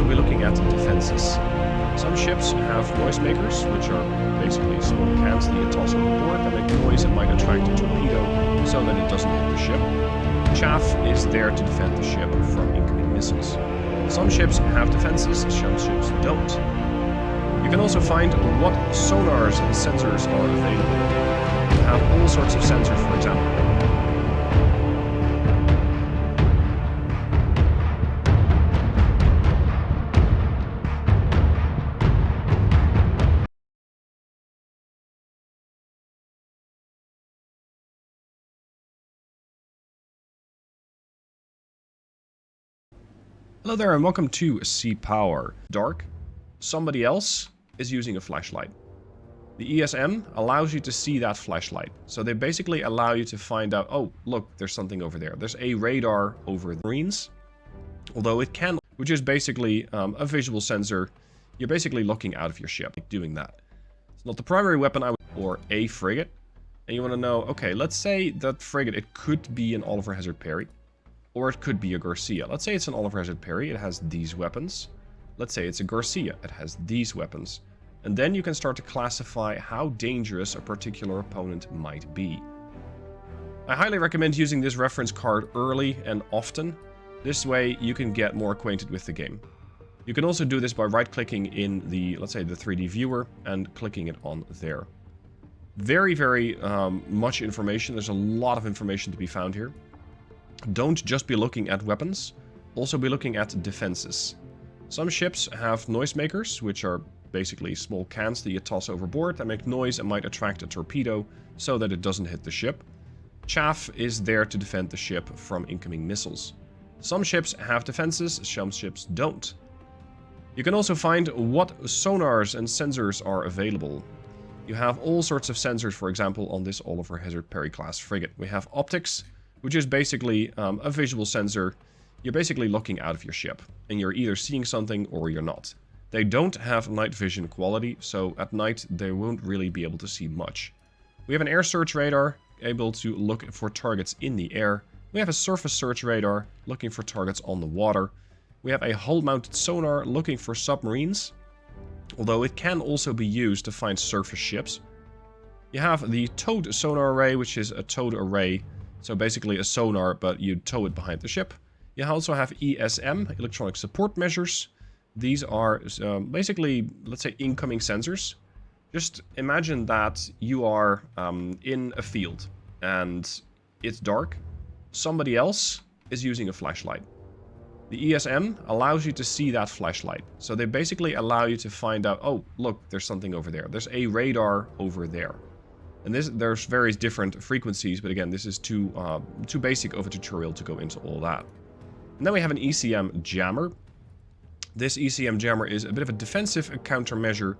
also be looking at defenses. Some ships have noisemakers, which are basically small cans that you toss overboard that make noise and might attract a torpedo so that it doesn't hit the ship. Chaff is there to defend the ship from incoming missiles. Some ships have defenses, some ships don't. You can also find what sonars and sensors are available. You have all sorts of sensors, for example. Hello there and welcome to Sea Power. Dark. Somebody else is using a flashlight. The ESM allows you to see that flashlight. So they basically allow you to find out, oh, look, there's something over there. There's a radar over the Marines. Although it can, which is basically a visual sensor. You're basically looking out of your ship, doing that. It's not the primary weapon, or a frigate. And you want to know, okay, let's say that frigate, it could be an Oliver Hazard Perry. Or it could be a Garcia. Let's say it's an Oliver Hazard Perry, it has these weapons. Let's say it's a Garcia, it has these weapons. And then you can start to classify how dangerous a particular opponent might be. I highly recommend using this reference card early and often. This way you can get more acquainted with the game. You can also do this by right-clicking in the, let's say, the 3D viewer and clicking it on there. Very, very much information. There's a lot of information to be found here. Don't just be looking at weapons, also be looking at defenses. Some ships have noisemakers, which are basically small cans that you toss overboard that make noise and might attract a torpedo so that it doesn't hit the ship. Chaff is there to defend the ship from incoming missiles. Some ships have defenses, some ships don't. You can also find what sonars and sensors are available. You have all sorts of sensors, for example, on this Oliver Hazard Perry class frigate. We have optics, which is basically a visual sensor. You're basically looking out of your ship, and you're either seeing something or you're not. They don't have night vision quality, so at night they won't really be able to see much. We have an air search radar, able to look for targets in the air. We have a surface search radar, looking for targets on the water. We have a hull-mounted sonar, looking for submarines, although it can also be used to find surface ships. You have the towed sonar array, which is a towed array. So basically a sonar, but you tow it behind the ship. You also have ESM, electronic support measures. These are basically, let's say, incoming sensors. Just imagine that you are in a field and it's dark. Somebody else is using a flashlight. The ESM allows you to see that flashlight. So they basically allow you to find out, oh, look, there's something over there. There's a radar over there. And there's various different frequencies, but again, this is too basic of a tutorial to go into all that. And then we have an ECM jammer. This ECM jammer is a bit of a defensive countermeasure,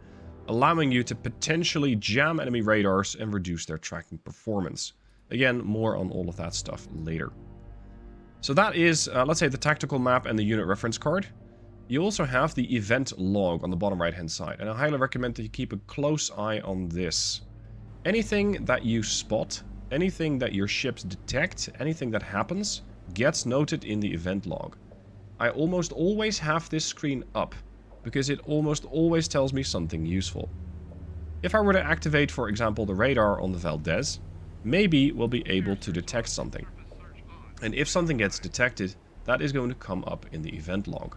allowing you to potentially jam enemy radars and reduce their tracking performance. Again, more on all of that stuff later. So that is, let's say, the tactical map and the unit reference card. You also have the event log on the bottom right-hand side, and I highly recommend that you keep a close eye on this. Anything that you spot, anything that your ships detect, anything that happens, gets noted in the event log. I almost always have this screen up, because it almost always tells me something useful. If I were to activate, for example, the radar on the Valdez, maybe we'll be able to detect something. And if something gets detected, that is going to come up in the event log.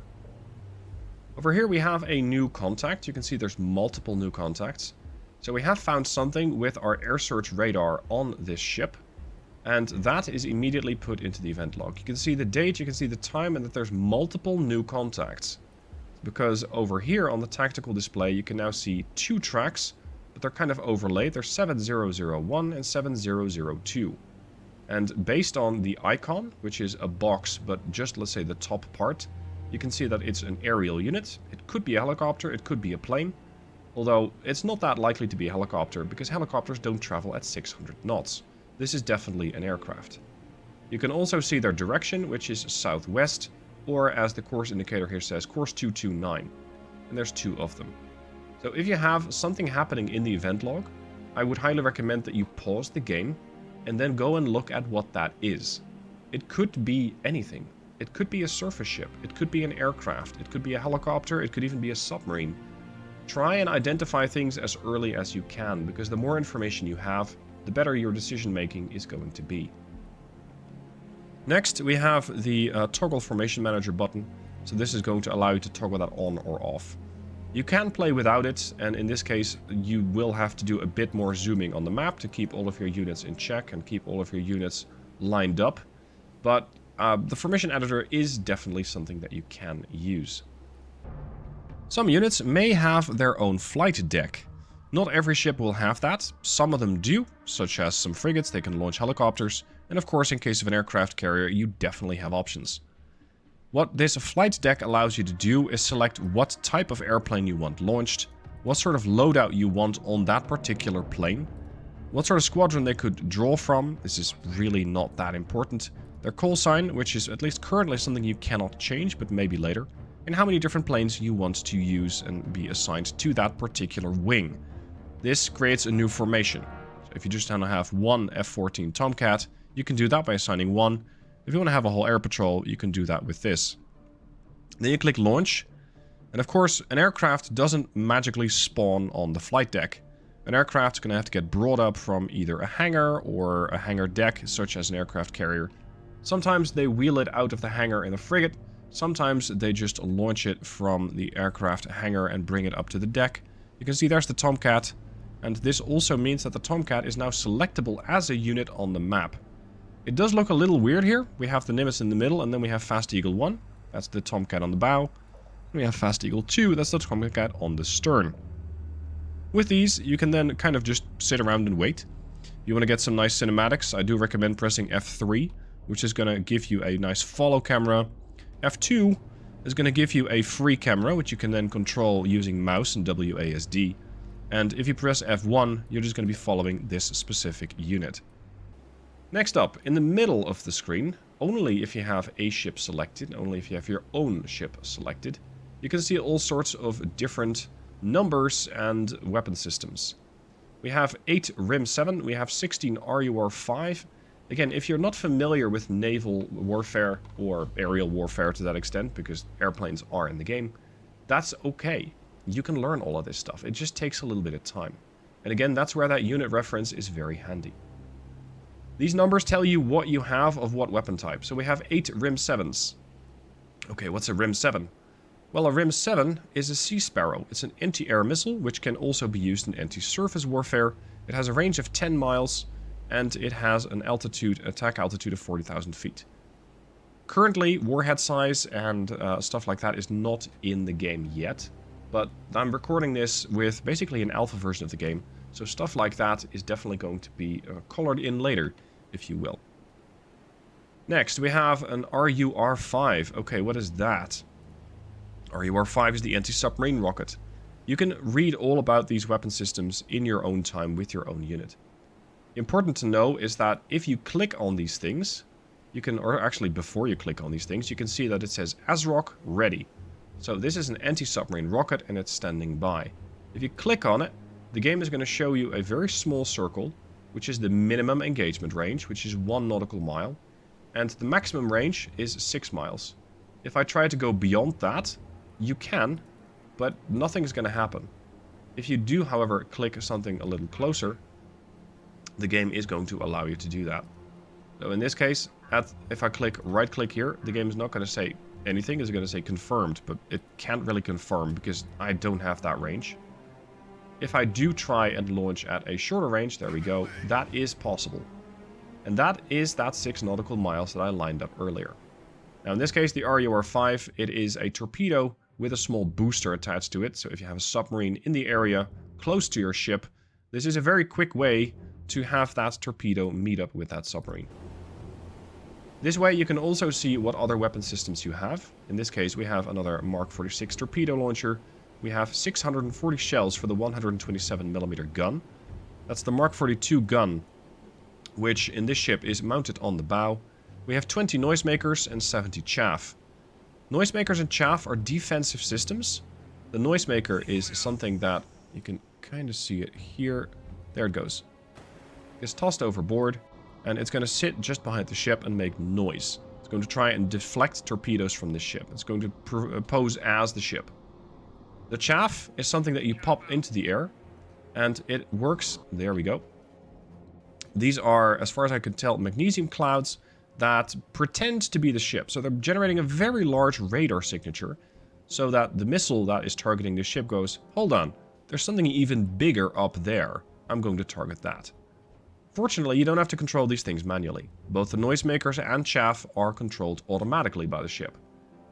Over here we have a new contact. You can see there's multiple new contacts. So we have found something with our air search radar on this ship, and that is immediately put into the event log. You can see the date, you can see the time, and that there's multiple new contacts. Because over here on the tactical display, you can now see two tracks, but they're kind of overlaid. They're 7001 and 7002. And based on the icon, which is a box, but just, let's say, the top part, you can see that it's an aerial unit. It could be a helicopter, it could be a plane. Although, it's not that likely to be a helicopter, because helicopters don't travel at 600 knots. This is definitely an aircraft. You can also see their direction, which is southwest, or as the course indicator here says, course 229. And there's two of them. So if you have something happening in the event log, I would highly recommend that you pause the game, and then go and look at what that is. It could be anything. It could be a surface ship. It could be an aircraft. It could be a helicopter. It could even be a submarine. Try and identify things as early as you can, because the more information you have, the better your decision making is going to be. Next, we have the Toggle Formation Manager button. So this is going to allow you to toggle that on or off. You can play without it, and in this case, you will have to do a bit more zooming on the map to keep all of your units in check and keep all of your units lined up. But the formation editor is definitely something that you can use. Some units may have their own flight deck. Not every ship will have that. Some of them do, such as some frigates, they can launch helicopters. And of course, in case of an aircraft carrier, you definitely have options. What this flight deck allows you to do is select what type of airplane you want launched, what sort of loadout you want on that particular plane, what sort of squadron they could draw from. This is really not that important. Their call sign, which is at least currently something you cannot change, but maybe later, and how many different planes you want to use and be assigned to that particular wing. This creates a new formation. So if you just want to have one F-14 Tomcat, you can do that by assigning one. If you want to have a whole air patrol, you can do that with this. Then you click launch. And of course, an aircraft doesn't magically spawn on the flight deck. An aircraft's going to have to get brought up from either a hangar or a hangar deck, such as an aircraft carrier. Sometimes they wheel it out of the hangar in a frigate. Sometimes they just launch it from the aircraft hangar and bring it up to the deck. You can see there's the Tomcat. And this also means that the Tomcat is now selectable as a unit on the map. It does look a little weird here. We have the Nimitz in the middle, and then we have Fast Eagle 1. That's the Tomcat on the bow. And we have Fast Eagle 2. That's the Tomcat on the stern. With these, you can then kind of just sit around and wait. You want to get some nice cinematics. I do recommend pressing F3, which is going to give you a nice follow camera. F2 is going to give you a free camera, which you can then control using mouse and WASD. And if you press F1, you're just going to be following this specific unit. Next up, in the middle of the screen, only if you have a ship selected, only if you have your own ship selected, you can see all sorts of different numbers and weapon systems. We have 8 RIM-7, we have 16 RUR-5. Again, if you're not familiar with naval warfare or aerial warfare to that extent, because airplanes are in the game, that's okay. You can learn all of this stuff. It just takes a little bit of time. And again, that's where that unit reference is very handy. These numbers tell you what you have of what weapon type. So we have 8 RIM-7s. Okay, what's a RIM-7? Well, a RIM-7 is a Sea Sparrow. It's an anti-air missile, which can also be used in anti-surface warfare. It has a range of 10 miles, and it has an attack altitude of 40,000 feet. Currently, warhead size and stuff like that is not in the game yet. But I'm recording this with basically an alpha version of the game. So stuff like that is definitely going to be colored in later, if you will. Next, we have an RUR-5. Okay, what is that? RUR-5 is the anti-submarine rocket. You can read all about these weapon systems in your own time with your own unit. Important to know is that if you click on these things, you can, or actually before you click on these things, you can see that it says ASROC ready. So this is an anti-submarine rocket and it's standing by. If you click on it, the game is going to show you a very small circle, which is the minimum engagement range, which is 1 nautical mile. And the maximum range is 6 miles. If I try to go beyond that, you can, but nothing is going to happen. If you do, however, click something a little closer, the game is going to allow you to do that. So in this case, if I click right click here, the game is not going to say anything. It's going to say confirmed, but it can't really confirm because I don't have that range. If I do try and launch at a shorter range, there we go, that is possible. And that is that 6 nautical miles that I lined up earlier. Now in this case, the RUR-5, it is a torpedo with a small booster attached to it. So if you have a submarine in the area close to your ship, this is a very quick way to have that torpedo meet up with that submarine. This way you can also see what other weapon systems you have. In this case, we have another Mark 46 torpedo launcher. We have 640 shells for the 127mm gun. That's the Mark 42 gun, which in this ship is mounted on the bow. We have 20 noisemakers and 70 chaff. Noisemakers and chaff are defensive systems. The noisemaker is something that you can kind of see it here. There it goes. It's tossed overboard, and it's going to sit just behind the ship and make noise. It's going to try and deflect torpedoes from the ship. It's going to pose as the ship. The chaff is something that you pop into the air, and it works. There we go. These are, as far as I can tell, magnesium clouds that pretend to be the ship. So they're generating a very large radar signature so that the missile that is targeting the ship goes, hold on, there's something even bigger up there. I'm going to target that. Fortunately, you don't have to control these things manually. Both the noisemakers and chaff are controlled automatically by the ship.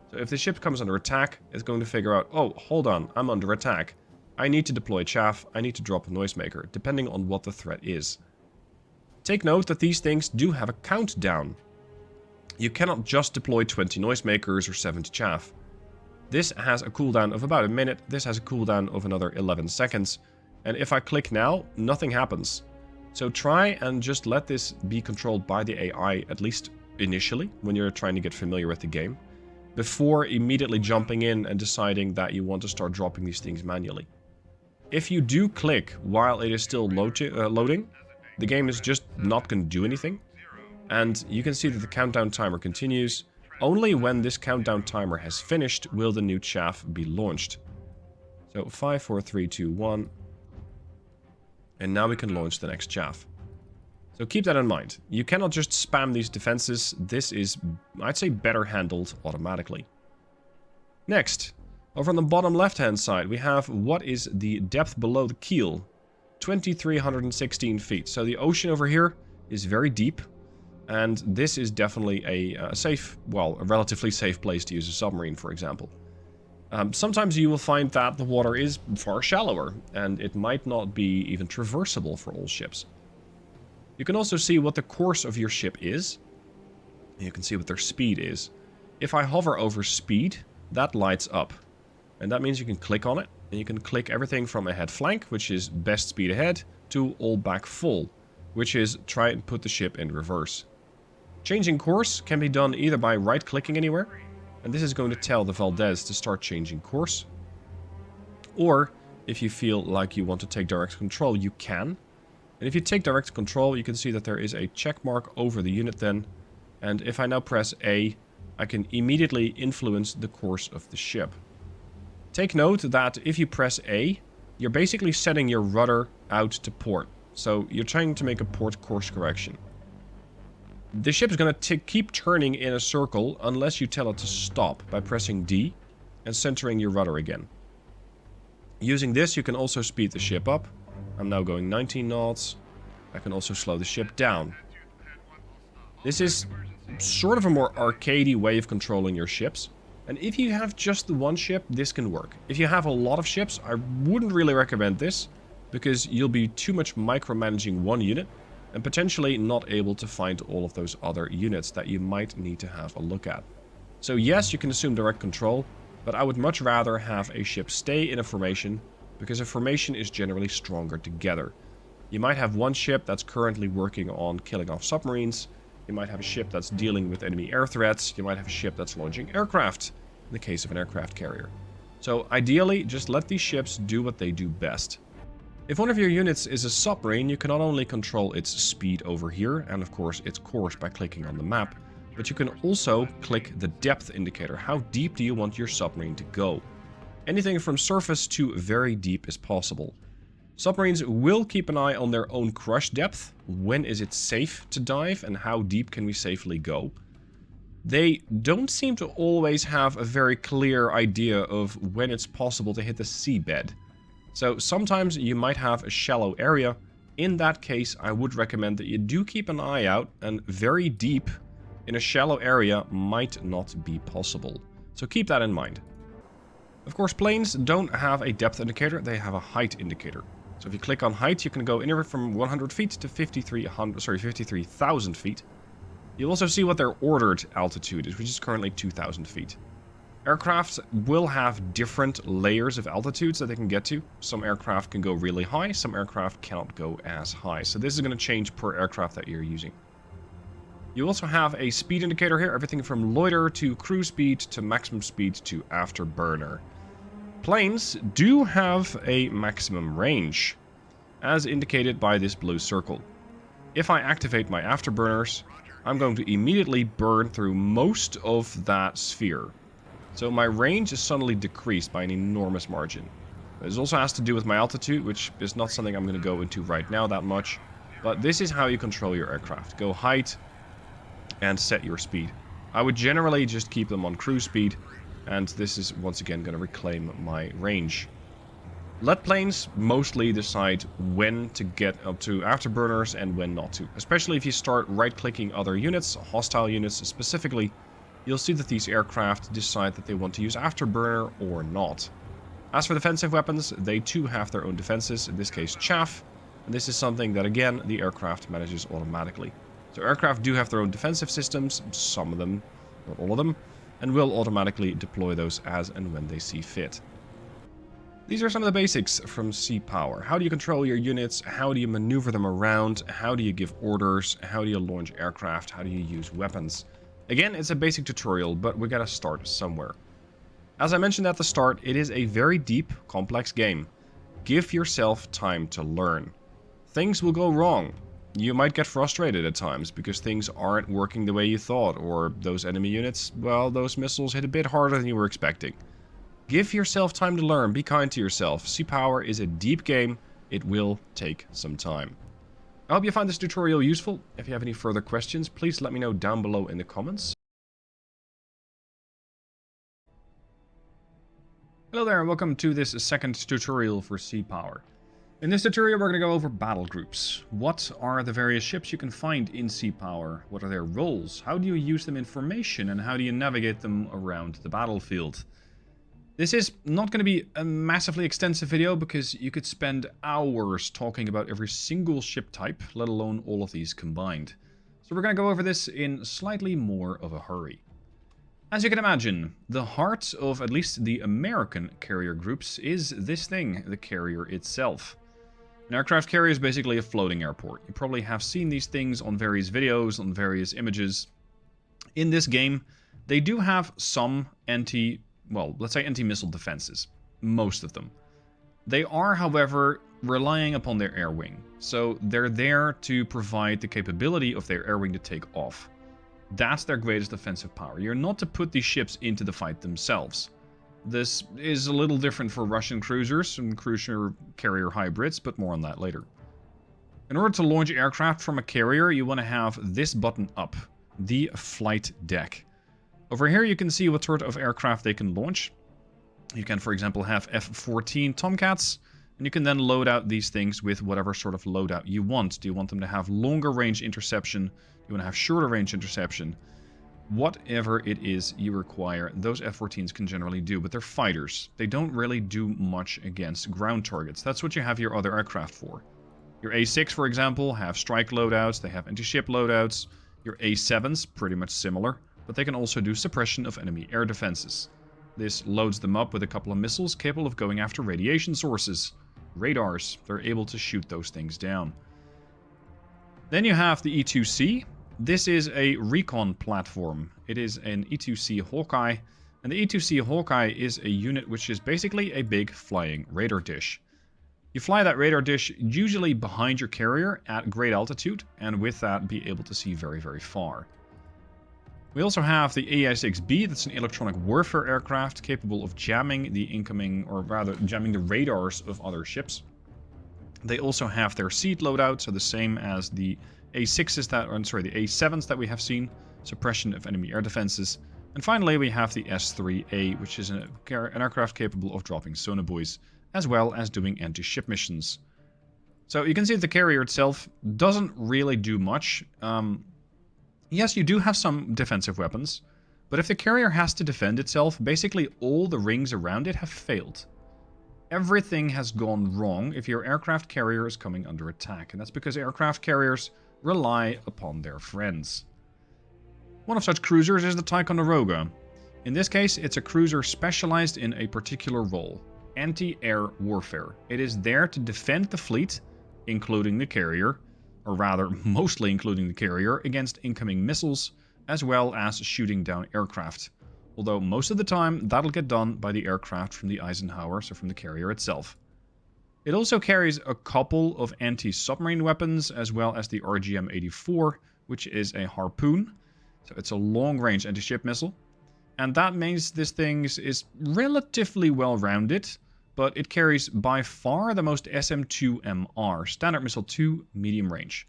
So if the ship comes under attack, it's going to figure out, oh, hold on, I'm under attack. I need to deploy chaff, I need to drop a noisemaker, depending on what the threat is. Take note that these things do have a countdown. You cannot just deploy 20 noisemakers or 70 chaff. This has a cooldown of about a minute, this has a cooldown of another 11 seconds, and if I click now, nothing happens. So try and just let this be controlled by the AI, at least initially, when you're trying to get familiar with the game, before immediately jumping in and deciding that you want to start dropping these things manually. If you do click while it is still loading, the game is just not going to do anything. And you can see that the countdown timer continues. Only when this countdown timer has finished will the new chaff be launched. So 5, 4, 3, 2, 1. And now we can launch the next chaff. So keep that in mind. You cannot just spam these defenses. This is, I'd say, better handled automatically. Next, over on the bottom left-hand side, we have what is the depth below the keel. 2,316 feet. So the ocean over here is very deep. And this is definitely a safe, well, a relatively safe place to use a submarine, for example. Sometimes you will find that the water is far shallower, and it might not be even traversable for all ships. You can also see what the course of your ship is. You can see what their speed is. If I hover over speed, that lights up. And that means you can click on it, and you can click everything from ahead flank, which is best speed ahead, to all back full, which is try and put the ship in reverse. Changing course can be done either by right-clicking anywhere, and this is going to tell the Valdez to start changing course. Or, if you feel like you want to take direct control, you can. And if you take direct control, you can see that there is a check mark over the unit then. And if I now press A, I can immediately influence the course of the ship. Take note that if you press A, you're basically setting your rudder out to port. So you're trying to make a port course correction. The ship is going to keep turning in a circle unless you tell it to stop by pressing D and centering your rudder again. Using this, you can also speed the ship up. I'm now going 19 knots. I can also slow the ship down. This is sort of a more arcadey way of controlling your ships. And if you have just the one ship, this can work. If you have a lot of ships, I wouldn't really recommend this, because you'll be too much micromanaging one unit and potentially not able to find all of those other units that you might need to have a look at. So yes, you can assume direct control, but I would much rather have a ship stay in a formation, because a formation is generally stronger together. You might have one ship that's currently working on killing off submarines, you might have a ship that's dealing with enemy air threats, you might have a ship that's launching aircraft, in the case of an aircraft carrier. So ideally, just let these ships do what they do best. If one of your units is a submarine, you can not only control its speed over here, and of course its course by clicking on the map, but you can also click the depth indicator. How deep do you want your submarine to go? Anything from surface to very deep is possible. Submarines will keep an eye on their own crush depth. When is it safe to dive and how deep can we safely go? They don't seem to always have a very clear idea of when it's possible to hit the seabed. So sometimes you might have a shallow area. In that case, I would recommend that you do keep an eye out, and very deep in a shallow area might not be possible. So keep that in mind. Of course, planes don't have a depth indicator, they have a height indicator. So if you click on height, you can go anywhere from 100 feet to 53,000 feet. You'll also see what their ordered altitude is, which is currently 2,000 feet. Aircraft will have different layers of altitudes that they can get to. Some aircraft can go really high, some aircraft cannot go as high. So this is going to change per aircraft that you're using. You also have a speed indicator here, everything from loiter to cruise speed to maximum speed to afterburner. Planes do have a maximum range, as indicated by this blue circle. If I activate my afterburners, I'm going to immediately burn through most of that sphere. So my range is suddenly decreased by an enormous margin. This also has to do with my altitude, which is not something I'm going to go into right now that much. But this is how you control your aircraft. Go height and set your speed. I would generally just keep them on cruise speed, and this is once again going to reclaim my range. Let planes mostly decide when to get up to afterburners and when not to. Especially if you start right-clicking other units, hostile units specifically, you'll see that these aircraft decide that they want to use afterburner or not. As for defensive weapons, they too have their own defenses, in this case chaff, and this is something that again the aircraft manages automatically. So aircraft do have their own defensive systems, some of them, not all of them, and will automatically deploy those as and when they see fit. These are some of the basics from Sea Power. How do you control your units? How do you maneuver them around? How do you give orders? How do you launch aircraft? How do you use weapons? Again, it's a basic tutorial, but we gotta start somewhere. As I mentioned at the start, it is a very deep, complex game. Give yourself time to learn. Things will go wrong. You might get frustrated at times because things aren't working the way you thought, or those enemy units, well, those missiles hit a bit harder than you were expecting. Give yourself time to learn, be kind to yourself. Sea Power is a deep game, it will take some time. I hope you find this tutorial useful. If you have any further questions, please let me know down below in the comments. Hello there and welcome to this second tutorial for Sea Power. In this tutorial we're going to go over battle groups. What are the various ships you can find in Sea Power? What are their roles? How do you use them in formation? And how do you navigate them around the battlefield? This is not going to be a massively extensive video because you could spend hours talking about every single ship type, let alone all of these combined. So we're going to go over this in slightly more of a hurry. As you can imagine, the heart of at least the American carrier groups is this thing, the carrier itself. An aircraft carrier is basically a floating airport. You probably have seen these things on various videos, on various images. In this game, they do have some let's say anti-missile defenses. Most of them. They are, however, relying upon their air wing. So they're there to provide the capability of their air wing to take off. That's their greatest defensive power. You're not to put these ships into the fight themselves. This is a little different for Russian cruisers and cruiser carrier hybrids, but more on that later. In order to launch aircraft from a carrier, you want to have this button up, the flight deck. Over here you can see what sort of aircraft they can launch. You can, for example, have F-14 Tomcats, and you can then load out these things with whatever sort of loadout you want. Do you want them to have longer range interception? Do you want to have shorter range interception? Whatever it is you require, those F-14s can generally do, but they're fighters. They don't really do much against ground targets. That's what you have your other aircraft for. Your A6, for example, have strike loadouts, they have anti-ship loadouts. Your A7s, pretty much similar, but they can also do suppression of enemy air defenses. This loads them up with a couple of missiles capable of going after radiation sources. Radars, they're able to shoot those things down. Then you have the E-2C. This is a recon platform. It is an E-2C Hawkeye, and the E-2C Hawkeye is a unit which is basically a big flying radar dish. You fly that radar dish usually behind your carrier at great altitude, and with that be able to see very, very far. We also have the AI-6B, that's an electronic warfare aircraft capable of jamming the incoming, or rather jamming the radars of other ships. They also have their seed loadout, so the same as the A6s the A7s that we have seen, suppression of enemy air defenses. And finally we have the S3A, which is an aircraft capable of dropping sonobuoys, as well as doing anti-ship missions. So you can see that the carrier itself doesn't really do much. Yes, you do have some defensive weapons, but if the carrier has to defend itself, basically all the rings around it have failed. Everything has gone wrong if your aircraft carrier is coming under attack, and that's because aircraft carriers rely upon their friends. One of such cruisers is the Ticonderoga. In this case, it's a cruiser specialized in a particular role, anti-air warfare. It is there to defend the fleet, including the carrier, or rather, mostly including the carrier, against incoming missiles, as well as shooting down aircraft. Although most of the time, that'll get done by the aircraft from the Eisenhower, so from the carrier itself. It also carries a couple of anti-submarine weapons, as well as the RGM-84, which is a harpoon. So it's a long-range anti-ship missile. And that means this thing is relatively well-rounded, but it carries by far the most SM-2MR, Standard Missile 2, medium range.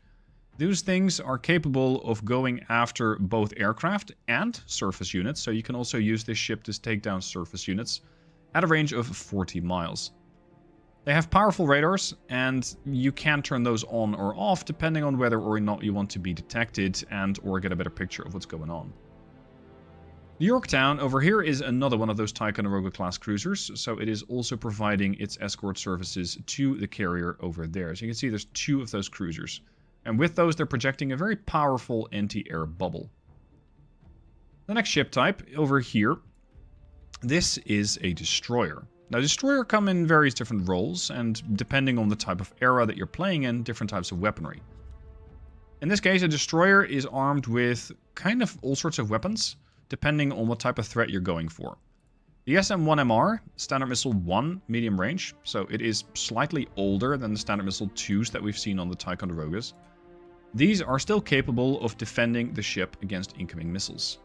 Those things are capable of going after both aircraft and surface units, so you can also use this ship to take down surface units at a range of 40 miles. They have powerful radars, and you can turn those on or off depending on whether or not you want to be detected and or get a better picture of what's going on. The Yorktown over here is another one of those Ticonderoga class cruisers, so it is also providing its escort services to the carrier over there. So you can see there's 2 of those cruisers. And with those, they're projecting a very powerful anti-air bubble. The next ship type over here, this is a destroyer. Now, destroyer come in various different roles, and depending on the type of era that you're playing in, different types of weaponry. In this case, a destroyer is armed with kind of all sorts of weapons, depending on what type of threat you're going for. The SM-1MR, Standard Missile 1, medium range, so it is slightly older than the Standard Missile 2s that we've seen on the Ticonderogas. These are still capable of defending the ship against incoming missiles.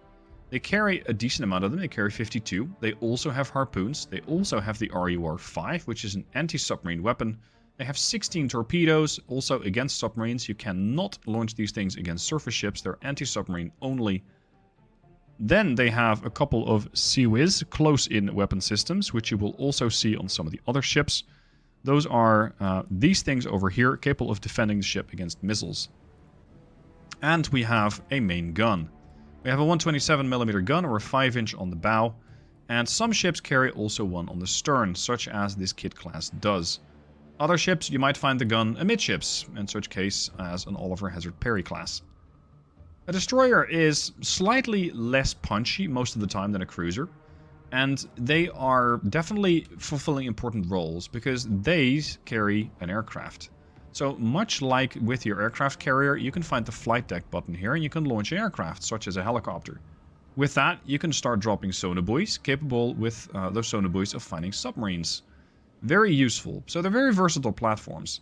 They carry a decent amount of them, they carry 52. They also have harpoons, they also have the RUR-5, which is an anti-submarine weapon. They have 16 torpedoes, also against submarines. You cannot launch these things against surface ships, they're anti-submarine only. Then they have a couple of CIWS, close-in weapon systems, which you will also see on some of the other ships. Those are these things over here, capable of defending the ship against missiles. And we have a main gun. We have a 127mm gun, or a 5-inch on the bow, and some ships carry also one on the stern, such as this Kit class does. Other ships, you might find the gun amidships, in such case as an Oliver Hazard Perry class. A destroyer is slightly less punchy most of the time than a cruiser, and they are definitely fulfilling important roles because they carry an aircraft. So much like with your aircraft carrier, you can find the flight deck button here and you can launch an aircraft, such as a helicopter. With that, you can start dropping sonobuoys, capable with those sonobuoys of finding submarines. Very useful, so they're very versatile platforms.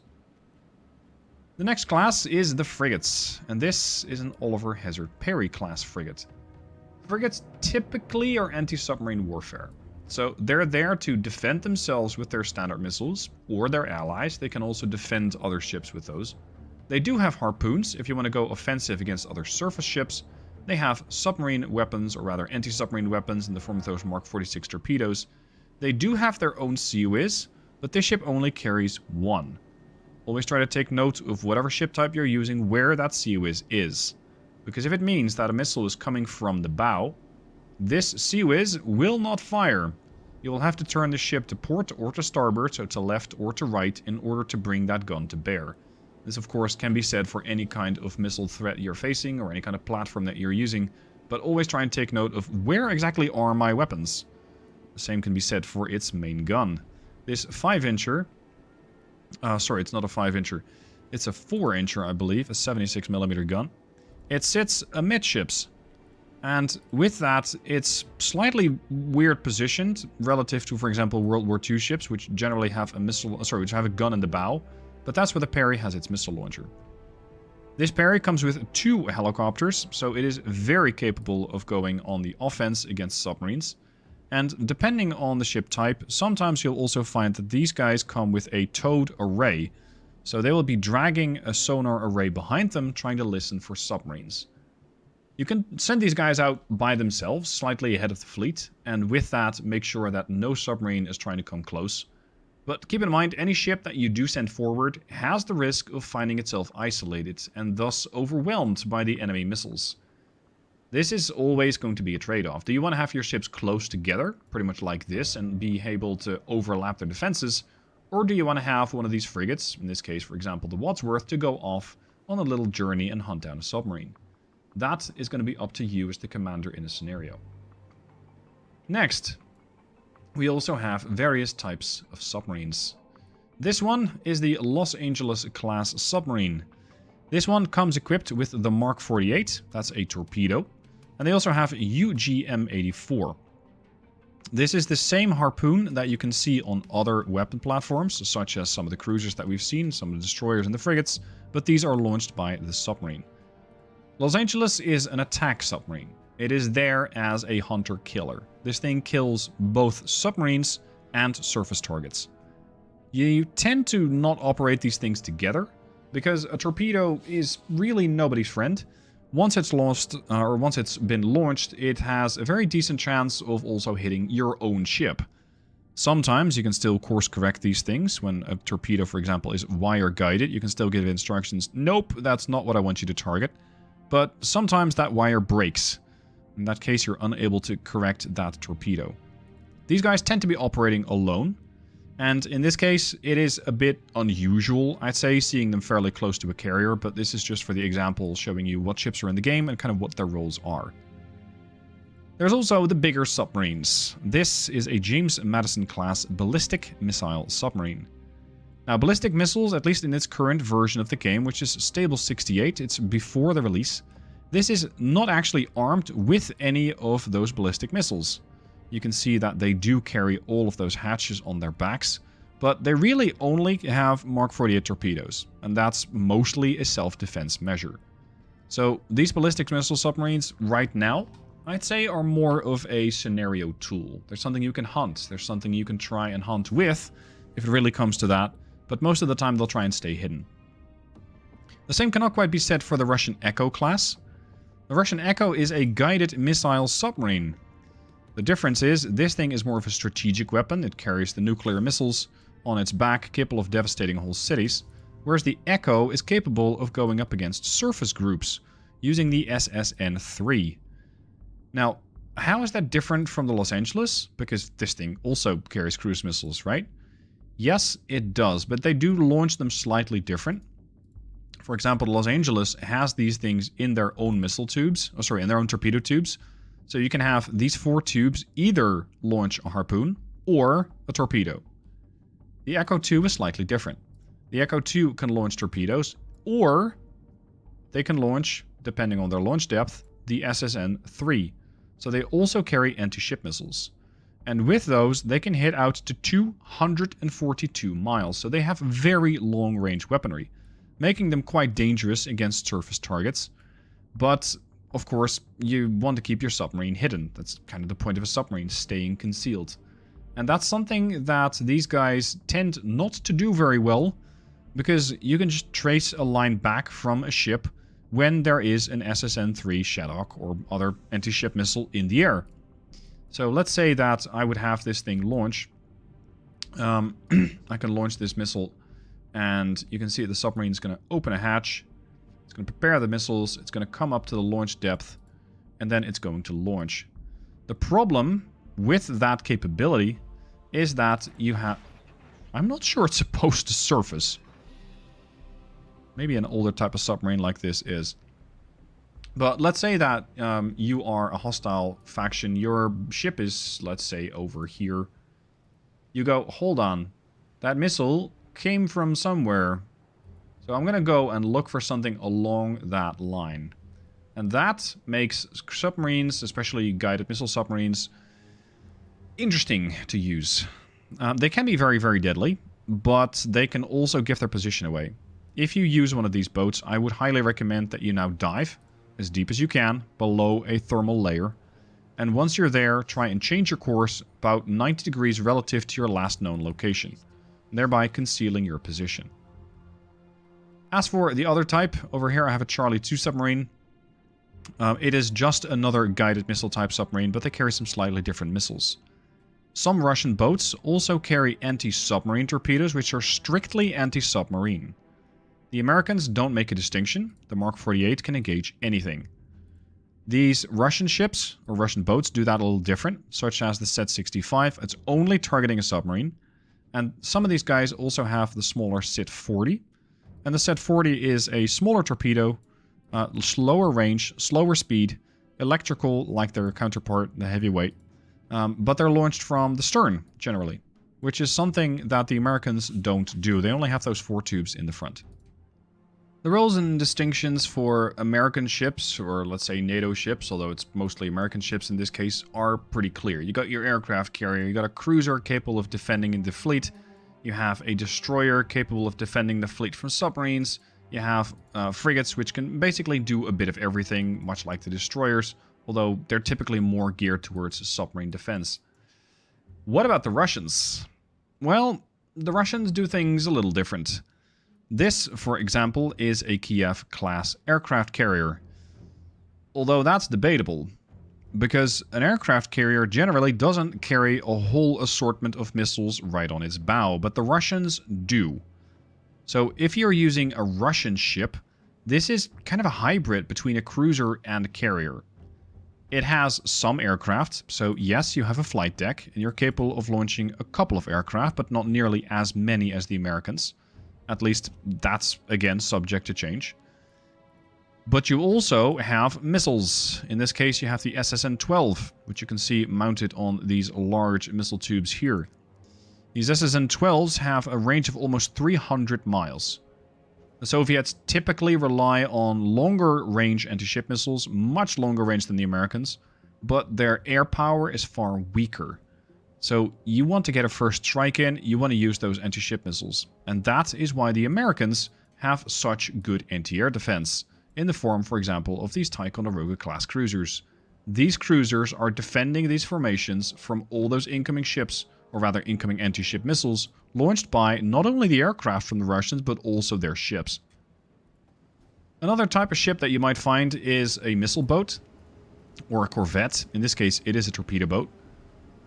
The next class is the frigates, and this is an Oliver Hazard Perry class frigate. Frigates typically are anti-submarine warfare. So they're there to defend themselves with their standard missiles, or their allies. They can also defend other ships with those. They do have harpoons if you want to go offensive against other surface ships. They have submarine weapons, or rather anti-submarine weapons in the form of those Mark 46 torpedoes. They do have their own CIWS, but this ship only carries 1. Always try to take note of whatever ship type you're using, where that CIWS is. Because if it means that a missile is coming from the bow, this CIWS will not fire. You will have to turn the ship to port or to starboard, so to left or to right, in order to bring that gun to bear. This of course can be said for any kind of missile threat you're facing or any kind of platform that you're using, but always try and take note of where exactly are my weapons. The same can be said for its main gun. This 5-incher, sorry, it's not a 5-incher, it's a 4-incher I believe, a 76mm gun. It sits amidships. And with that, it's slightly weird positioned relative to, for example, World War II ships, which generally have a which have a gun in the bow. But that's where the Perry has its missile launcher. This Perry comes with 2 helicopters, so it is very capable of going on the offense against submarines. And depending on the ship type, sometimes you'll also find that these guys come with a towed array. So they will be dragging a sonar array behind them, trying to listen for submarines. You can send these guys out by themselves, slightly ahead of the fleet, and with that, make sure that no submarine is trying to come close. But keep in mind, any ship that you do send forward has the risk of finding itself isolated, and thus overwhelmed by the enemy missiles. This is always going to be a trade-off. Do you want to have your ships close together, pretty much like this, and be able to overlap their defenses? Or do you want to have one of these frigates, in this case, for example, the Wadsworth, to go off on a little journey and hunt down a submarine? That is going to be up to you as the commander in a scenario. Next, we also have various types of submarines. This one is the Los Angeles class submarine. This one comes equipped with the Mark 48, that's a torpedo, and they also have UGM-84. This is the same harpoon that you can see on other weapon platforms, such as some of the cruisers that we've seen, some of the destroyers and the frigates, but these are launched by the submarine. Los Angeles is an attack submarine. It is there as a hunter-killer. This thing kills both submarines and surface targets. You tend to not operate these things together, because a torpedo is really nobody's friend. Once it's lost, or once it's been launched, it has a very decent chance of also hitting your own ship. Sometimes you can still course correct these things. When a torpedo, for example, is wire guided, you can still give instructions, nope, that's not what I want you to target. But sometimes that wire breaks. In that case, you're unable to correct that torpedo. These guys tend to be operating alone. And in this case, it is a bit unusual, I'd say, seeing them fairly close to a carrier, but this is just for the example showing you what ships are in the game and kind of what their roles are. There's also the bigger submarines. This is a James Madison class ballistic missile submarine. Now, ballistic missiles, at least in its current version of the game, which is Stable 68, it's before the release, this is not actually armed with any of those ballistic missiles. You can see that they do carry all of those hatches on their backs, but they really only have Mark 48 torpedoes, and that's mostly a self-defense measure. So these ballistic missile submarines right now, I'd say, are more of a scenario tool. There's something you can hunt, there's something you can try and hunt with, if it really comes to that, but most of the time they'll try and stay hidden. The same cannot quite be said for the Russian Echo class. The Russian Echo is a guided missile submarine. The difference is, this thing is more of a strategic weapon. It carries the nuclear missiles on its back, capable of devastating whole cities, whereas the Echo is capable of going up against surface groups, using the SSN-3. Now, how is that different from the Los Angeles? Because this thing also carries cruise missiles, right? Yes, it does, but they do launch them slightly different. For example, the Los Angeles has these things in their own missile tubes, in their own torpedo tubes. So you can have these 4 tubes either launch a harpoon or a torpedo. The Echo 2 is slightly different. The Echo 2 can launch torpedoes, or they can launch, depending on their launch depth, the SSN-3. So they also carry anti-ship missiles. And with those, they can hit out to 242 miles. So they have very long-range weaponry, making them quite dangerous against surface targets. But of course, you want to keep your submarine hidden. That's kind of the point of a submarine, staying concealed. And that's something that these guys tend not to do very well, because you can just trace a line back from a ship when there is an SSN-3 Shadok or other anti-ship missile in the air. So let's say that I would have this thing launch. I can launch this missile, and you can see the submarine is going to open a hatch. It's going to prepare the missiles, it's going to come up to the launch depth, and then it's going to launch. The problem with that capability is that you have... I'm not sure it's supposed to surface. Maybe an older type of submarine like this is. But let's say that you are a hostile faction. Your ship is, let's say, over here. You go, hold on. That missile came from somewhere. So I'm going to go and look for something along that line. And that makes submarines, especially guided missile submarines, interesting to use. They can be very, very deadly, but they can also give their position away. If you use one of these boats, I would highly recommend that you now dive as deep as you can below a thermal layer. And once you're there, try and change your course about 90 degrees relative to your last known location, thereby concealing your position. As for the other type, over here I have a Charlie 2 submarine. It is just another guided missile type submarine, but they carry some slightly different missiles. Some Russian boats also carry anti-submarine torpedoes, which are strictly anti-submarine. The Americans don't make a distinction. The Mark 48 can engage anything. These Russian ships, or Russian boats, do that a little different, such as the Set-65. It's only targeting a submarine. And some of these guys also have the smaller Set-40. And the Set-40 is a smaller torpedo, slower range, slower speed, electrical like their counterpart, the heavyweight. But they're launched from the stern, generally, which is something that the Americans don't do. They only have those 4 tubes in the front. The roles and distinctions for American ships, or let's say NATO ships, although it's mostly American ships in this case, are pretty clear. You got your aircraft carrier, you got a cruiser capable of defending the fleet, you have a destroyer capable of defending the fleet from submarines, You have frigates, which can basically do a bit of everything, much like the destroyers, although they're typically more geared towards submarine defense. What about the Russians? Well, the Russians do things a little different. This, for example, is a Kiev-class aircraft carrier. Although that's debatable, because an aircraft carrier generally doesn't carry a whole assortment of missiles right on its bow, but the Russians do. So if you're using a Russian ship, this is kind of a hybrid between a cruiser and a carrier. It has some aircraft, so yes, you have a flight deck, and you're capable of launching a couple of aircraft, but not nearly as many as the Americans. At least that's, again, subject to change. But you also have missiles. In this case, you have the SSN-12, which you can see mounted on these large missile tubes here. These SSN-12s have a range of almost 300 miles. The Soviets typically rely on longer range anti-ship missiles, much longer range than the Americans, but their air power is far weaker. So you want to get a first strike in, you want to use those anti-ship missiles. And that is why the Americans have such good anti-air defense, in the form, for example, of these Ticonderoga class cruisers. These cruisers are defending these formations from all those incoming ships, or rather incoming anti-ship missiles, launched by not only the aircraft from the Russians, but also their ships. Another type of ship that you might find is a missile boat, or a corvette. In this case, it is a torpedo boat.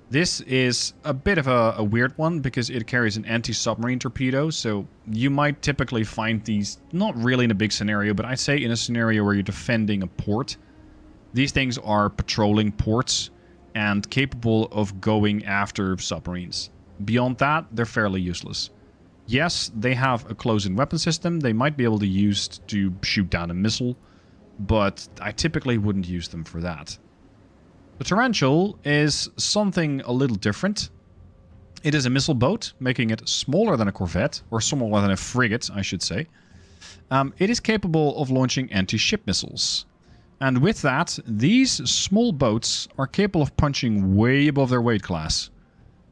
This is a bit of a weird one, because it carries an anti-submarine torpedo, so you might typically find these not really in a big scenario, but I'd say in a scenario where you're defending a port. These things are patrolling ports, and capable of going after submarines. Beyond that, they're fairly useless. Yes, they have a close-in weapon system they might be able to use to shoot down a missile, but I typically wouldn't use them for that. The Tarantula is something a little different. It is a missile boat, making it smaller than a corvette, or smaller than a frigate, I should say. It is capable of launching anti-ship missiles. And with that, these small boats are capable of punching way above their weight class.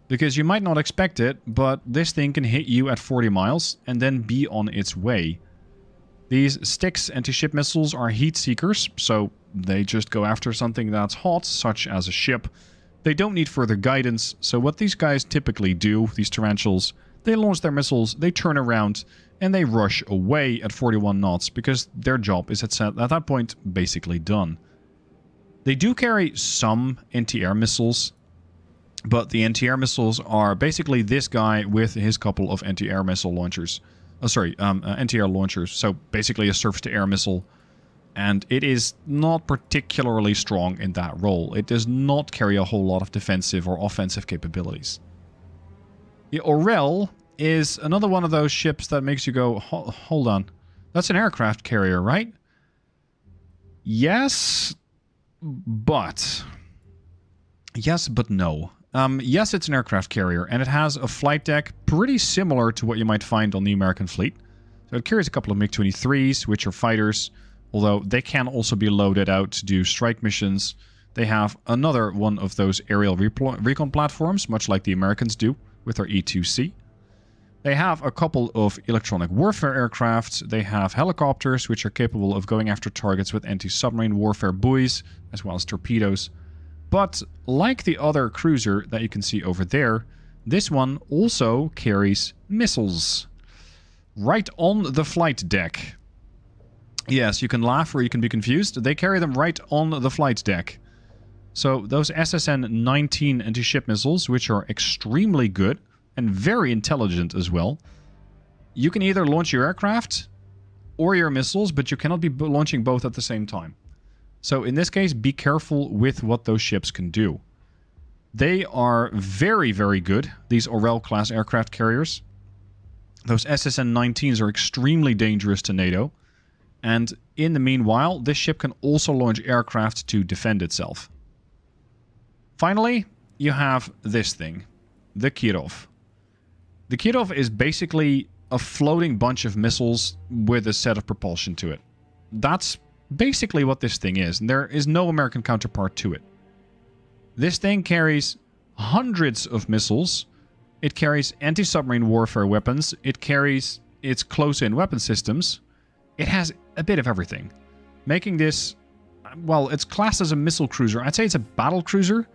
Because you might not expect it, but this thing can hit you at 40 miles and then be on its way. These Styx anti-ship missiles are heat seekers, so they just go after something that's hot, such as a ship. They don't need further guidance, so what these guys typically do, these tarantulas, they launch their missiles, they turn around, and they rush away at 41 knots, because their job is at that point basically done. They do carry some anti-air missiles, but the anti-air missiles are basically this guy with his couple of anti-air missile launchers. Anti-air launchers, so basically a surface-to-air missile. And it is not particularly strong in that role. It does not carry a whole lot of defensive or offensive capabilities. The Orel is another one of those ships that makes you go, hold on, that's an aircraft carrier, right? Yes, but no. Yes, it's an aircraft carrier, and it has a flight deck pretty similar to what you might find on the American fleet. So it carries a couple of MiG-23s, which are fighters, although they can also be loaded out to do strike missions. They have another one of those aerial recon platforms, much like the Americans do with their E-2C. They have a couple of electronic warfare aircraft. They have helicopters, which are capable of going after targets with anti-submarine warfare buoys, as well as torpedoes. But like the other cruiser that you can see over there, this one also carries missiles right on the flight deck. Yes, you can laugh or you can be confused. They carry them right on the flight deck. So those SSN-19 anti-ship missiles, which are extremely good and very intelligent as well, you can either launch your aircraft or your missiles, but you cannot be launching both at the same time. So in this case, be careful with what those ships can do. They are very, very good, these Orel-class aircraft carriers. Those SSN-19s are extremely dangerous to NATO. And in the meanwhile, this ship can also launch aircraft to defend itself. Finally, you have this thing, the Kirov. The Kirov is basically a floating bunch of missiles with a set of propulsion to it. That's basically what this thing is, and there is no American counterpart to it. This thing carries hundreds of missiles. It carries anti-submarine warfare weapons. It carries its close-in weapon systems. it has a bit of everything, making this, well, it's classed as a missile cruiser. I'd say it's a battle cruiser,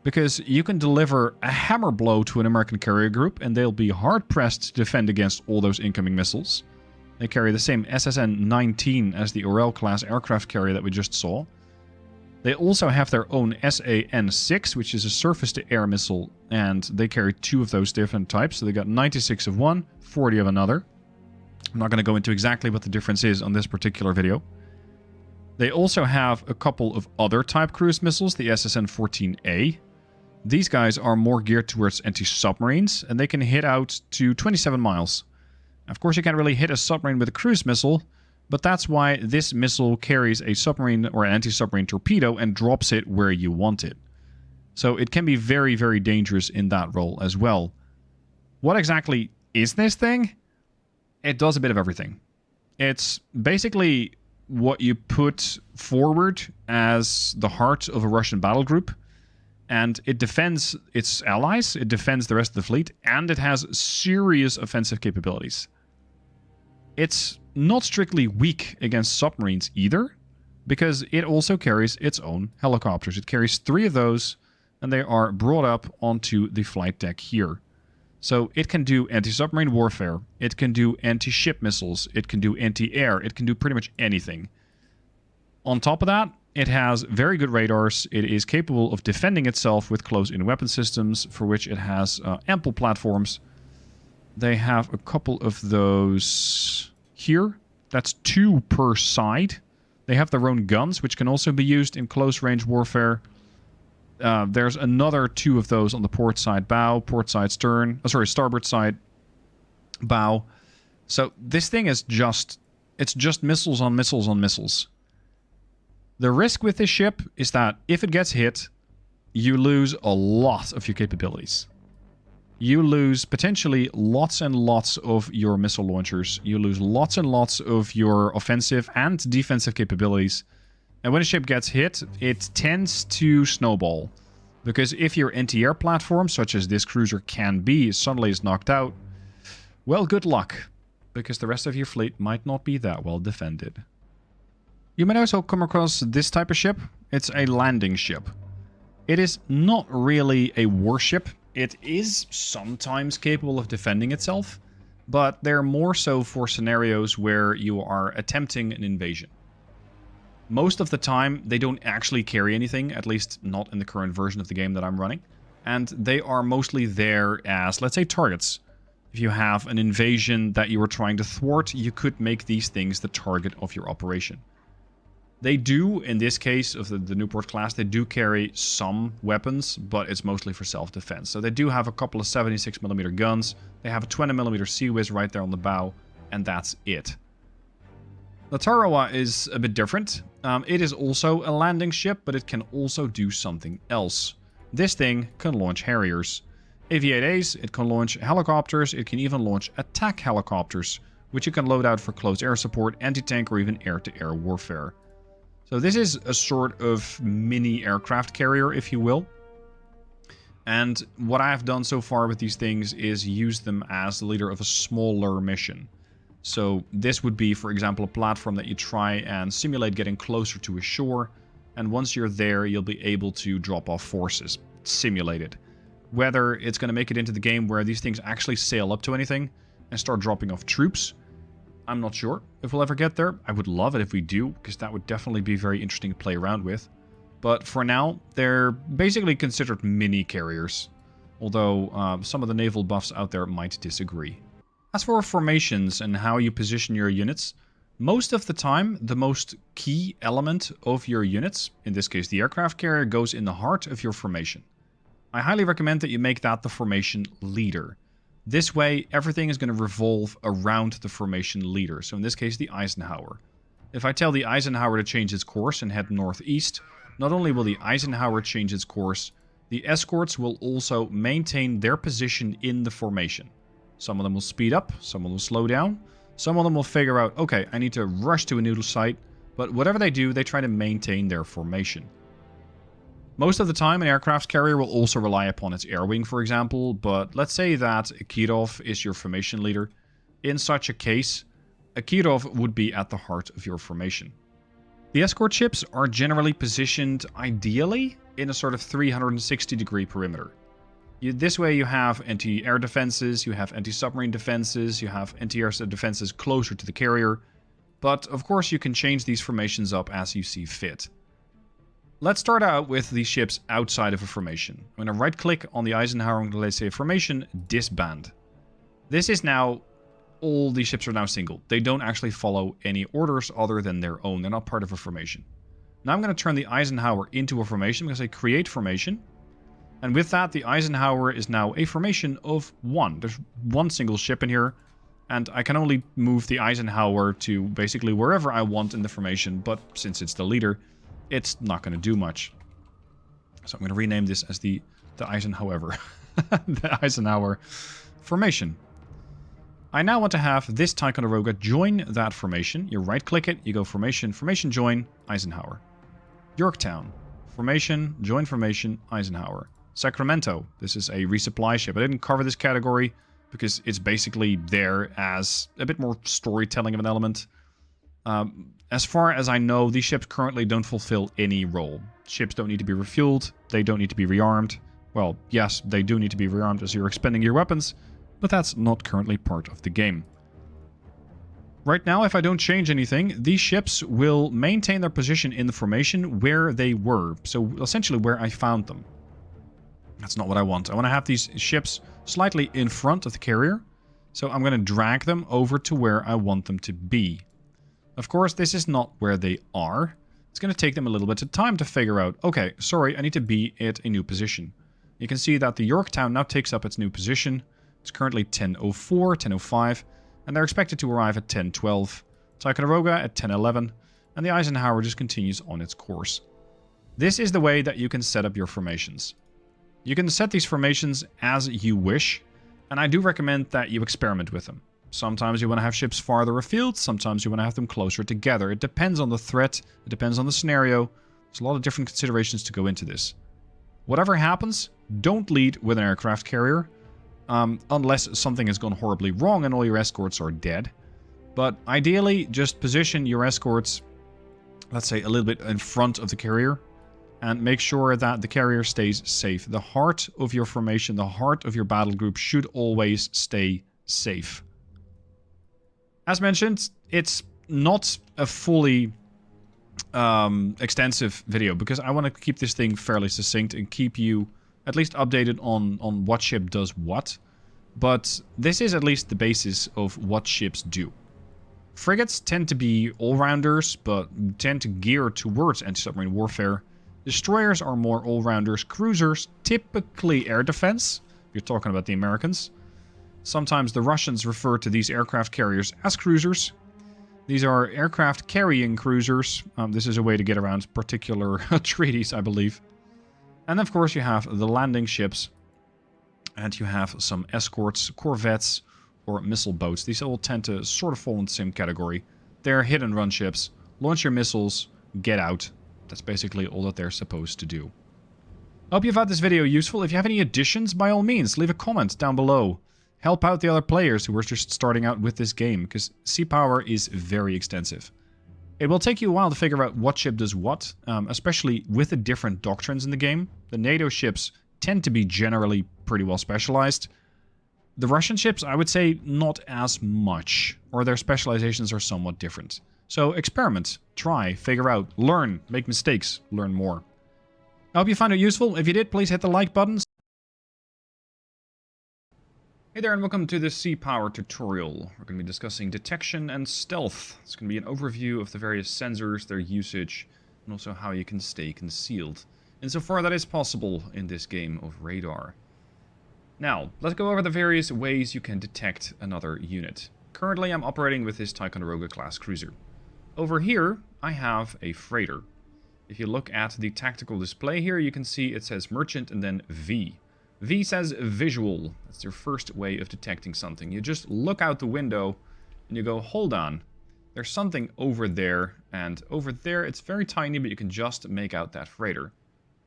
because you can deliver a hammer blow to an American carrier group, and they'll be hard-pressed to defend against all those incoming missiles. They carry the same SSN-19 as the Orel-class aircraft carrier that we just saw. They also have their own SAN-6, which is a surface-to-air missile, and they carry 2 of those different types. So they got 96 of one, 40 of another. I'm not going to go into exactly what the difference is on this particular video. They also have a couple of other type cruise missiles, the SSN-14A. These guys are more geared towards anti-submarines, and they can hit out to 27 miles. Of course, you can't really hit a submarine with a cruise missile, but that's why this missile carries a submarine or an anti-submarine torpedo and drops it where you want it. So it can be very, very dangerous in that role as well. What exactly is this thing? It does a bit of everything. It's basically what you put forward as the heart of a Russian battle group, and it defends its allies, it defends the rest of the fleet, and it has serious offensive capabilities. It's not strictly weak against submarines either, because it also carries its own helicopters. It carries 3 of those, and they are brought up onto the flight deck here. So it can do anti-submarine warfare, it can do anti-ship missiles, it can do anti-air, it can do pretty much anything. On top of that, it has very good radars, it is capable of defending itself with close-in weapon systems, for which it has ample platforms. They have a couple of those here. That's 2 per side. They have their own guns, which can also be used in close-range warfare. There's another 2 of those on the port side bow, port side stern, starboard side bow. So this thing is just missiles on missiles on missiles. The risk with this ship is that if it gets hit, you lose a lot of your capabilities. You lose potentially lots and lots of your missile launchers. You lose lots and lots of your offensive and defensive capabilities. And when a ship gets hit, it tends to snowball. Because if your anti-air platform, such as this cruiser can be, suddenly is knocked out, well, good luck. Because the rest of your fleet might not be that well defended. You might also come across this type of ship. It's a landing ship. It is not really a warship. It is sometimes capable of defending itself, but they're more so for scenarios where you are attempting an invasion. Most of the time, they don't actually carry anything, at least not in the current version of the game that I'm running, and they are mostly there as, let's say, targets. If you have an invasion that you are trying to thwart, you could make these things the target of your operation. They do, in this case of the Newport class, they do carry some weapons, but it's mostly for self-defense. So they do have a couple of 76mm guns, they have a 20mm Sea Whiz right there on the bow, and that's it. The Tarawa is a bit different. It is also a landing ship, but it can also do something else. This thing can launch Harriers. AV-8As, it can launch helicopters, it can even launch attack helicopters, which you can load out for close air support, anti-tank, or even air-to-air warfare. So this is a sort of mini aircraft carrier, if you will. And what I've done so far with these things is use them as the leader of a smaller mission. So this would be, for example, a platform that you try and simulate getting closer to a shore. And once you're there, you'll be able to drop off forces. Simulate it. Whether it's going to make it into the game where these things actually sail up to anything and start dropping off troops, I'm not sure if we'll ever get there. I would love it if we do, because that would definitely be very interesting to play around with. But for now, they're basically considered mini carriers, although some of the naval buffs out there might disagree. As for formations and how you position your units, most of the time, the most key element of your units, in this case the aircraft carrier, goes in the heart of your formation. I highly recommend that you make that the formation leader. This way, everything is going to revolve around the formation leader. So in this case, the Eisenhower. If I tell the Eisenhower to change its course and head northeast, not only will the Eisenhower change its course, the escorts will also maintain their position in the formation. Some of them will speed up, some of them will slow down, some of them will figure out, okay, I need to rush to a noodle site, but whatever they do, they try to maintain their formation. Most of the time, an aircraft carrier will also rely upon its air wing, for example, but let's say that Kirov is your formation leader. In such a case, Akirov would be at the heart of your formation. The escort ships are generally positioned, ideally, in a sort of 360-degree perimeter. This way you have anti-air defenses, you have anti-submarine defenses, you have anti-air defenses closer to the carrier, but of course you can change these formations up as you see fit. Let's start out with the ships outside of a formation. I'm going to right-click on the Eisenhower and let's say formation, disband. This is now, all these ships are now single. They don't actually follow any orders other than their own. They're not part of a formation. Now I'm going to turn the Eisenhower into a formation. I'm going to say create formation. And with that, the Eisenhower is now a formation of 1. There's one single ship in here. And I can only move the Eisenhower to basically wherever I want in the formation. But since it's the leader, it's not going to do much. So I'm going to rename this as the Eisenhower. The Eisenhower formation. I now want to have this Ticonderoga join that formation. You right-click it, you go formation, formation join, Eisenhower. Yorktown, formation, join formation, Eisenhower. Sacramento, this is a resupply ship. I didn't cover this category because it's basically there as a bit more storytelling of an element. As far as I know, these ships currently don't fulfill any role. Ships don't need to be refueled, they don't need to be rearmed. Well, yes, they do need to be rearmed as you're expending your weapons, but that's not currently part of the game. Right now, if I don't change anything, these ships will maintain their position in the formation where they were. So essentially where I found them. That's not what I want. I want to have these ships slightly in front of the carrier. So I'm going to drag them over to where I want them to be. Of course, this is not where they are. It's going to take them a little bit of time to figure out, okay, sorry, I need to be at a new position. You can see that the Yorktown now takes up its new position. It's currently 10:04, 10:05, and they're expected to arrive at 10:12. Ticonderoga at 10:11, and the Eisenhower just continues on its course. This is the way that you can set up your formations. You can set these formations as you wish, and I do recommend that you experiment with them. Sometimes you want to have ships farther afield, sometimes you want to have them closer together. It depends on the threat, it depends on the scenario. There's a lot of different considerations to go into this. Whatever happens, don't lead with an aircraft carrier. Unless something has gone horribly wrong and all your escorts are dead. But ideally, just position your escorts, let's say, a little bit in front of the carrier. And make sure that the carrier stays safe. The heart of your formation, the heart of your battle group should always stay safe. As mentioned, it's not a fully extensive video because I want to keep this thing fairly succinct and keep you at least updated on what ship does what. But this is at least the basis of what ships do. Frigates tend to be all-rounders, but tend to gear towards anti-submarine warfare. Destroyers are more all-rounders. Cruisers, typically air defense, if you're talking about the Americans. Sometimes the Russians refer to these aircraft carriers as cruisers. These are aircraft carrying cruisers. This is a way to get around particular treaties, I believe. And of course you have the landing ships. And you have some escorts, corvettes, or missile boats. These all tend to sort of fall in the same category. They're hit and run ships. Launch your missiles, get out. That's basically all that they're supposed to do. I hope you found this video useful. If you have any additions, by all means, leave a comment down below. Help out the other players who are just starting out with this game, because sea power is very extensive. It will take you a while to figure out what ship does what, especially with the different doctrines in the game. The NATO ships tend to be generally pretty well specialized. The Russian ships, I would say, not as much, or their specializations are somewhat different. So experiment, try, figure out, learn, make mistakes, learn more. I hope you found it useful. If you did, please hit the like button. Hey there and welcome to the Sea Power tutorial. We're going to be discussing detection and stealth. It's going to be an overview of the various sensors, their usage, and also how you can stay concealed. Insofar that is possible in this game of radar. Now, let's go over the various ways you can detect another unit. Currently I'm operating with this Ticonderoga class cruiser. Over here, I have a freighter. If you look at the tactical display here, you can see it says merchant and then V. V says visual. That's your first way of detecting something. You just look out the window and you go, hold on. There's something over there, and over there it's very tiny, but you can just make out that freighter.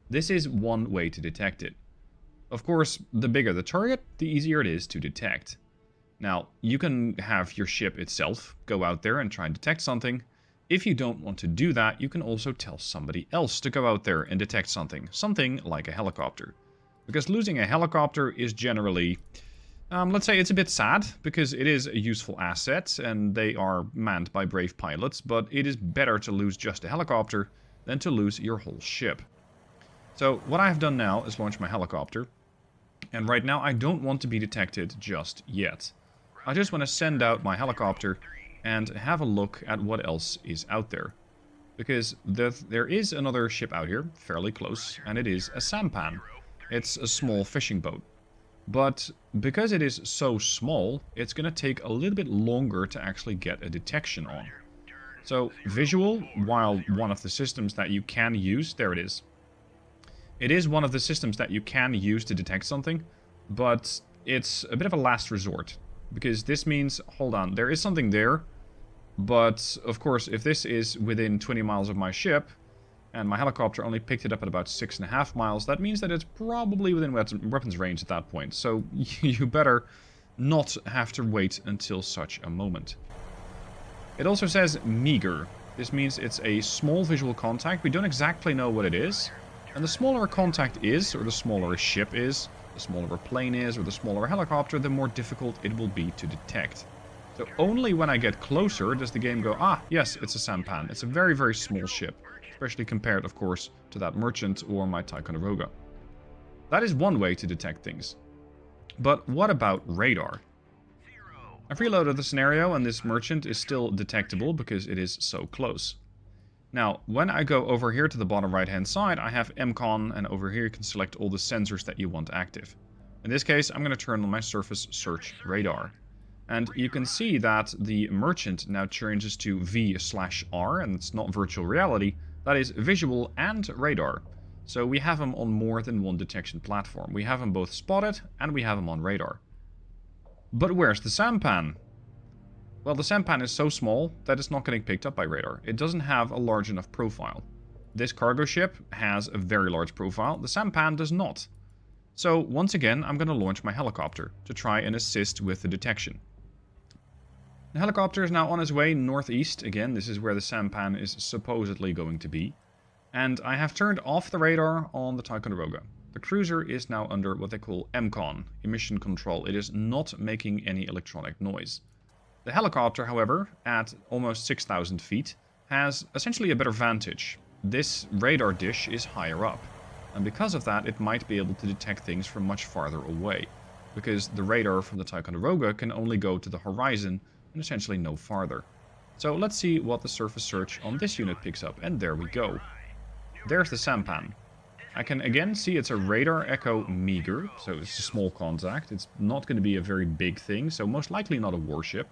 This is one way to detect it. Of course, the bigger the target, the easier it is to detect. Now, you can have your ship itself go out there and try and detect something. If you don't want to do that, you can also tell somebody else to go out there and detect something. Something like a helicopter. Because losing a helicopter is generally, let's say it's a bit sad, because it is a useful asset and they are manned by brave pilots, but it is better to lose just a helicopter than to lose your whole ship. So what I have done now is launch my helicopter, and right now I don't want to be detected just yet. I just want to send out my helicopter and have a look at what else is out there. Because there is another ship out here, fairly close, and it is a sampan. It's a small fishing boat. But because it is so small, it's going to take a little bit longer to actually get a detection on. So visual, while one of the systems that you can use, there it is. It is one of the systems that you can use to detect something, but it's a bit of a last resort. Because this means, hold on, there is something there, but of course if this is within 20 miles of my ship, and my helicopter only picked it up at about 6.5 miles, that means that it's probably within weapons range at that point. So you better not have to wait until such a moment. It also says meager. This means it's a small visual contact. We don't exactly know what it is. And the smaller a contact is, or the smaller a ship is, the smaller a plane is, or the smaller a helicopter, the more difficult it will be to detect. So only when I get closer does the game go, ah, yes, it's a sampan. It's a very, very small ship. Especially compared, of course, to that merchant or my Ticonderoga. That is one way to detect things. But what about radar? I've reloaded the scenario and this merchant is still detectable because it is so close. Now, when I go over here to the bottom right hand side, I have MCON, and over here you can select all the sensors that you want active. In this case, I'm going to turn on my surface search radar. And you can see that the merchant now changes to V/R, and it's not virtual reality. That is visual and radar. So we have them on more than one detection platform. We have them both spotted and we have them on radar. But where's the sampan? Well, the sampan is so small that it's not getting picked up by radar. It doesn't have a large enough profile. This cargo ship has a very large profile. The sampan does not. So once again, I'm going to launch my helicopter to try and assist with the detection. The helicopter is now on its way northeast. Again, this is where the sampan is supposedly going to be. And I have turned off the radar on the Ticonderoga. The cruiser is now under what they call MCON, emission control. It is not making any electronic noise. The helicopter, however, at almost 6,000 feet, has essentially a better vantage. This radar dish is higher up. And because of that, it might be able to detect things from much farther away. Because the radar from the Ticonderoga can only go to the horizon and essentially no farther. So let's see what the surface search on this unit picks up, and there we go. There's the sampan. I can again see it's a radar echo meager, so it's a small contact. It's not going to be a very big thing, so most likely not a warship.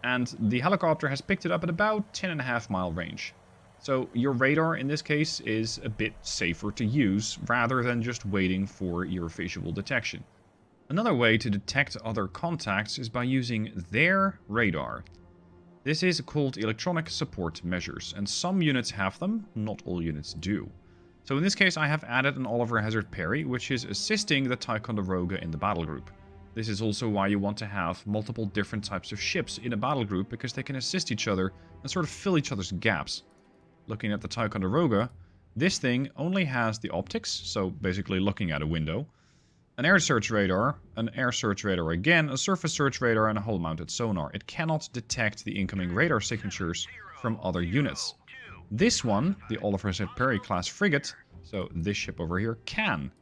And the helicopter has picked it up at about 10.5 mile range. So your radar in this case is a bit safer to use, rather than just waiting for your visual detection. Another way to detect other contacts is by using their radar. This is called electronic support measures, and some units have them, not all units do. So in this case I have added an Oliver Hazard Perry, which is assisting the Ticonderoga in the battle group. This is also why you want to have multiple different types of ships in a battle group, because they can assist each other and sort of fill each other's gaps. Looking at the Ticonderoga, this thing only has the optics, so basically looking at a window, an air search radar again, a surface search radar, and a hull-mounted sonar. It cannot detect the incoming radar signatures from other units. This one, the Oliver Hazard Perry class frigate, so this ship over here, can.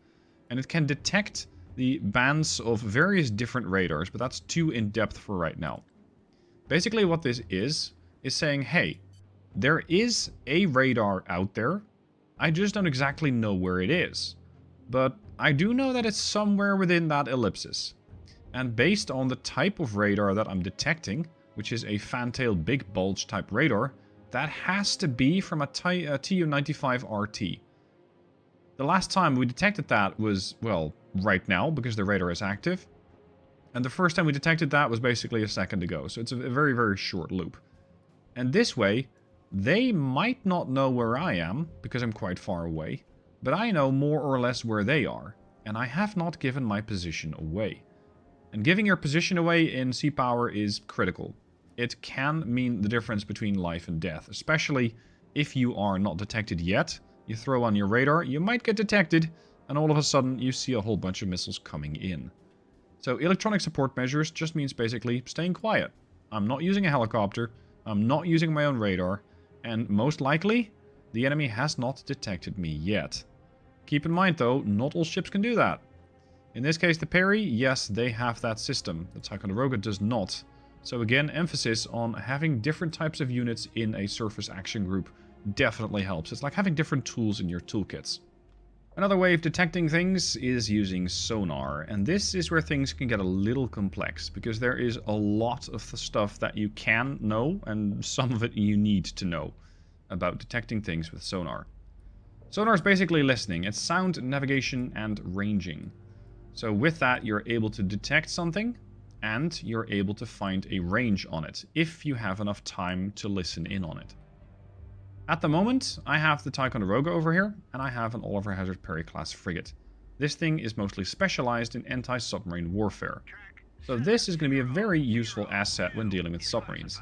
And it can detect the bands of various different radars, but that's too in-depth for right now. Basically what this is saying, hey, there is a radar out there. I just don't exactly know where it is. But I do know that it's somewhere within that ellipsis. And based on the type of radar that I'm detecting, which is a fantail big bulge type radar, that has to be from a Tu-95RT. The last time we detected that was, well, right now, because the radar is active. And the first time we detected that was basically a second ago, so it's a very, very short loop. And this way, they might not know where I am, because I'm quite far away, but I know more or less where they are, and I have not given my position away. And giving your position away in sea power is critical. It can mean the difference between life and death, especially if you are not detected yet. You throw on your radar, you might get detected, and all of a sudden you see a whole bunch of missiles coming in. So electronic support measures just means basically staying quiet. I'm not using a helicopter, I'm not using my own radar, and most likely, the enemy has not detected me yet. Keep in mind though, not all ships can do that. In this case, the Perry, yes, they have that system. The Ticonderoga does not. So again, emphasis on having different types of units in a surface action group definitely helps. It's like having different tools in your toolkits. Another way of detecting things is using sonar, and this is where things can get a little complex, because there is a lot of the stuff that you can know, and some of it you need to know about detecting things with sonar. Sonar is basically listening. It's sound, navigation, and ranging. So with that, you're able to detect something, and you're able to find a range on it, if you have enough time to listen in on it. At the moment, I have the Ticonderoga over here, and I have an Oliver Hazard Perry class frigate. This thing is mostly specialized in anti-submarine warfare. So this is going to be a very useful asset when dealing with submarines.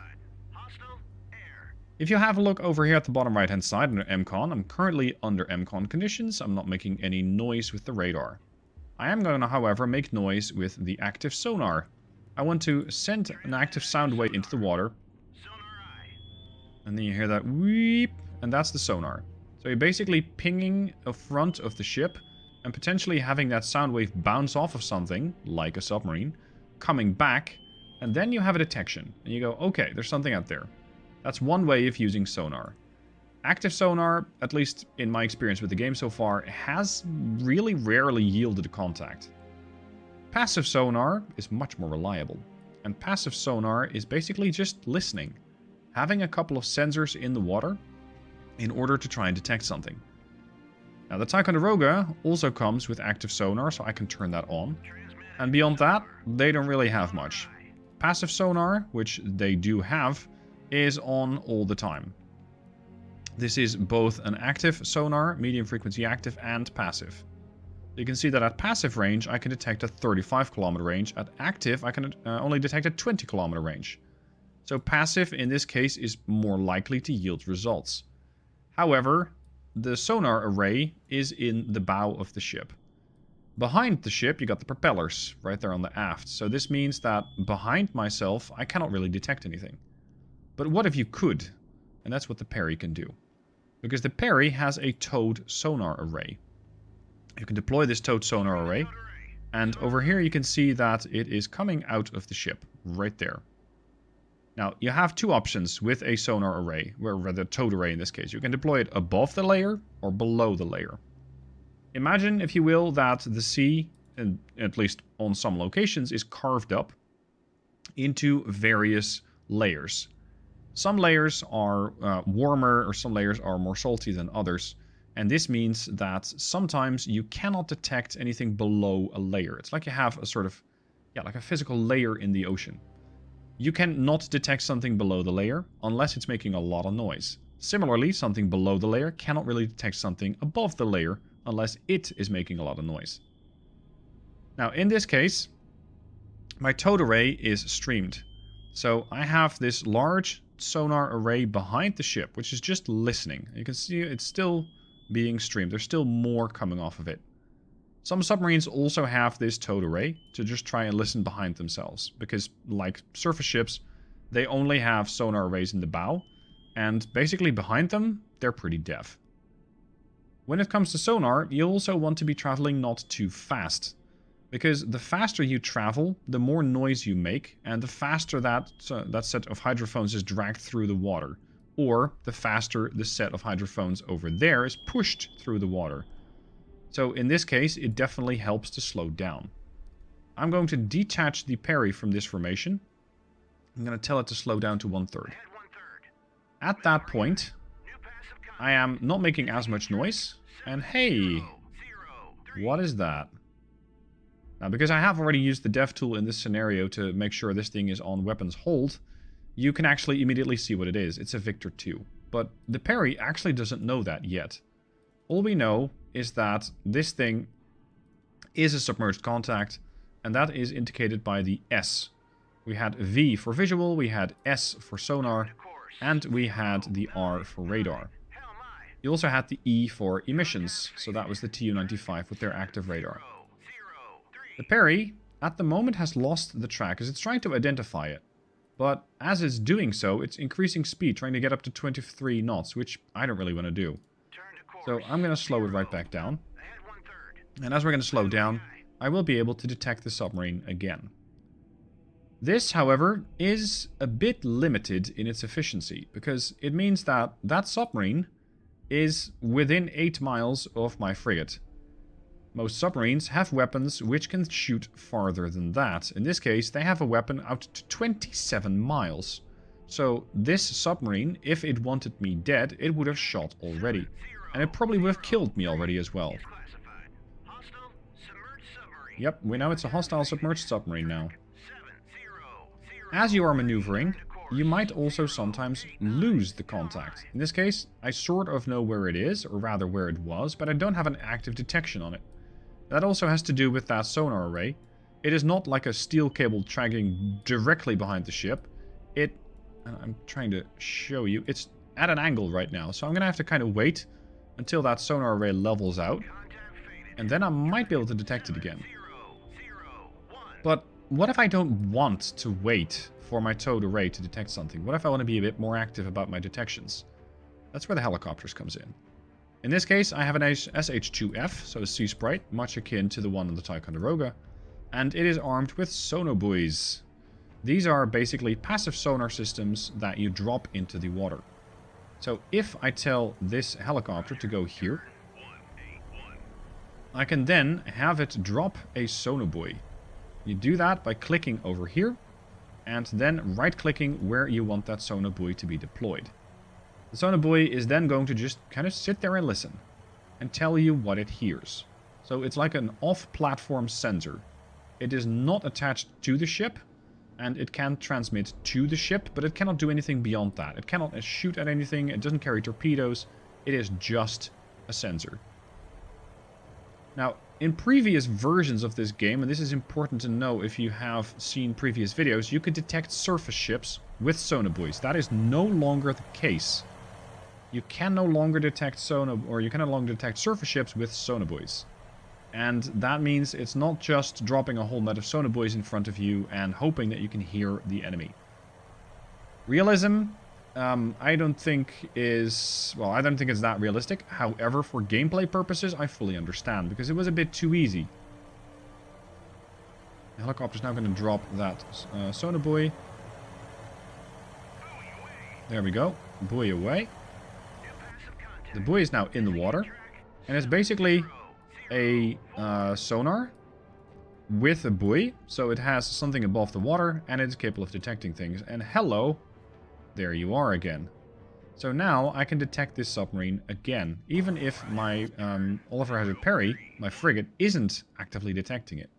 If you have a look over here at the bottom right hand side under MCON, I'm currently under MCON conditions. I'm not making any noise with the radar. I am going to, however, make noise with the active sonar. I want to send an active sound wave into the water. And then you hear that weep, and that's the sonar. So you're basically pinging a front of the ship and potentially having that sound wave bounce off of something, like a submarine, coming back, and then you have a detection. And you go, okay, there's something out there. That's one way of using sonar. Active sonar, at least in my experience with the game so far, has really rarely yielded a contact. Passive sonar is much more reliable. And passive sonar is basically just listening. Having a couple of sensors in the water in order to try and detect something. Now the Ticonderoga also comes with active sonar, so I can turn that on. And beyond that, they don't really have much. Passive sonar, which they do have, is on all the time. This is both an active sonar, medium frequency active, and passive. You can see that at passive range I can detect a 35 kilometer range. At active I can only detect a 20 kilometer range. So passive in this case is more likely to yield results. However, the sonar array is in the bow of the ship. Behind the ship you got the propellers right there on the aft. So this means that behind myself I cannot really detect anything. But what if you could? And that's what the Perry can do. Because the Perry has a towed sonar array. You can deploy this towed sonar array. And over here you can see that it is coming out of the ship. Right there. Now, you have two options with a sonar array, or rather towed array in this case. You can deploy it above the layer or below the layer. Imagine, if you will, that the sea, and at least on some locations, is carved up into various layers. Some layers are warmer, or some layers are more salty than others. And this means that sometimes you cannot detect anything below a layer. It's like you have a sort of, like a physical layer in the ocean. You cannot detect something below the layer unless it's making a lot of noise. Similarly, something below the layer cannot really detect something above the layer unless it is making a lot of noise. Now, in this case, my towed array is streamed. So I have this large sonar array behind the ship, which is just listening. You can see it's still being streamed. There's still more coming off of it. Some submarines also have this towed array to just try and listen behind themselves, because like surface ships, they only have sonar arrays in the bow, and basically behind them, they're pretty deaf. When it comes to sonar, you also want to be traveling not too fast, because the faster you travel, the more noise you make, and the faster that set of hydrophones is dragged through the water, or the faster the set of hydrophones over there is pushed through the water. So in this case, it definitely helps to slow down. I'm going to detach the Perry from this formation. I'm going to tell it to slow down to 1/3. At that point, I am not making as much noise. And hey, what is that? Now, because I have already used the dev tool in this scenario to make sure this thing is on weapons hold, you can actually immediately see what it is. It's a Victor 2. But the Perry actually doesn't know that yet. All we know is that this thing is a submerged contact, and that is indicated by the S. We had V for visual, we had S for sonar, and we had the R for radar. You also had the E for emissions, so that was the Tu-95 with their active radar. The Perry, at the moment, has lost the track as it's trying to identify it. But as it's doing so, it's increasing speed, trying to get up to 23 knots, which I don't really want to do. So I'm going to slow it right back down. And as we're going to slow down, I will be able to detect the submarine again. This, however, is a bit limited in its efficiency, because it means that that submarine is within 8 miles of my frigate. Most submarines have weapons which can shoot farther than that. In this case, they have a weapon out to 27 miles. So this submarine, if it wanted me dead, it would have shot already. And it probably would have killed me already as well. Yep, we know it's a hostile submerged submarine now. As you are maneuvering, you might also sometimes lose the contact. In this case, I sort of know where it is, or rather where it was, but I don't have an active detection on it. That also has to do with that sonar array. It is not like a steel cable dragging directly behind the ship. I'm trying to show you, it's at an angle right now, so I'm going to have to kind of wait until that sonar array levels out, and then I might be able to detect it again. But what if I don't want to wait for my towed array to detect something? What if I want to be a bit more active about my detections? That's where the helicopters comes in. In this case, I have an SH-2F, so a Sea Sprite, much akin to the one on the Ticonderoga, and it is armed with sonobuoys. These are basically passive sonar systems that you drop into the water. So if I tell this helicopter to go here, I can then have it drop a sonobuoy. You do that by clicking over here, and then right-clicking where you want that sonobuoy to be deployed. The sonobuoy is then going to just kind of sit there and listen, and tell you what it hears. So it's like an off-platform sensor. It is not attached to the ship, and it can transmit to the ship, but it cannot do anything beyond that. It cannot shoot at anything, it doesn't carry torpedoes, it is just a sensor. Now, in previous versions of this game, and this is important to know if you have seen previous videos, you could detect surface ships with sonobuoys. That is no longer the case. You can no longer detect surface ships with sonobuoys. And that means it's not just dropping a whole net of sonobuoys in front of you and hoping that you can hear the enemy. Realism, I don't think it's that realistic. However, for gameplay purposes, I fully understand, because it was a bit too easy. The helicopter's now going to drop that sonobuoy. There we go. Buoy away. The buoy is now in the water, and it's basically a sonar with a buoy, so it has something above the water, and it's capable of detecting things. And hello, there you are again. So now I can detect this submarine again, even if my Oliver Hazard Perry, my frigate, isn't actively detecting it.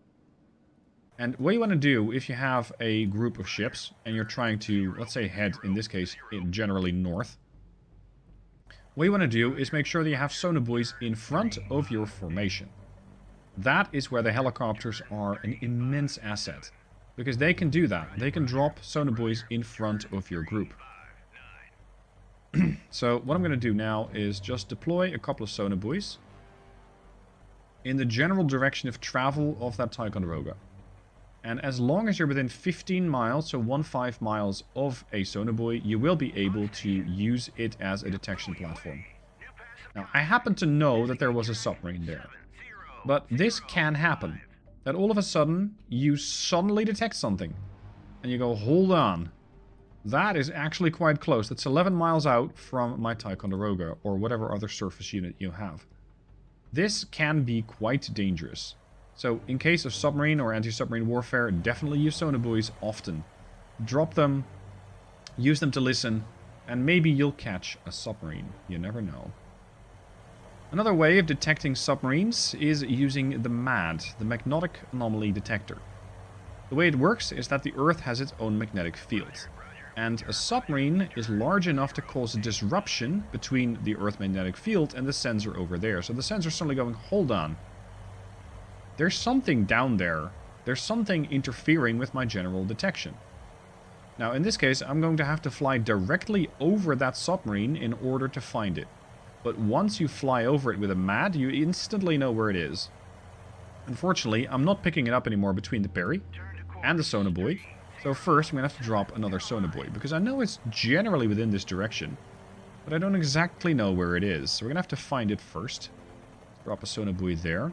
And what you want to do if you have a group of ships and you're trying to, let's say, head, in this case, generally north, what you want to do is make sure that you have sonobuoys in front of your formation. That is where the helicopters are an immense asset, because they can do that. They can drop sonobuoys in front of your group. So what I'm going to do now is just deploy a couple of sonobuoys in the general direction of travel of that Ticonderoga. And as long as you're within 15 miles, so 15 miles of a sonobuoy, you will be able to use it as a detection platform. Now, I happen to know that there was a submarine there. But this can happen. That all of a sudden, you suddenly detect something. And you go, hold on. That is actually quite close. That's 11 miles out from my Ticonderoga, or whatever other surface unit you have. This can be quite dangerous. So, in case of submarine or anti-submarine warfare, definitely use sonobuoys often. Drop them, use them to listen, and maybe you'll catch a submarine. You never know. Another way of detecting submarines is using the MAD, the Magnetic Anomaly Detector. The way it works is that the Earth has its own magnetic field. And a submarine is large enough to cause a disruption between the Earth magnetic field and the sensor over there. So the sensor's suddenly going, hold on. There's something down there there's something interfering with my general detection. Now, in this case, I'm going to have to fly directly over that submarine in order to find it. But once you fly over it with a MAD, you instantly know where it is. Unfortunately, I'm not picking it up anymore between the Perry and the sonobuoy. So first, I'm going to have to drop another sonobuoy, because I know it's generally within this direction, but I don't exactly know where it is. So we're going to have to find it first. Drop a sonobuoy there.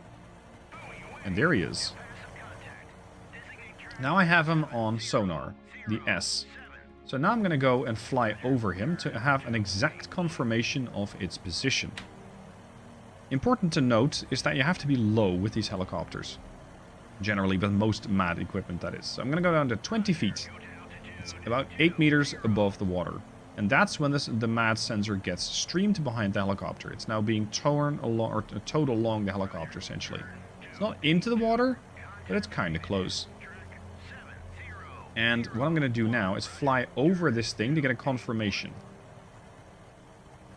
And there he is. Now I have him on sonar, the S. So now I'm going to go and fly over him to have an exact confirmation of its position. Important to note is that you have to be low with these helicopters. Generally, with most MAD equipment, that is. So I'm going to go down to 20 feet. It's about 8 meters above the water. And that's when the MAD sensor gets streamed behind the helicopter. It's now being torn along, or towed along the helicopter, essentially. It's not into the water, but it's kind of close. And what I'm going to do now is fly over this thing to get a confirmation.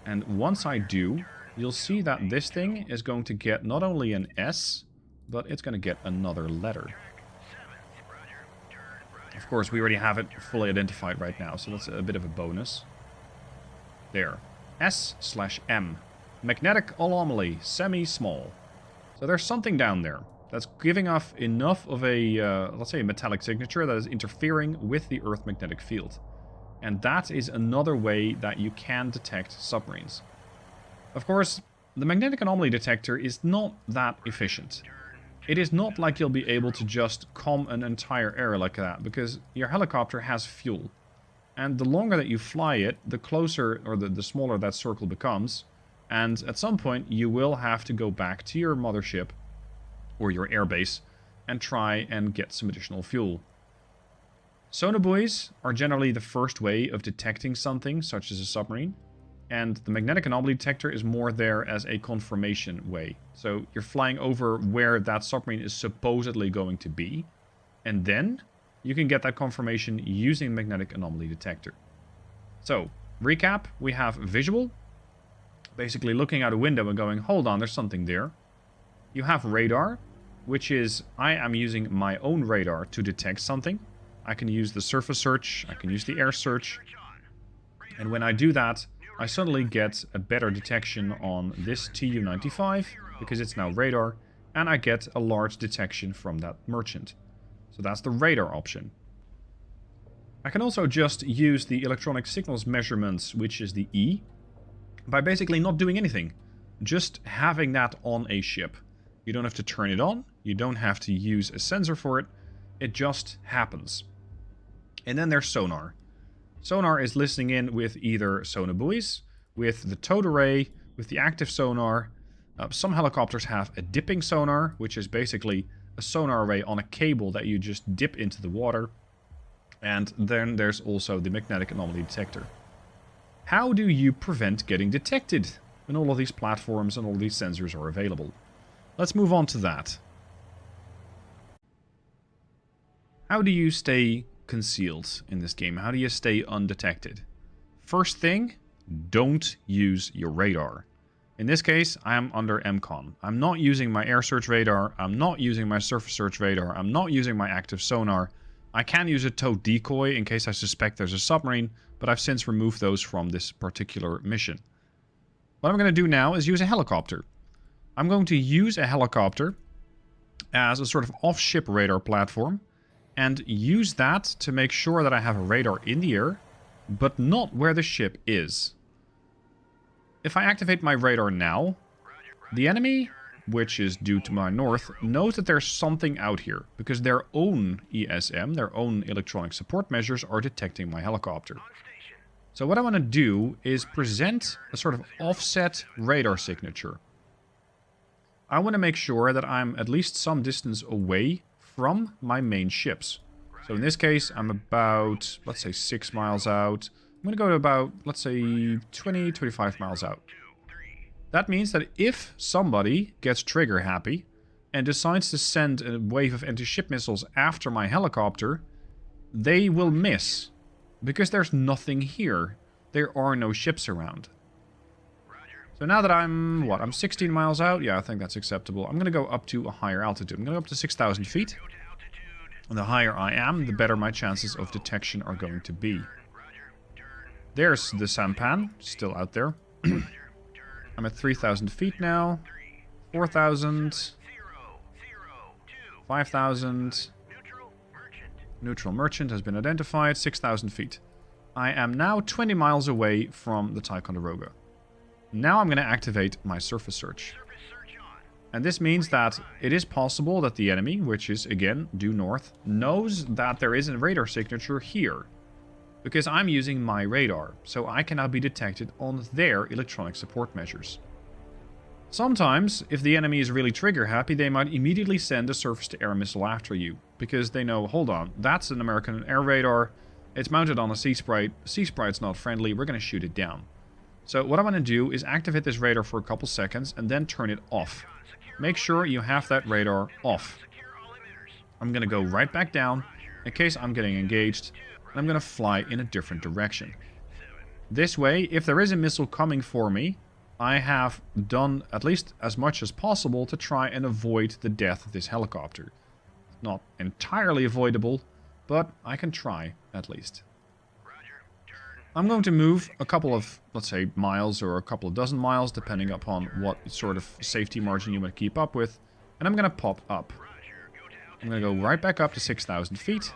And once I do, you'll see that this thing is going to get not only an S, but it's going to get another letter. Of course, we already have it fully identified right now, so that's a bit of a bonus. There. S/M. Magnetic anomaly, semi-small. So there's something down there that's giving off enough of a, let's say, a metallic signature that is interfering with the Earth magnetic field. And that is another way that you can detect submarines. Of course, the magnetic anomaly detector is not that efficient. It is not like you'll be able to just calm an entire area like that, because your helicopter has fuel. And the longer that you fly it, the closer, or the smaller that circle becomes. And at some point, you will have to go back to your mothership, or your airbase, and try and get some additional fuel. Sonobuoys are generally the first way of detecting something, such as a submarine. And the magnetic anomaly detector is more there as a confirmation way. So you're flying over where that submarine is supposedly going to be. And then you can get that confirmation using the magnetic anomaly detector. So, recap, we have visual. Basically looking out a window and going, hold on, there's something there. You have radar, which is, I am using my own radar to detect something. I can use the surface search, I can use the air search. And when I do that, I suddenly get a better detection on this Tu-95, because it's now radar, and I get a large detection from that merchant. So that's the radar option. I can also just use the electronic signals measurements, which is the E, by basically not doing anything. Just having that on a ship. You don't have to turn it on, you don't have to use a sensor for it, it just happens. And then there's sonar. Sonar is listening in with either sonobuoys, with the towed array, with the active sonar. Some helicopters have a dipping sonar, which is basically a sonar array on a cable that you just dip into the water. And then there's also the magnetic anomaly detector. How do you prevent getting detected when all of these platforms and all these sensors are available? Let's move on to that. How do you stay concealed in this game? How do you stay undetected? First thing, don't use your radar. In this case, I am under MCON. I'm not using my air search radar, I'm not using my surface search radar, I'm not using my active sonar. I can use a towed decoy in case I suspect there's a submarine, but I've since removed those from this particular mission. What I'm going to do now is use a helicopter. I'm going to use a helicopter as a sort of off-ship radar platform, and use that to make sure that I have a radar in the air, but not where the ship is. If I activate my radar now, the enemy, which is due to my north, knows that there's something out here, because their own ESM, their own electronic support measures, are detecting my helicopter. So what I want to do is present a sort of offset radar signature. I want to make sure that I'm at least some distance away from my main ships. So in this case, I'm about, let's say, 6 miles out. I'm going to go to about, let's say, 20, 25 miles out. That means that if somebody gets trigger happy and decides to send a wave of anti-ship missiles after my helicopter, they will miss. Because there's nothing here. There are no ships around. So now that I'm, I'm 16 miles out? Yeah, I think that's acceptable. I'm going to go up to a higher altitude. I'm going to go up to 6,000 feet. And the higher I am, the better my chances of detection are going to be. There's the sampan, still out there. I'm at 3,000 feet now. 4,000. 5,000. Neutral merchant has been identified. 6,000 feet. I am now 20 miles away from the Ticonderoga. Now I'm going to activate my surface search. And this means that it is possible that the enemy, which is, again, due north, knows that there is a radar signature here. Because I'm using my radar, so I can now be detected on their electronic support measures. Sometimes, if the enemy is really trigger happy, they might immediately send a surface-to-air missile after you. Because they know, hold on, that's an American air radar, it's mounted on a Sea Sprite, Sea Sprite's not friendly, we're going to shoot it down. So what I'm going to do is activate this radar for a couple seconds and then turn it off. Make sure you have that radar off. I'm going to go right back down in case I'm getting engaged, and I'm going to fly in a different direction. This way, if there is a missile coming for me, I have done at least as much as possible to try and avoid the death of this helicopter. Not entirely avoidable, but I can try at least. I'm going to move a couple of, let's say, miles or a couple of dozen miles, depending upon what sort of safety margin you want to keep up with. And I'm going to pop up. I'm going to go right back up to 6,000 feet.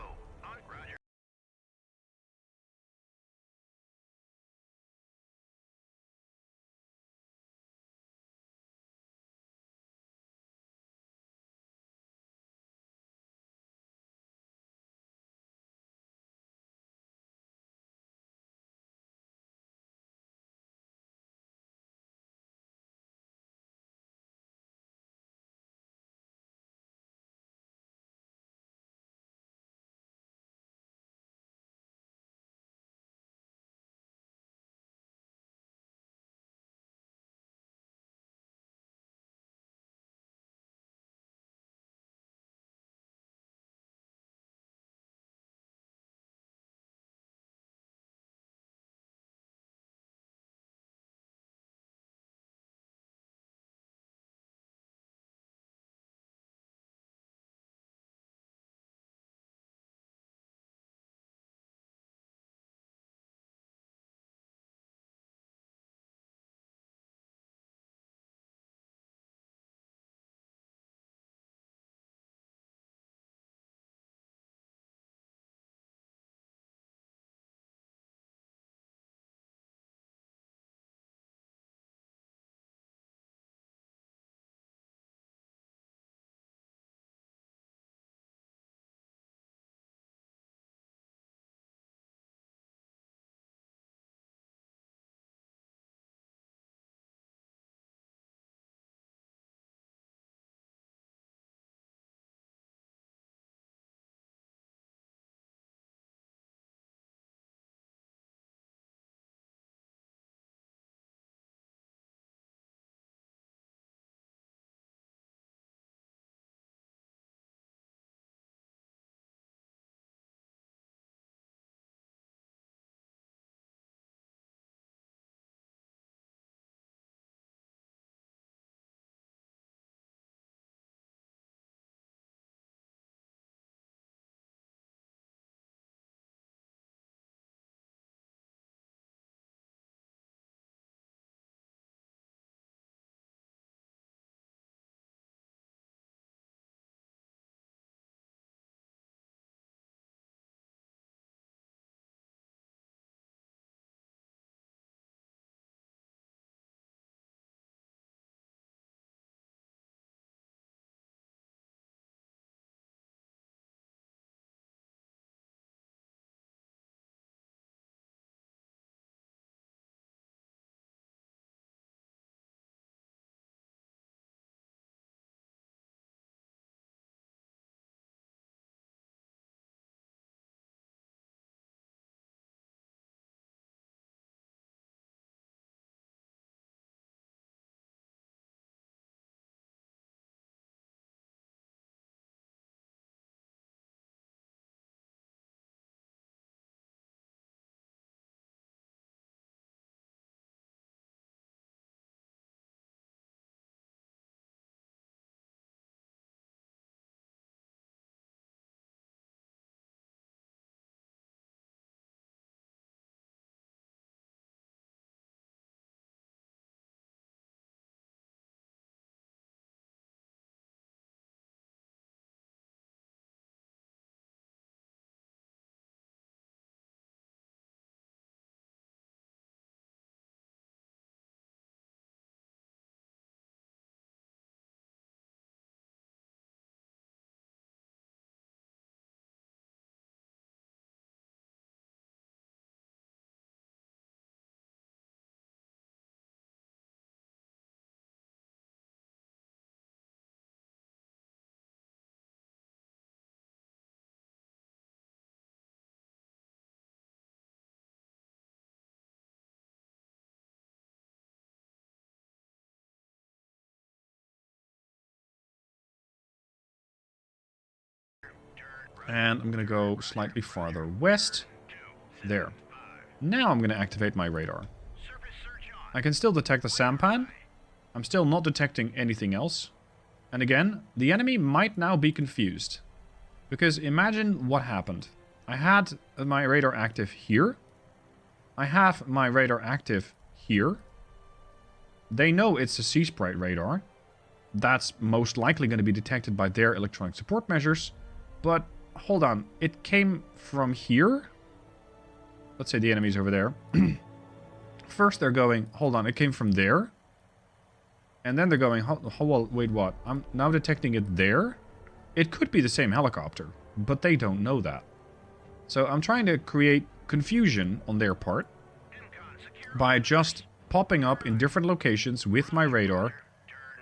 And I'm going to go slightly farther west. There. Now I'm going to activate my radar. I can still detect the sampan. I'm still not detecting anything else. And again, the enemy might now be confused. Because imagine what happened. I had my radar active here. I have my radar active here. They know it's a Sea Sprite radar. That's most likely going to be detected by their electronic support measures. But hold on, it came from here? Let's say the enemy's over there. First they're going, hold on, it came from there? And then they're going, well, wait, what? I'm now detecting it there? It could be the same helicopter, but they don't know that. So I'm trying to create confusion on their part by just popping up in different locations with my radar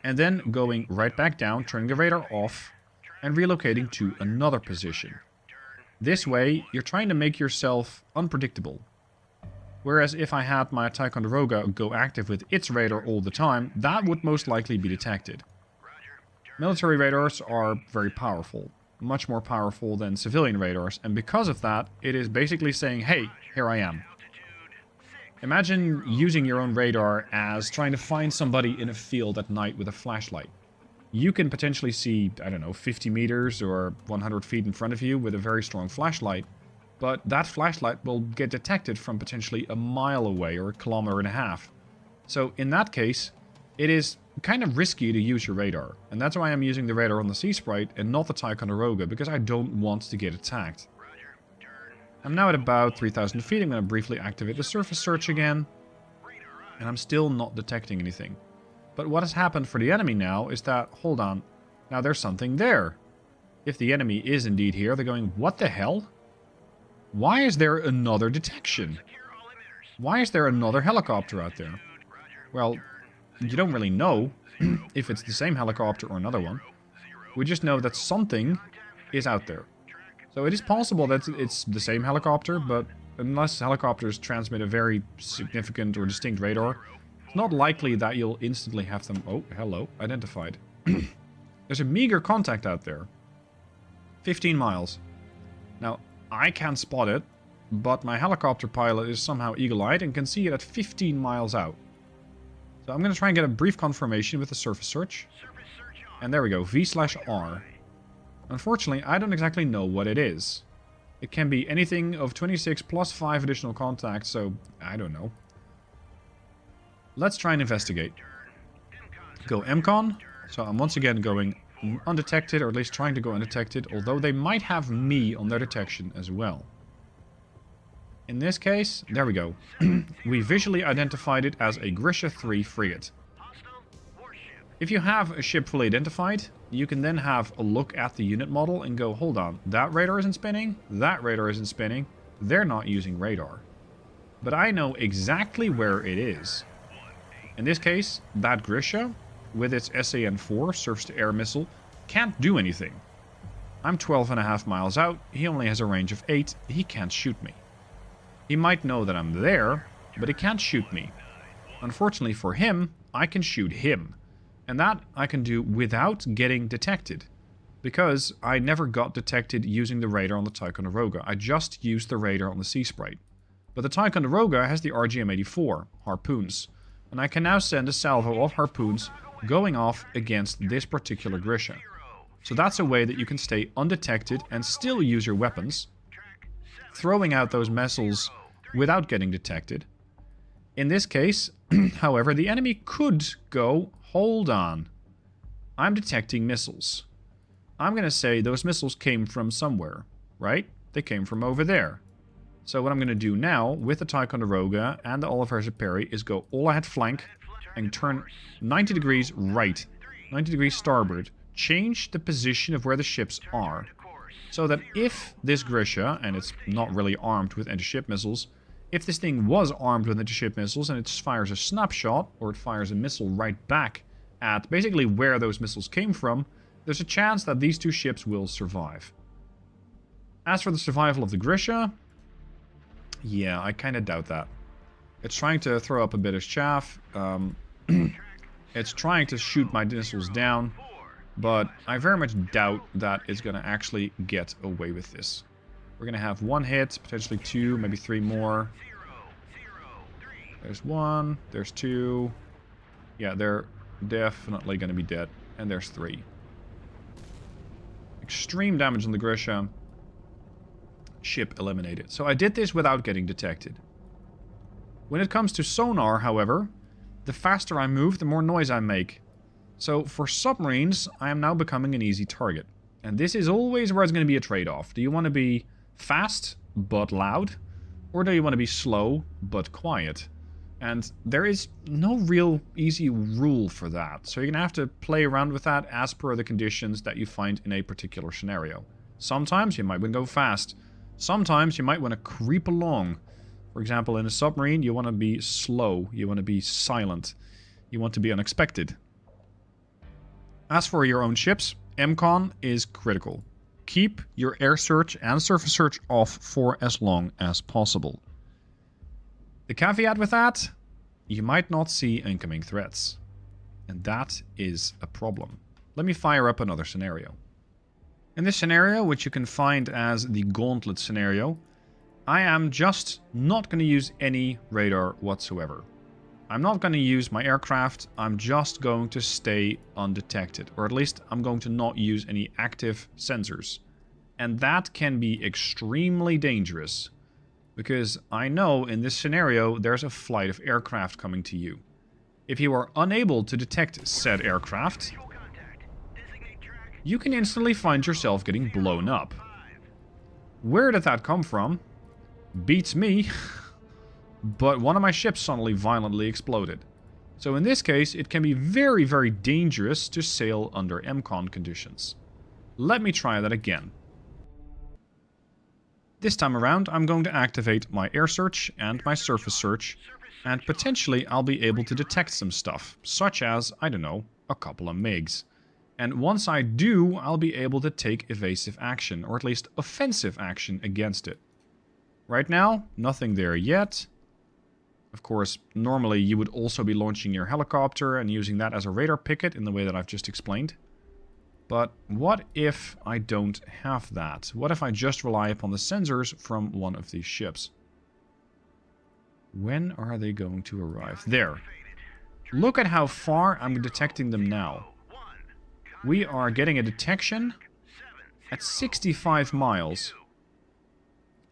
and then going right back down, turning the radar off and relocating to another position. This way, you're trying to make yourself unpredictable. Whereas if I had my Ticonderoga go active with its radar all the time, that would most likely be detected. Military radars are very powerful, much more powerful than civilian radars, and because of that, it is basically saying, hey, here I am. Imagine using your own radar as trying to find somebody in a field at night with a flashlight. You can potentially see, I don't know, 50 meters or 100 feet in front of you with a very strong flashlight, but that flashlight will get detected from potentially a mile away or a kilometer and a half. So in that case, it is kind of risky to use your radar, and that's why I'm using the radar on the Sea Sprite and not the Ticonderoga, because I don't want to get attacked. I'm now at about 3,000 feet. I'm going to briefly activate the surface search again, and I'm still not detecting anything. But what has happened for the enemy now is that, hold on, now there's something there. If the enemy is indeed here, they're going, what the hell? Why is there another detection? Why is there another helicopter out there? Well, you don't really know if it's the same helicopter or another one. We just know that something is out there. So it is possible that it's the same helicopter, but unless helicopters transmit a very significant or distinct radar, it's not likely that you'll instantly have them... Oh, hello, identified. There's a meager contact out there. 15 miles. Now, I can't spot it, but my helicopter pilot is somehow eagle-eyed and can see it at 15 miles out. So I'm going to try and get a brief confirmation with the surface search. And there we go, V/R. Unfortunately, I don't exactly know what it is. It can be anything of 26 plus 5 additional contacts, so I don't know. Let's try and investigate. Go MCON. So I'm once again going undetected, or at least trying to go undetected, although they might have me on their detection as well. In this case, there we go. We visually identified it as a Grisha 3 frigate. If you have a ship fully identified, you can then have a look at the unit model and go, hold on, that radar isn't spinning, that radar isn't spinning, they're not using radar. But I know exactly where it is. In this case, that Grisha, with its SAN-4 surface-to-air missile, can't do anything. I'm 12.5 miles out, he only has a range of 8, he can't shoot me. He might know that I'm there, but he can't shoot me. Unfortunately for him, I can shoot him. And that I can do without getting detected. Because I never got detected using the radar on the Ticonderoga. I just used the radar on the Sea Sprite. But the Ticonderoga has the RGM-84, harpoons. And I can now send a salvo of harpoons going off against this particular Grisha. So that's a way that you can stay undetected and still use your weapons, throwing out those missiles without getting detected. In this case, however, the enemy could go, hold on, I'm detecting missiles. I'm going to say those missiles came from somewhere, right? They came from over there. So what I'm going to do now with the Ticonderoga and the Oliver Perry is go all ahead flank and turn 90 degrees right, 90 degrees starboard, change the position of where the ships are. So that if this Grisha, and it's not really armed with anti-ship missiles, if this thing was armed with anti-ship missiles and it fires a snapshot, or it fires a missile right back at basically where those missiles came from, there's a chance that these two ships will survive. As for the survival of the Grisha, yeah, I kind of doubt that. It's trying to throw up a bit of chaff. It's trying to shoot my missiles down. But I very much doubt that it's going to actually get away with this. We're going to have one hit, potentially two, maybe three more. There's one, there's two. Yeah, they're definitely going to be dead. And there's three. Extreme damage on the Grisha. Ship eliminated. So I did this without getting detected. When it comes to sonar, however, the faster I move, the more noise I make. So for submarines, I am now becoming an easy target. And this is always where it's going to be a trade-off. Do you want to be fast but loud? Or do you want to be slow but quiet? And there is no real easy rule for that. So you're going to have to play around with that as per the conditions that you find in a particular scenario. Sometimes you might want to go fast. Sometimes you might want to creep along. For example, in a submarine, you want to be slow. You want to be silent. You want to be unexpected. As for your own ships, MCON is critical. Keep your air search and surface search off for as long as possible. The caveat with that, you might not see incoming threats. And that is a problem. Let me fire up another scenario. In this scenario, which you can find as the gauntlet scenario, I am just not going to use any radar whatsoever. I'm not going to use my aircraft, I'm just going to stay undetected. Or at least I'm going to not use any active sensors. And that can be extremely dangerous. Because I know in this scenario there's a flight of aircraft coming to you. If you are unable to detect said aircraft, you can instantly find yourself getting blown up. Where did that come from? Beats me. But one of my ships suddenly violently exploded. So in this case, it can be very, very dangerous to sail under MCON conditions. Let me try that again. This time around, I'm going to activate my air search and my surface search, and potentially I'll be able to detect some stuff, such as, I don't know, a couple of MiGs. And once I do, I'll be able to take evasive action, or at least offensive action against it. Right now, nothing there yet. Of course, normally you would also be launching your helicopter and using that as a radar picket in the way that I've just explained. But what if I don't have that? What if I just rely upon the sensors from one of these ships? When are they going to arrive? There. Look at how far I'm detecting them now. We are getting a detection at 65 miles.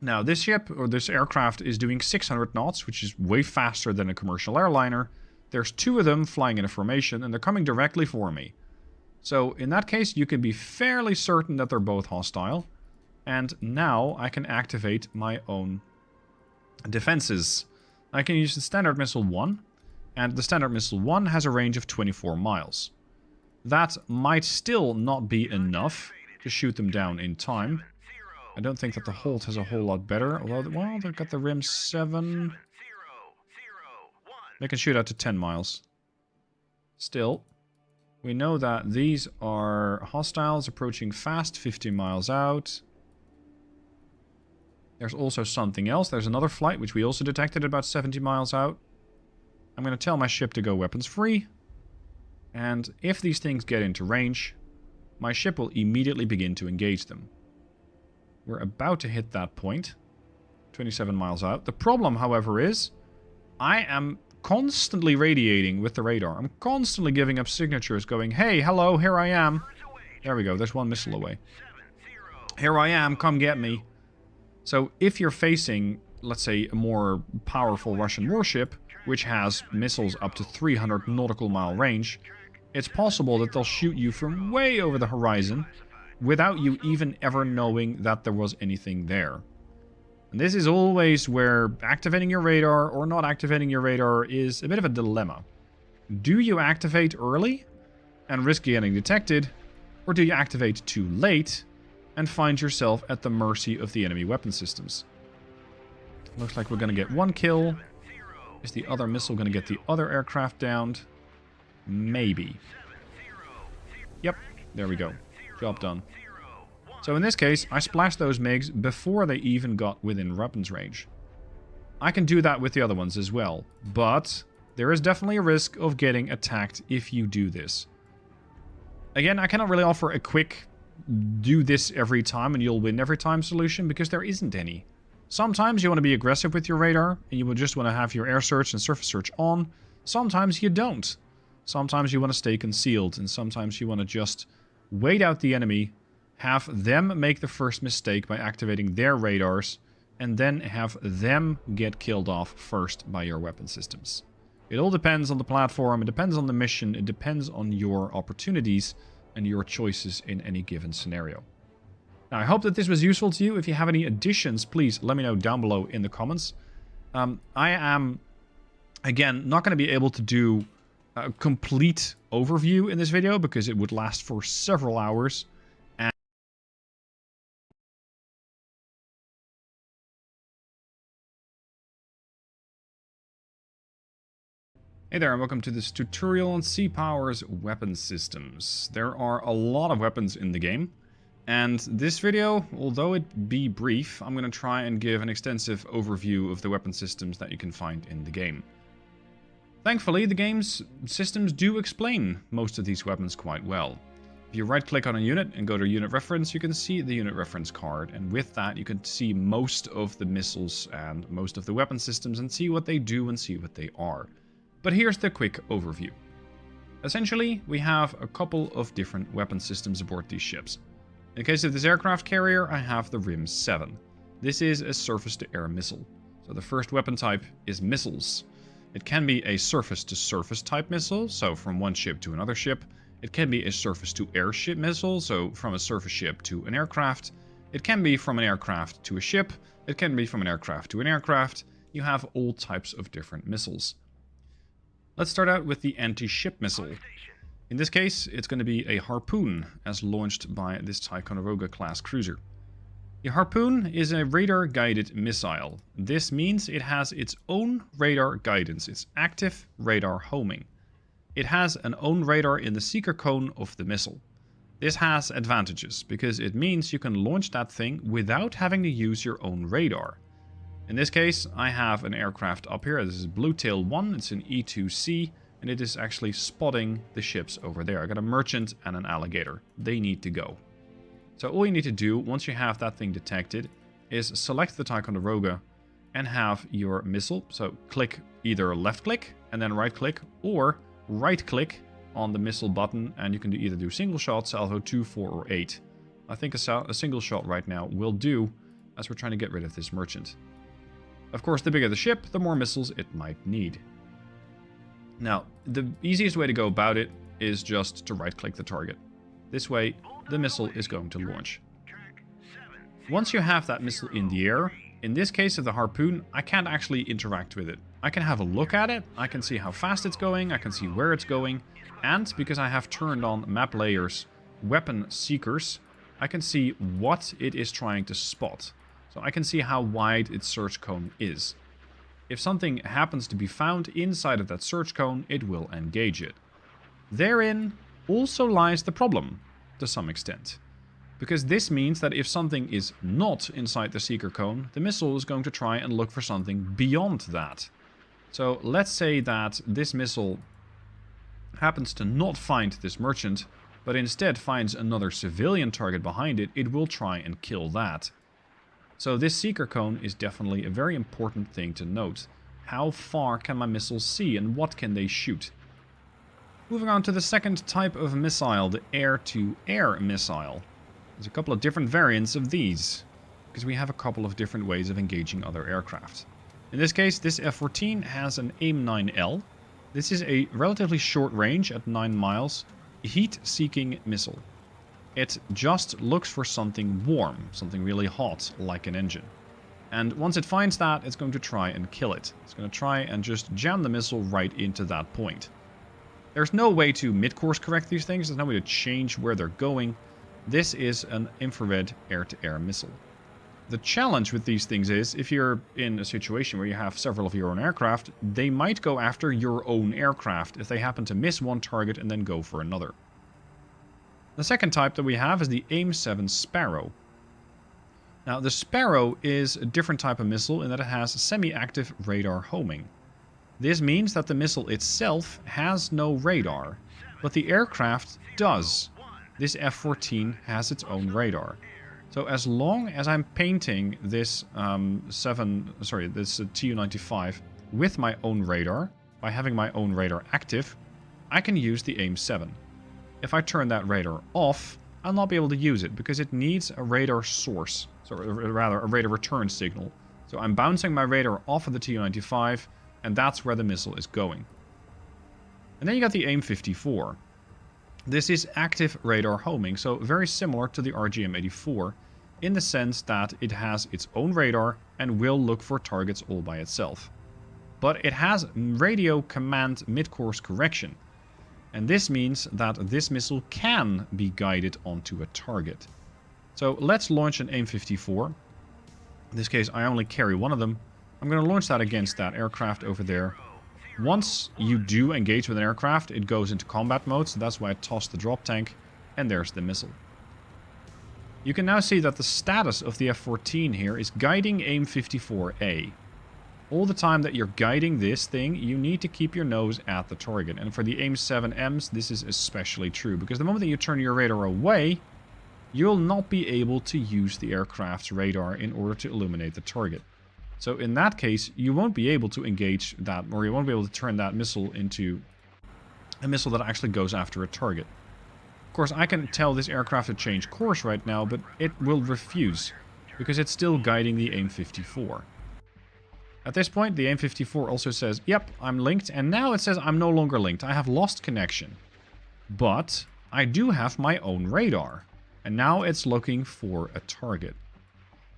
Now, this ship, or this aircraft, is doing 600 knots, which is way faster than a commercial airliner. There's two of them flying in a formation, and they're coming directly for me. So, in that case, you can be fairly certain that they're both hostile. And now I can activate my own defenses. I can use the Standard Missile 1, and the Standard Missile 1 has a range of 24 miles. That might still not be enough to shoot them down in time. I don't think that the Holt has a whole lot better, although, well, they've got the Rim 7. They can shoot out to 10 miles. Still, we know that these are hostiles approaching fast, 50 miles out. There's also something else. There's another flight, which we also detected about 70 miles out. I'm going to tell my ship to go weapons free. And if these things get into range, my ship will immediately begin to engage them. We're about to hit that point. 27 miles out. The problem, however, is I am constantly radiating with the radar. I'm constantly giving up signatures going, hey, hello, here I am. There we go, there's one missile away. Here I am, come get me. So if you're facing, let's say, a more powerful Russian warship, which has missiles up to 300 nautical mile range, it's possible that they'll shoot you from way over the horizon without you even ever knowing that there was anything there. And this is always where activating your radar or not activating your radar is a bit of a dilemma. Do you activate early and risk getting detected, or do you activate too late and find yourself at the mercy of the enemy weapon systems? Looks like we're going to get one kill. Is the other missile going to get the other aircraft downed? Maybe. Yep, there we go. Job done. So in this case, I splashed those MiGs before they even got within weapons range. I can do that with the other ones as well, but there is definitely a risk of getting attacked if you do this. Again, I cannot really offer a quick do this every time and you'll win every time solution because there isn't any. Sometimes you want to be aggressive with your radar and you will just want to have your air search and surface search on. Sometimes you don't. Sometimes you want to stay concealed and sometimes you want to just wait out the enemy, have them make the first mistake by activating their radars, and then have them get killed off first by your weapon systems. It all depends on the platform, it depends on the mission, it depends on your opportunities and your choices in any given scenario. Now, I hope that this was useful to you. If you have any additions, please let me know down below in the comments. I am, again, not going to be able to do a complete overview in this video because it would last for several hours. Hey there and welcome to this tutorial on Sea-Power's weapon systems. There are a lot of weapons in the game, and this video, although it be brief, I'm going to try and give an extensive overview of the weapon systems that you can find in the game. Thankfully, the game's systems do explain most of these weapons quite well. If you right-click on a unit and go to unit reference, you can see the unit reference card, and with that you can see most of the missiles and most of the weapon systems and see what they do and see what they are. But here's the quick overview. Essentially, we have a couple of different weapon systems aboard these ships. In the case of this aircraft carrier, I have the RIM-7. This is a surface-to-air missile. So the first weapon type is missiles. It can be a surface-to-surface type missile, so from one ship to another ship. It can be a surface-to-air ship missile, so from a surface ship to an aircraft. It can be from an aircraft to a ship. It can be from an aircraft to an aircraft. You have all types of different missiles. Let's start out with the anti-ship missile. In this case, it's going to be a Harpoon, as launched by this Ticonderoga class cruiser. The Harpoon is a radar-guided missile. This means it has its own radar guidance. It's active radar homing. It has an own radar in the seeker cone of the missile. This has advantages, because it means you can launch that thing without having to use your own radar. In this case, I have an aircraft up here. This is Bluetail 1. It's an E2C, and it is actually spotting the ships over there. I got a merchant and an alligator. They need to go. So all you need to do, once you have that thing detected, is select the Ticonderoga and have your missile. So click either left click and then right click, or right click on the missile button, and you can either do single shot, salvo 2, 4, or 8. I think a single shot right now will do, as we're trying to get rid of this merchant. Of course, the bigger the ship, the more missiles it might need. Now, the easiest way to go about it is just to right-click the target. This way, the missile is going to launch. Once you have that missile in the air, in this case of the Harpoon, I can't actually interact with it. I can have a look at it, I can see how fast it's going, I can see where it's going, and because I have turned on map layers, weapon seekers, I can see what it is trying to spot. So I can see how wide its search cone is. If something happens to be found inside of that search cone, it will engage it. Therein also lies the problem, to some extent. Because this means that if something is not inside the seeker cone, the missile is going to try and look for something beyond that. So let's say that this missile happens to not find this merchant, but instead finds another civilian target behind it, it will try and kill that. So this seeker cone is definitely a very important thing to note. How far can my missiles see and what can they shoot? Moving on to the second type of missile, the air-to-air missile. There's a couple of different variants of these, because we have a couple of different ways of engaging other aircraft. In this case, this F-14 has an AIM-9L. This is a relatively short range at 9 miles, heat-seeking missile. It just looks for something warm, something really hot, like an engine. And once it finds that, it's going to try and kill it. It's going to try and just jam the missile right into that point. There's no way to mid-course correct these things. There's no way to change where they're going. This is an infrared air-to-air missile. The challenge with these things is, if you're in a situation where you have several of your own aircraft, they might go after your own aircraft if they happen to miss one target and then go for another. The second type that we have is the AIM-7 Sparrow. Now, the Sparrow is a different type of missile in that it has semi-active radar homing. This means that the missile itself has no radar, but the aircraft does. this F-14 has its own radar. So as long as I'm painting this this Tu-95 with my own radar, by having my own radar active, I can use the AIM-7. If I turn that radar off, I'll not be able to use it because it needs a radar source, so rather a radar return signal. So I'm bouncing my radar off of the Tu-95, and that's where the missile is going. And then you got the AIM-54. This is active radar homing, so very similar to the RGM-84 in the sense that it has its own radar and will look for targets all by itself. But it has radio command mid-course correction. And this means that this missile can be guided onto a target. So let's launch an AIM-54. In this case, I only carry one of them. I'm going to launch that against that aircraft over there. Once you do engage with an aircraft, it goes into combat mode, so that's why I tossed the drop tank, and there's the missile. You can now see that the status of the F-14 here is guiding AIM-54A. All the time that you're guiding this thing, you need to keep your nose at the target. And for the AIM-7Ms, this is especially true, because the moment that you turn your radar away, you'll not be able to use the aircraft's radar in order to illuminate the target. So in that case, you won't be able to engage that, or you won't be able to turn that missile into a missile that actually goes after a target. Of course, I can tell this aircraft to change course right now, but it will refuse, because it's still guiding the AIM-54. At this point, the AIM-54 also says, yep, I'm linked, and now it says I'm no longer linked. I have lost connection. But I do have my own radar, and now it's looking for a target.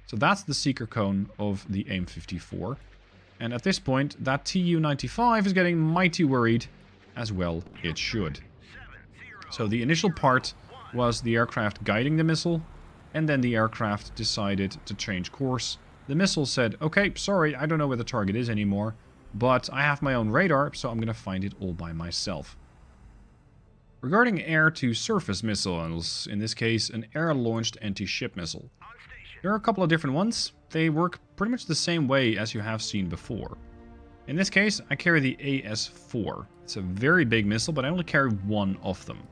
So that's the seeker cone of the AIM-54. And at this point, that Tu-95 is getting mighty worried, as well it should. So the initial part was the aircraft guiding the missile, and then the aircraft decided to change course. The missile said, okay, sorry, I don't know where the target is anymore, but I have my own radar, so I'm going to find it all by myself. Regarding air-to-surface missiles, in this case, an air-launched anti-ship missile. There are a couple of different ones. They work pretty much the same way as you have seen before. In this case, I carry the AS-4. It's a very big missile, but I only carry one of them.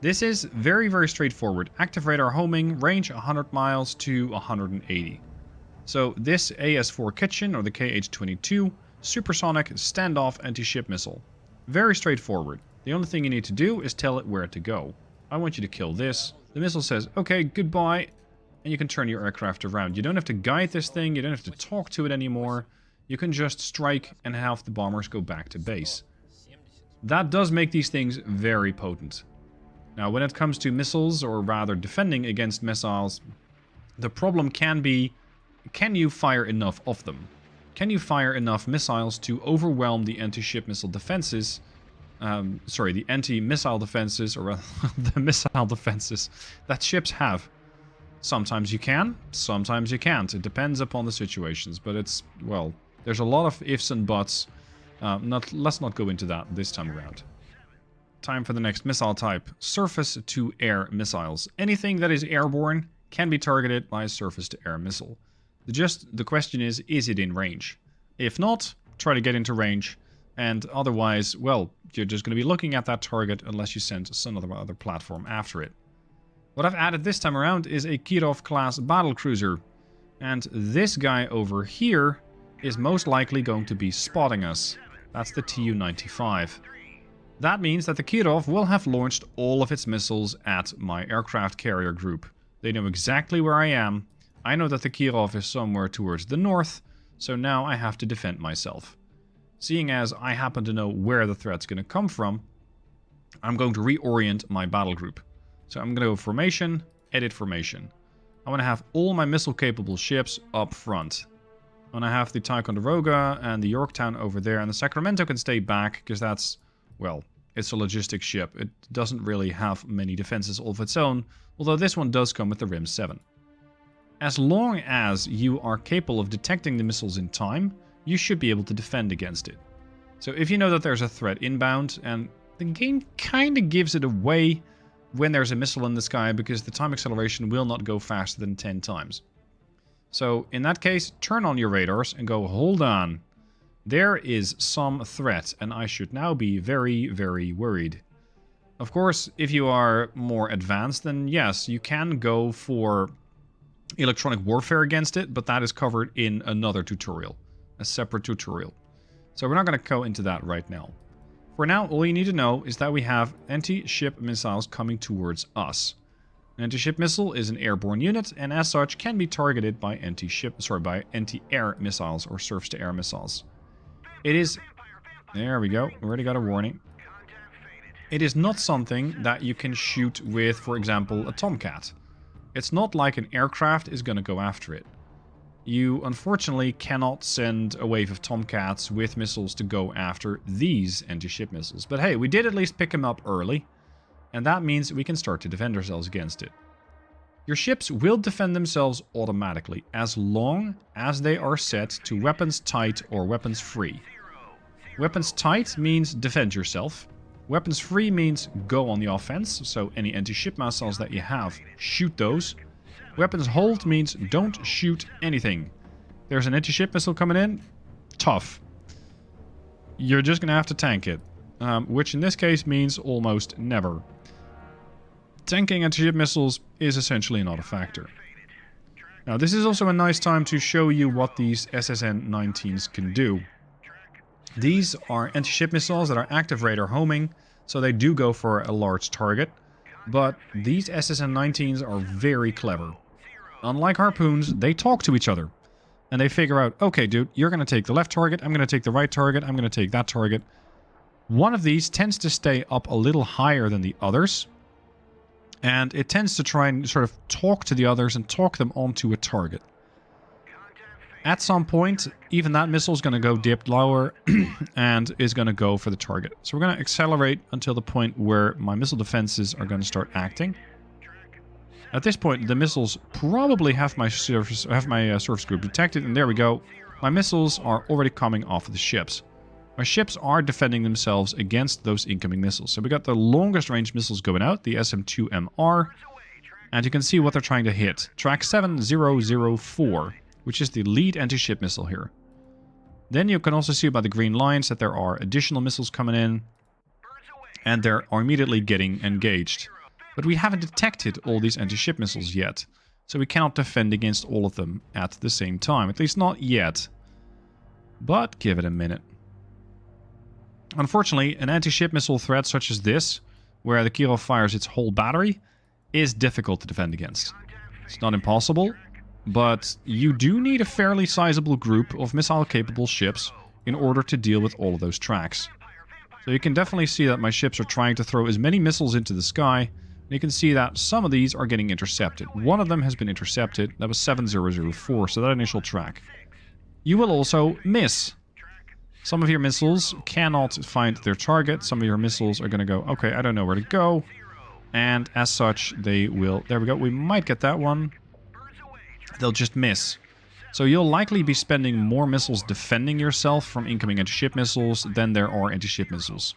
This is very, very straightforward. Active radar homing, range 100 miles to 180. So this AS-4 Kitchen, or the KH-22, supersonic standoff anti-ship missile. Very straightforward. The only thing you need to do is tell it where to go. I want you to kill this. The missile says, okay, goodbye. And you can turn your aircraft around. You don't have to guide this thing, you don't have to talk to it anymore. You can just strike and have the bombers go back to base. That does make these things very potent. Now, when it comes to missiles, or rather defending against missiles, the problem can be, can you fire enough of them? Can you fire enough missiles to overwhelm the anti-ship missile defenses? The anti-missile defenses, or rather, the missile defenses that ships have. Sometimes you can, sometimes you can't. It depends upon the situations, but it's, well, there's a lot of ifs and buts. Let's not go into that this time around. Time for the next missile type, surface-to-air missiles. Anything that is airborne can be targeted by a surface-to-air missile. The question is it in range? If not, try to get into range, and otherwise, well, you're just going to be looking at that target unless you send some other platform after it. What I've added this time around is a Kirov-class battlecruiser, and this guy over here is most likely going to be spotting us. That's the Tu-95. That means that the Kirov will have launched all of its missiles at my aircraft carrier group. They know exactly where I am. I know that the Kirov is somewhere towards the north, so now I have to defend myself. Seeing as I happen to know where the threat's going to come from, I'm going to reorient my battle group. So I'm going to go formation, edit formation. I want to have all my missile-capable ships up front. I want to have the Ticonderoga and the Yorktown over there, and the Sacramento can stay back, because that's, well, it's a logistics ship. It doesn't really have many defenses of its own, although this one does come with the RIM-7. As long as you are capable of detecting the missiles in time, you should be able to defend against it. So if you know that there's a threat inbound, and the game kind of gives it away when there's a missile in the sky, because the time acceleration will not go faster than 10 times. So in that case, turn on your radars and go, hold on. There is some threat, and I should now be very, very worried. Of course, if you are more advanced, then yes, you can go for electronic warfare against it, but that is covered in another tutorial, a separate tutorial. So we're not going to go into that right now. For now, all you need to know is that we have anti-ship missiles coming towards us. An anti-ship missile is an airborne unit, and as such can be targeted by anti-air missiles or surface-to-air missiles. It is... There we go. We already got a warning. It is not something that you can shoot with, for example, a Tomcat. It's not like an aircraft is going to go after it. You, unfortunately, cannot send a wave of Tomcats with missiles to go after these anti-ship missiles. But hey, we did at least pick them up early, and that means we can start to defend ourselves against it. Your ships will defend themselves automatically, as long as they are set to weapons tight or weapons free. Weapons tight means defend yourself. Weapons free means go on the offense, so any anti-ship missiles that you have, shoot those. Weapons hold means don't shoot anything. There's an anti-ship missile coming in, tough. You're just going to have to tank it, which in this case means almost never. Tanking anti-ship missiles is essentially not a factor. Now this is also a nice time to show you what these SSN-19s can do. These are anti-ship missiles that are active radar homing, so they do go for a large target. But these SSN-19s are very clever. Unlike harpoons, they talk to each other. And they figure out, okay dude, you're going to take the left target, I'm going to take the right target, I'm going to take that target. One of these tends to stay up a little higher than the others. And it tends to try and sort of talk to the others and talk them onto a target. At some point, even that missile is going to go dipped lower and is going to go for the target. So we're going to accelerate until the point where my missile defenses are going to start acting. At this point, the missiles probably have my surface group detected, and there we go. My missiles are already coming off of the ships. My ships are defending themselves against those incoming missiles. So we got the longest range missiles going out, the SM-2MR, and you can see what they're trying to hit. Track 7004. Which is the lead anti-ship missile here. Then you can also see by the green lines that there are additional missiles coming in, and they are immediately getting engaged. But we haven't detected all these anti-ship missiles yet, so we cannot defend against all of them at the same time, at least not yet. But give it a minute. Unfortunately, an anti-ship missile threat such as this, where the Kirov fires its whole battery, is difficult to defend against. It's not impossible, but you do need a fairly sizable group of missile-capable ships in order to deal with all of those tracks. So you can definitely see that my ships are trying to throw as many missiles into the sky, and you can see that some of these are getting intercepted. One of them has been intercepted, that was 7004, so that initial track. You will also miss. Some of your missiles cannot find their target, some of your missiles are going to go, okay, I don't know where to go, and as such, they will... There we go, we might get that one. They'll just miss. So you'll likely be spending more missiles defending yourself from incoming anti-ship missiles than there are anti-ship missiles.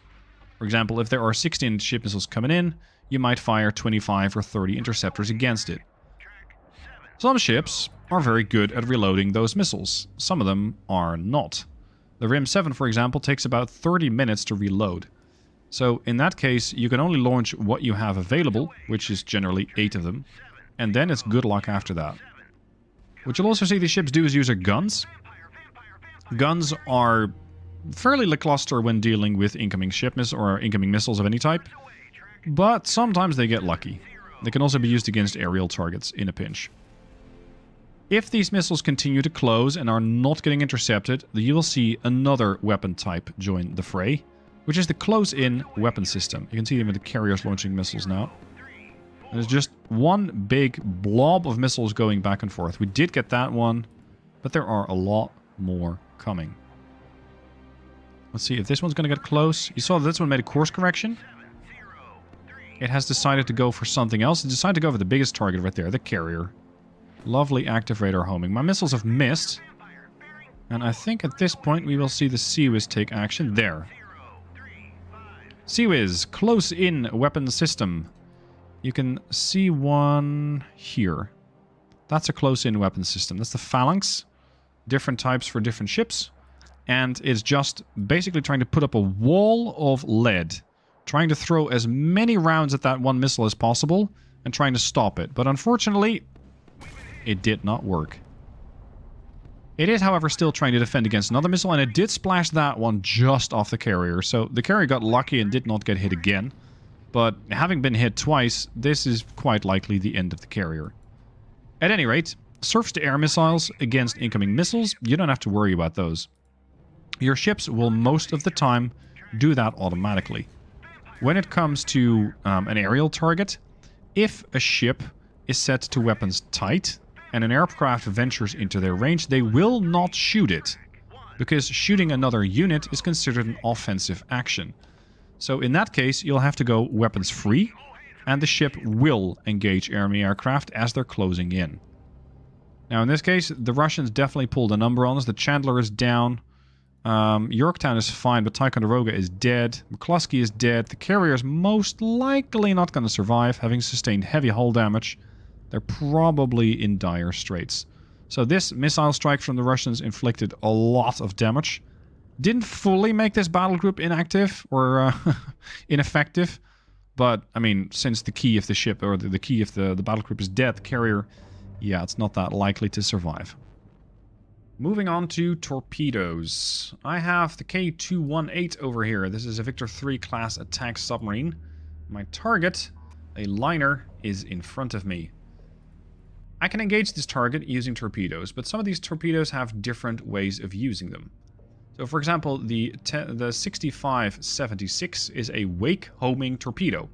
For example, if there are 16 anti-ship missiles coming in, you might fire 25 or 30 interceptors against it. Some ships are very good at reloading those missiles. Some of them are not. The RIM-7, for example, takes about 30 minutes to reload. So in that case, you can only launch what you have available, which is generally 8 of them, and then it's good luck after that. What you'll also see these ships do is use their guns. Guns are fairly lackluster when dealing with incoming ship missiles or incoming missiles of any type, but sometimes they get lucky. They can also be used against aerial targets in a pinch. If these missiles continue to close and are not getting intercepted, you will see another weapon type join the fray, which is the close-in weapon system. You can see even the carriers launching missiles now. There's just one big blob of missiles going back and forth. We did get that one, but there are a lot more coming. Let's see if this one's going to get close. You saw that this one made a course correction. It has decided to go for something else. It decided to go for the biggest target right there, the carrier. Lovely active radar homing. My missiles have missed. And I think at this point we will see the CWIS take action. There. CWIS, close-in weapon system. You can see one here. That's a close-in weapon system. That's the Phalanx. Different types for different ships. And it's just basically trying to put up a wall of lead trying to throw as many rounds at that one missile as possible and trying to stop it. But unfortunately, it did not work. It is, however, still trying to defend against another missile, and it did splash that one just off the carrier. So the carrier got lucky and did not get hit again. But having been hit twice, this is quite likely the end of the carrier. At any rate, surface-to-air missiles against incoming missiles, you don't have to worry about those. Your ships will most of the time do that automatically. When it comes to an aerial target, if a ship is set to weapons tight and an aircraft ventures into their range, they will not shoot it, because shooting another unit is considered an offensive action. So in that case, you'll have to go weapons free, and the ship will engage enemy aircraft as they're closing in. Now in this case, the Russians definitely pulled a number on us. The Chandler is down. Yorktown is fine, but Ticonderoga is dead. McCluskey is dead. The carrier is most likely not going to survive, having sustained heavy hull damage. They're probably in dire straits. So this missile strike from the Russians inflicted a lot of damage. Didn't fully make this battle group inactive or ineffective. But, I mean, since the key of the ship, or the key of the battle group is dead, the carrier, yeah, it's not that likely to survive. Moving on to torpedoes. I have the K218 over here. This is a Victor III class attack submarine. My target, a liner, is in front of me. I can engage this target using torpedoes, but some of these torpedoes have different ways of using them. So for example, the 6576 is a wake homing torpedo.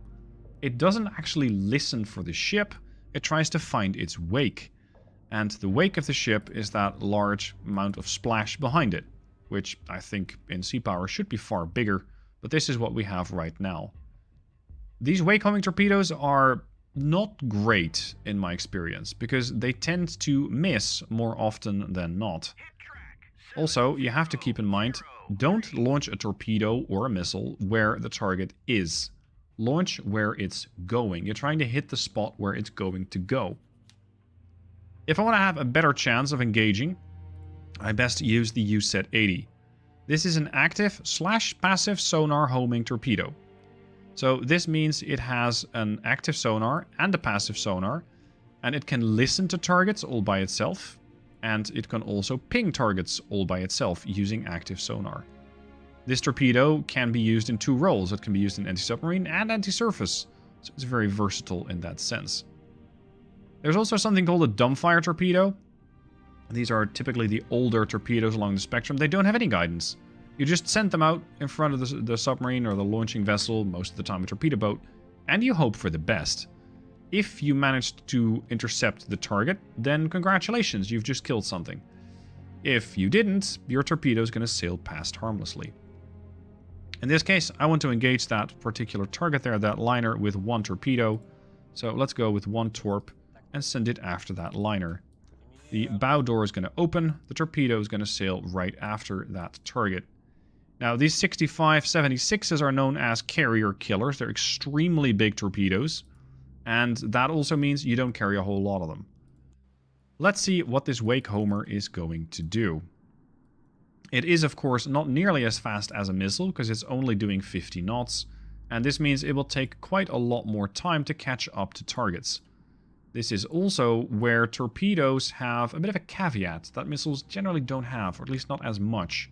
It doesn't actually listen for the ship, it tries to find its wake. And the wake of the ship is that large amount of splash behind it, which I think in sea power should be far bigger, but this is what we have right now. These wake homing torpedoes are not great in my experience, because they tend to miss more often than not. Also, you have to keep in mind, don't launch a torpedo or a missile where the target is. Launch where it's going. You're trying to hit the spot where it's going to go. If I want to have a better chance of engaging, I best use the UZ-80. This is an active/passive sonar homing torpedo. So this means it has an active sonar and a passive sonar, and it can listen to targets all by itself, and it can also ping targets all by itself using active sonar. This torpedo can be used in two roles. It can be used in anti-submarine and anti-surface, so it's very versatile in that sense. There's also something called a dumbfire torpedo. These are typically the older torpedoes along the spectrum. They don't have any guidance. You just send them out in front of the submarine or the launching vessel, most of the time a torpedo boat, and you hope for the best. If you managed to intercept the target, then congratulations, you've just killed something. If you didn't, your torpedo is going to sail past harmlessly. In this case, I want to engage that particular target there, that liner, with one torpedo. So let's go with one torp and send it after that liner. The bow door is going to open, the torpedo is going to sail right after that target. Now, these 6576s are known as carrier killers. They're extremely big torpedoes, and that also means you don't carry a whole lot of them. Let's see what this wake homer is going to do. It is, of course, not nearly as fast as a missile, because it's only doing 50 knots, and this means it will take quite a lot more time to catch up to targets. This is also where torpedoes have a bit of a caveat that missiles generally don't have, or at least not as much.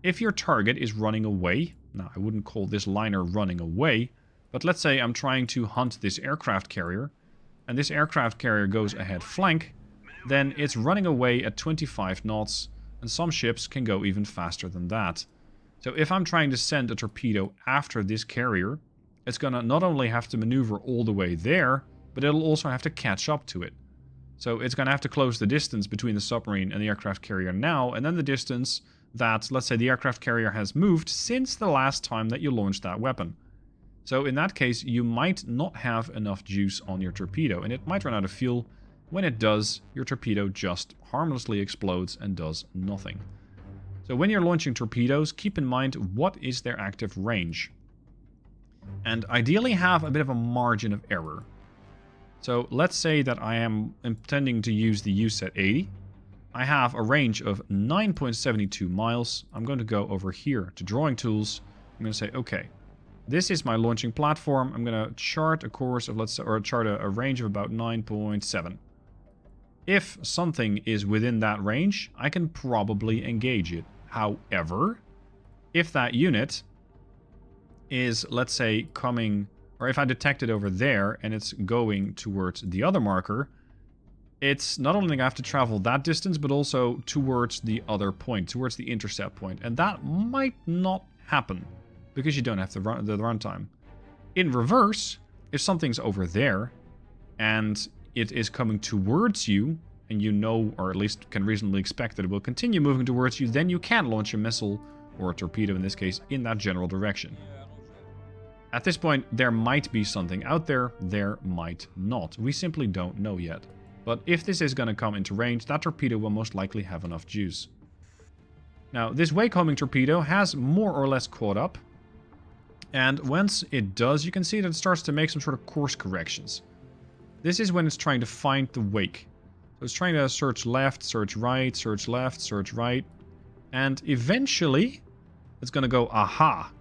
If your target is running away, now I wouldn't call this liner running away, but let's say I'm trying to hunt this aircraft carrier, and this aircraft carrier goes ahead flank, then it's running away at 25 knots, and some ships can go even faster than that. So if I'm trying to send a torpedo after this carrier, it's gonna not only have to maneuver all the way there, but it'll also have to catch up to it. So it's gonna have to close the distance between the submarine and the aircraft carrier now, and then the distance that, let's say, the aircraft carrier has moved since the last time that you launched that weapon. So in that case, you might not have enough juice on your torpedo, and it might run out of fuel. When it does, your torpedo just harmlessly explodes and does nothing. So when you're launching torpedoes, keep in mind what is their active range. And ideally have a bit of a margin of error. So let's say that I am intending to use the UZ-80. I have a range of 9.72 miles. I'm going to go over here to drawing tools. I'm going to say, okay, This is my launching platform. I'm going to chart a course of, chart a range of about 9.7. If something is within that range, I can probably engage it. However, if that unit is, let's say, coming, or if I detect it over there and it's going towards the other marker, it's not only going to have to travel that distance, but also towards the other point, towards the intercept point. And that might not happen because you don't have the runtime. In reverse, if something's over there and it is coming towards you, and you know, or at least can reasonably expect that it will continue moving towards you, then you can launch a missile, or a torpedo in this case, in that general direction. At this point, there might be something out there, there might not. We simply don't know yet. But if this is going to come into range, that torpedo will most likely have enough juice. Now, this wake-homing torpedo has more or less caught up. And once it does, you can see that it starts to make some sort of course corrections. This is when it's trying to find the wake. So it's trying to search left, search right, search left, search right. And eventually, it's going to go, aha,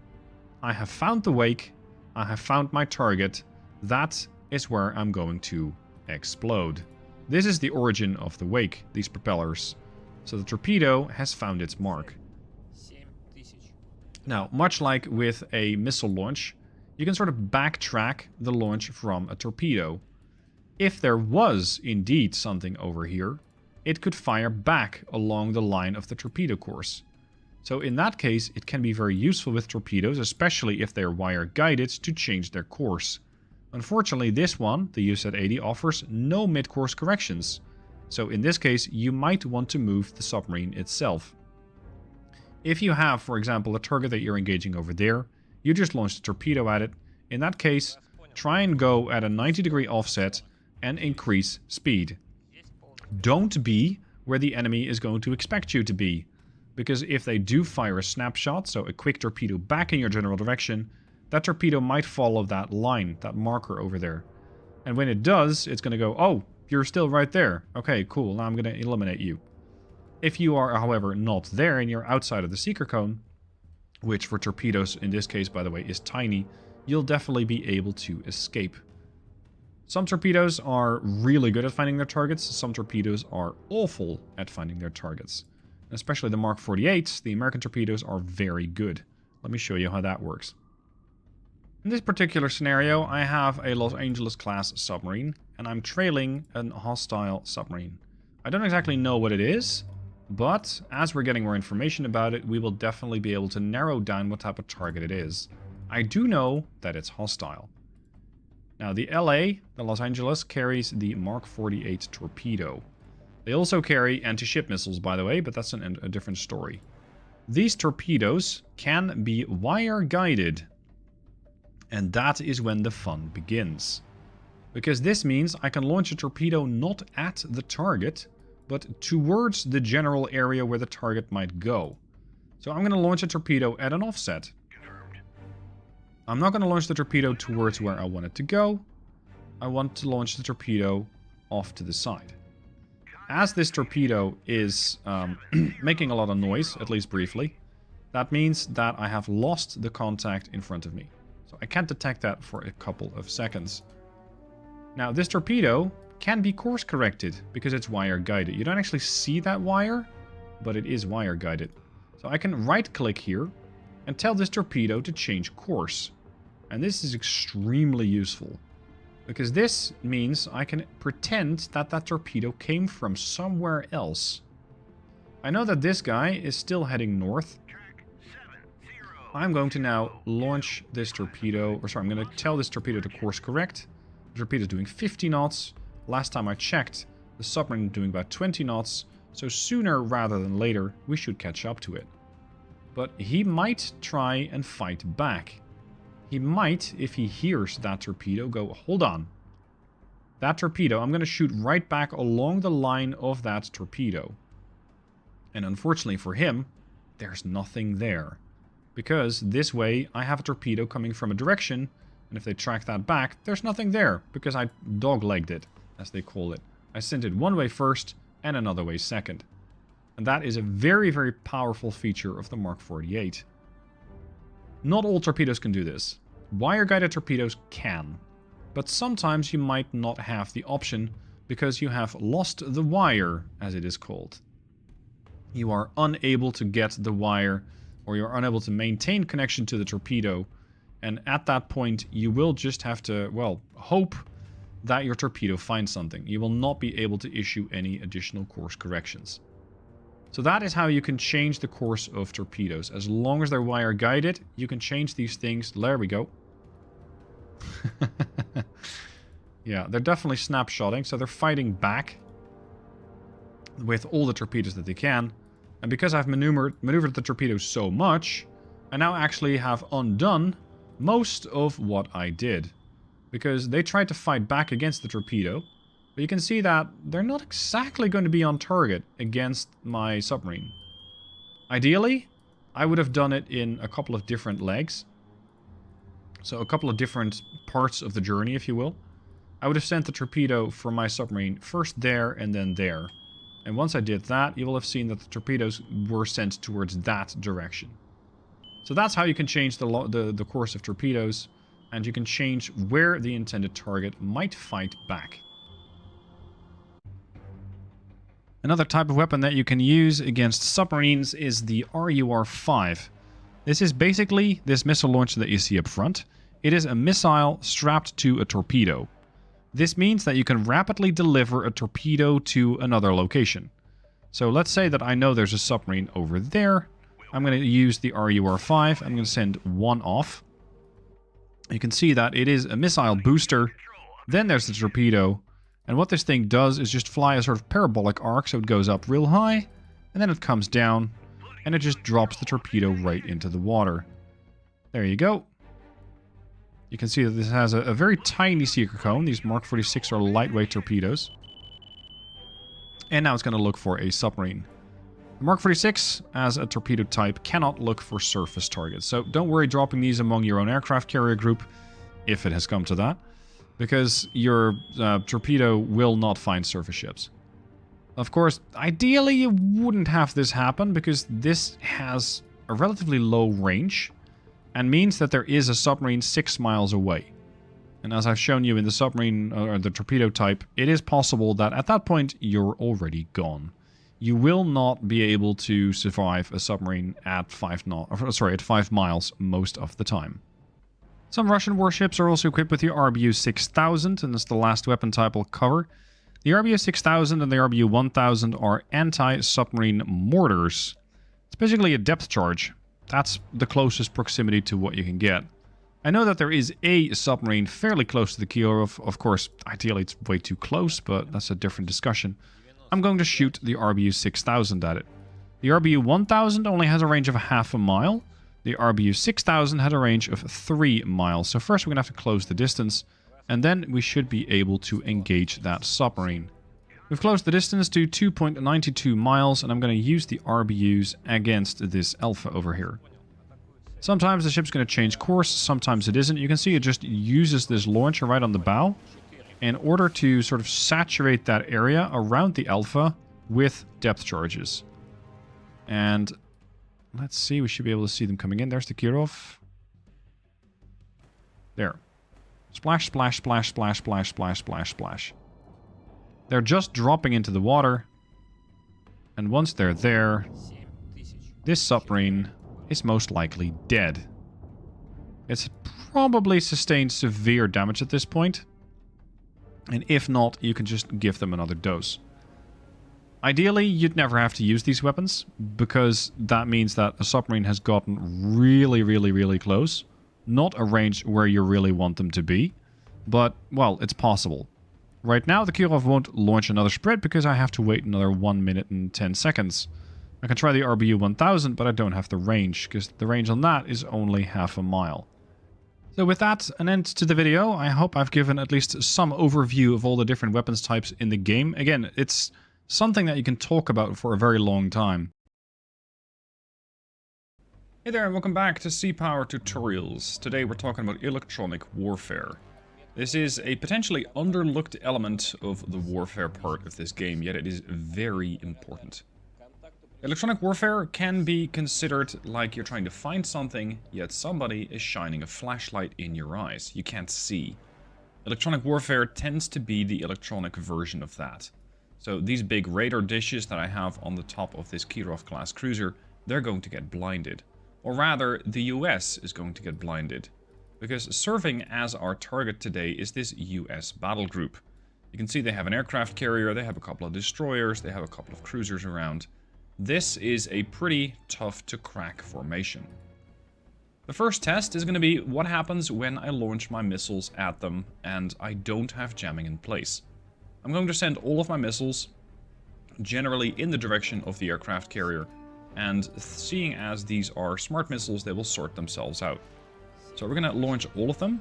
I have found the wake, I have found my target. That is where I'm going to explode. This is the origin of the wake, these propellers. So the torpedo has found its mark. Now, much like with a missile launch, you can sort of backtrack the launch from a torpedo. If there was indeed something over here, it could fire back along the line of the torpedo course. So in that case, it can be very useful with torpedoes, especially if they're wire guided, to change their course. Unfortunately, this one, the UZ-80, offers no mid-course corrections. So in this case, you might want to move the submarine itself. If you have, for example, a target that you're engaging over there, you just launch the torpedo at it. In that case, try and go at a 90-degree offset and increase speed. Don't be where the enemy is going to expect you to be. Because if they do fire a snapshot, so a quick torpedo back in your general direction, that torpedo might follow that line, that marker over there. And when it does, it's going to go, oh, you're still right there. Okay, cool, now I'm going to eliminate you. If you are, however, not there and you're outside of the seeker cone, which for torpedoes in this case, by the way, is tiny, you'll definitely be able to escape. Some torpedoes are really good at finding their targets. Some torpedoes are awful at finding their targets. Especially the Mark 48s, the American torpedoes are very good. Let me show you how that works. In this particular scenario, I have a Los Angeles class submarine, and I'm trailing a hostile submarine. I don't exactly know what it is, but as we're getting more information about it, we will definitely be able to narrow down what type of target it is. I do know that it's hostile. Now, the LA, the Los Angeles, carries the Mark 48 torpedo. They also carry anti-ship missiles, by the way, but that's a different story. These torpedoes can be wire-guided, and that is when the fun begins. Because this means I can launch a torpedo not at the target, but towards the general area where the target might go. So I'm going to launch a torpedo at an offset. I'm not going to launch the torpedo towards where I want it to go. I want to launch the torpedo off to the side. As this torpedo is making a lot of noise, at least briefly, that means that I have lost the contact in front of me. So I can't detect that for a couple of seconds. Now, this torpedo can be course corrected because it's wire guided. You don't actually see that wire, but it is wire guided. So I can right click here and tell this torpedo to change course. And this is extremely useful, because this means I can pretend that that torpedo came from somewhere else. I know that this guy is still heading north. I'm going to now launch this torpedo, or sorry, I'm going to tell this torpedo to course correct. The torpedo is doing 50 knots. Last time I checked, the submarine is doing about 20 knots. So sooner rather than later, we should catch up to it. But he might try and fight back. He might, if he hears that torpedo, go, hold on. That torpedo, I'm going to shoot right back along the line of that torpedo. And unfortunately for him, there's nothing there. Because this way, I have a torpedo coming from a direction, and if they track that back, there's nothing there, because I dog-legged it, as they call it. I sent it one way first, and another way second. And that is a very, very powerful feature of the Mark 48. Not all torpedoes can do this. wire-guided torpedoes can. But sometimes you might not have the option because you have lost the wire, as it is called. You are unable to get the wire, or you're unable to maintain connection to the torpedo. And at that point, you will just have to, well, hope that your torpedo finds something. You will not be able to issue any additional course corrections. So that is how you can change the course of torpedoes. As long as they're wire guided, you can change these things. There we go. Yeah, they're definitely snapshotting, so they're fighting back with all the torpedoes that they can. And because I've maneuvered the torpedoes so much, I now actually have undone most of what I did. Because they tried to fight back against the torpedo, but you can see that they're not exactly going to be on target against my submarine. Ideally, I would have done it in a couple of different legs. So a couple of different parts of the journey, if you will. I would have sent the torpedo from my submarine first there and then there. And once I did that, you will have seen that the torpedoes were sent towards that direction. So that's how you can change the course of torpedoes. And you can change where the intended target might fight back. Another type of weapon that you can use against submarines is the RUR-5. This is basically this missile launcher that you see up front. It is a missile strapped to a torpedo. This means that you can rapidly deliver a torpedo to another location. So let's say that I know there's a submarine over there. I'm going to use the RUR-5. I'm going to send one off. You can see that it is a missile booster. Then there's the torpedo. And what this thing does is just fly a sort of parabolic arc. So it goes up real high. And then it comes down. And it just drops the torpedo right into the water. There you go. You can see that this has a very tiny seeker cone. These Mark 46 are lightweight torpedoes. And now it's going to look for a submarine. The Mark 46, as a torpedo type, cannot look for surface targets. So don't worry dropping these among your own aircraft carrier group, if it has come to that. Because your torpedo will not find surface ships. Of course, ideally you wouldn't have this happen, because this has a relatively low range. And means that there is a submarine 6 miles away. And as I've shown you in the submarine, or the torpedo type, it is possible that at that point you're already gone. You will not be able to survive a submarine at 5 miles most of the time. Some Russian warships are also equipped with the RBU-6000, and that's the last weapon type I'll cover. The RBU-6000 and the RBU-1000 are anti-submarine mortars. It's basically a depth charge. That's the closest proximity to what you can get. I know that there is a submarine fairly close to the Kirov. Of course, ideally it's way too close, but that's a different discussion. I'm going to shoot the RBU-6000 at it. The RBU-1000 only has a range of half a mile. The RBU-6000 had a range of 3 miles. So first we're going to have to close the distance, and then we should be able to engage that submarine. We've closed the distance to 2.92 miles, and I'm going to use the RBUs against this Alpha over here. Sometimes the ship's going to change course, sometimes it isn't. You can see it just uses this launcher right on the bow in order to sort of saturate that area around the Alpha with depth charges. And let's see, we should be able to see them coming in. There's the Kirov. There. Splash, splash, splash, splash, splash, splash, splash, splash. They're just dropping into the water. And once they're there, this submarine is most likely dead. It's probably sustained severe damage at this point. And if not, you can just give them another dose. Ideally, you'd never have to use these weapons, because that means that a submarine has gotten really, really, really close. Not a range where you really want them to be. But, well, it's possible. Right now, the Kirov won't launch another spread because I have to wait another 1 minute and 10 seconds. I can try the RBU-1000, but I don't have the range, because the range on that is only half a mile. So with that, an end to the video. I hope I've given at least some overview of all the different weapons types in the game. Again, it's something that you can talk about for a very long time. Hey there, and welcome back to Sea Power Tutorials. Today we're talking about electronic warfare. This is a potentially underlooked element of the warfare part of this game, yet it is very important. Electronic warfare can be considered like you're trying to find something, yet somebody is shining a flashlight in your eyes. You can't see. Electronic warfare tends to be the electronic version of that. So these big radar dishes that I have on the top of this Kirov class cruiser, they're going to get blinded. Or rather, the US is going to get blinded. Because serving as our target today is this US battle group. You can see they have an aircraft carrier, they have a couple of destroyers, they have a couple of cruisers around. This is a pretty tough to crack formation. The first test is going to be what happens when I launch my missiles at them and I don't have jamming in place. I'm going to send all of my missiles generally in the direction of the aircraft carrier, and seeing as these are smart missiles, they will sort themselves out. So we're going to launch all of them,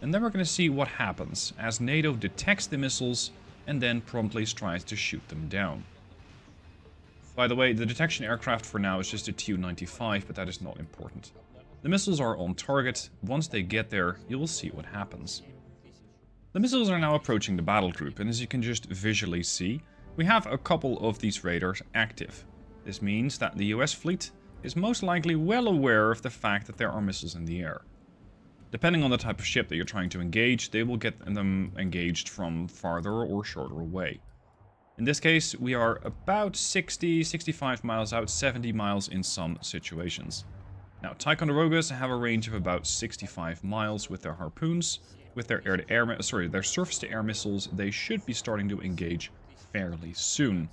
and then we're going to see what happens as NATO detects the missiles and then promptly tries to shoot them down. By the way, the detection aircraft for now is just a Tu-95, but that is not important. The missiles are on target. Once they get there, you will see what happens. The missiles are now approaching the battle group, and as you can just visually see, we have a couple of these radars active. This means that the US fleet is most likely well aware of the fact that there are missiles in the air. Depending on the type of ship that you're trying to engage, they will get them engaged from farther or shorter away. In this case, we are about 60, 65 miles out, 70 miles in some situations. Now, Ticonderogas have a range of about 65 miles with their harpoons. With their their surface-to-air missiles, they should be starting to engage fairly soon.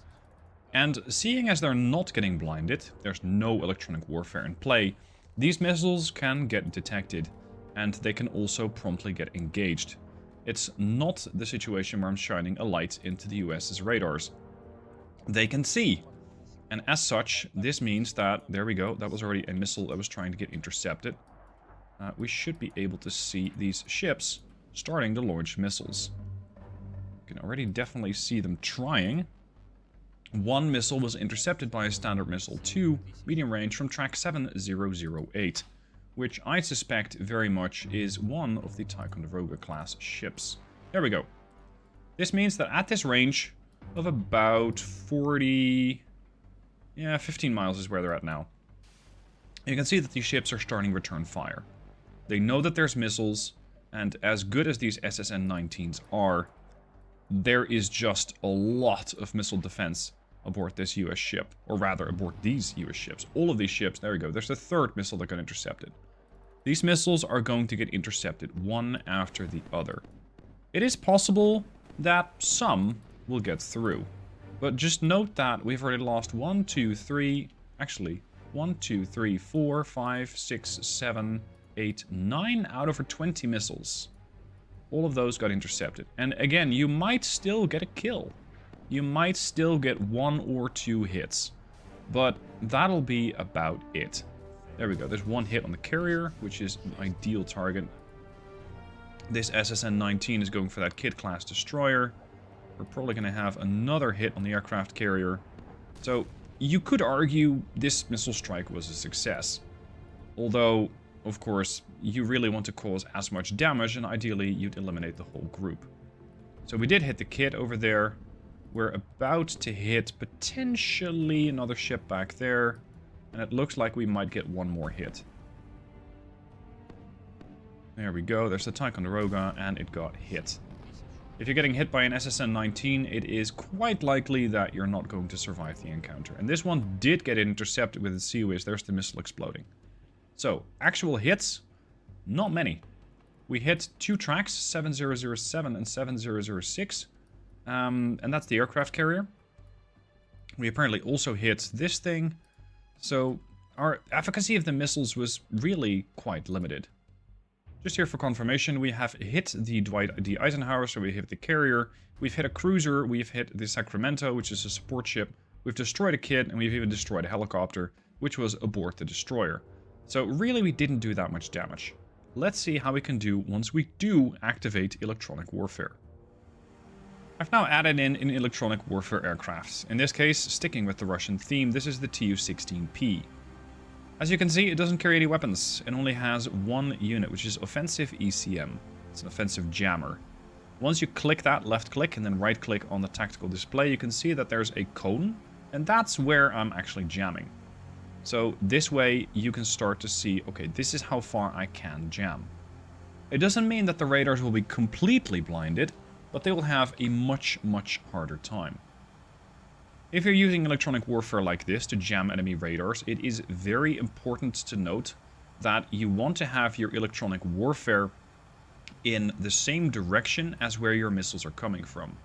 And seeing as they're not getting blinded, there's no electronic warfare in play, these missiles can get detected, and they can also promptly get engaged. It's not the situation where I'm shining a light into the US's radars. They can see. And as such, this means that, there we go, that was already a missile that was trying to get intercepted. We should be able to see these ships starting to launch missiles. You can already definitely see them trying. One missile was intercepted by a Standard Missile 2, medium range, from track 7008, which I suspect very much is one of the Ticonderoga class ships. There we go. This means that at this range of about 15 miles is where they're at now. You can see that these ships are starting return fire. They know that there's missiles, and as good as these SSN-19s are, there is just a lot of missile defense aboard this US ship, or rather aboard these US ships. All of these ships, there we go, there's the third missile that got intercepted. These missiles are going to get intercepted one after the other. It is possible that some will get through, but just note that we've already lost 1, 2, 3, 4, 5, 6, 7, 8, 9 out of our 20 missiles. All of those got intercepted. And again, you might still get a kill. You might still get 1 or 2 hits. But that'll be about it. There we go. There's 1 hit on the carrier, which is an ideal target. This SSN-19 is going for that Kid class destroyer. We're probably going to have another hit on the aircraft carrier. So you could argue this missile strike was a success. Although, of course, you really want to cause as much damage, and ideally you'd eliminate the whole group. So we did hit the Kid over there. We're about to hit potentially another ship back there. And it looks like we might get 1 more hit. There we go. There's the Ticonderoga, and it got hit. If you're getting hit by an SSN-19, it is quite likely that you're not going to survive the encounter. And this one did get intercepted with its COS. There's the missile exploding. So, actual hits, not many. We hit 2 tracks, 7007 and 7006. And that's the aircraft carrier. We apparently also hit this thing. So, our efficacy of the missiles was really quite limited. Just here for confirmation, we have hit the Dwight D. Eisenhower, so we hit the carrier. We've hit a cruiser, we've hit the Sacramento, which is a support ship. We've destroyed a Kid, and we've even destroyed a helicopter, which was aboard the destroyer. So really, we didn't do that much damage. Let's see how we can do once we do activate electronic warfare. I've now added in electronic warfare aircrafts. In this case, sticking with the Russian theme, this is the Tu-16P. As you can see, it doesn't carry any weapons. It only has 1 unit, which is offensive ECM. It's an offensive jammer. Once you click that, left click, and then right click on the tactical display, you can see that there's a cone And that's where I'm actually jamming. So this way you can start to see, okay, this is how far I can jam. It doesn't mean that the radars will be completely blinded, but they will have a much, much harder time. If you're using electronic warfare like this to jam enemy radars, it is very important to note that you want to have your electronic warfare in the same direction as where your missiles are coming from.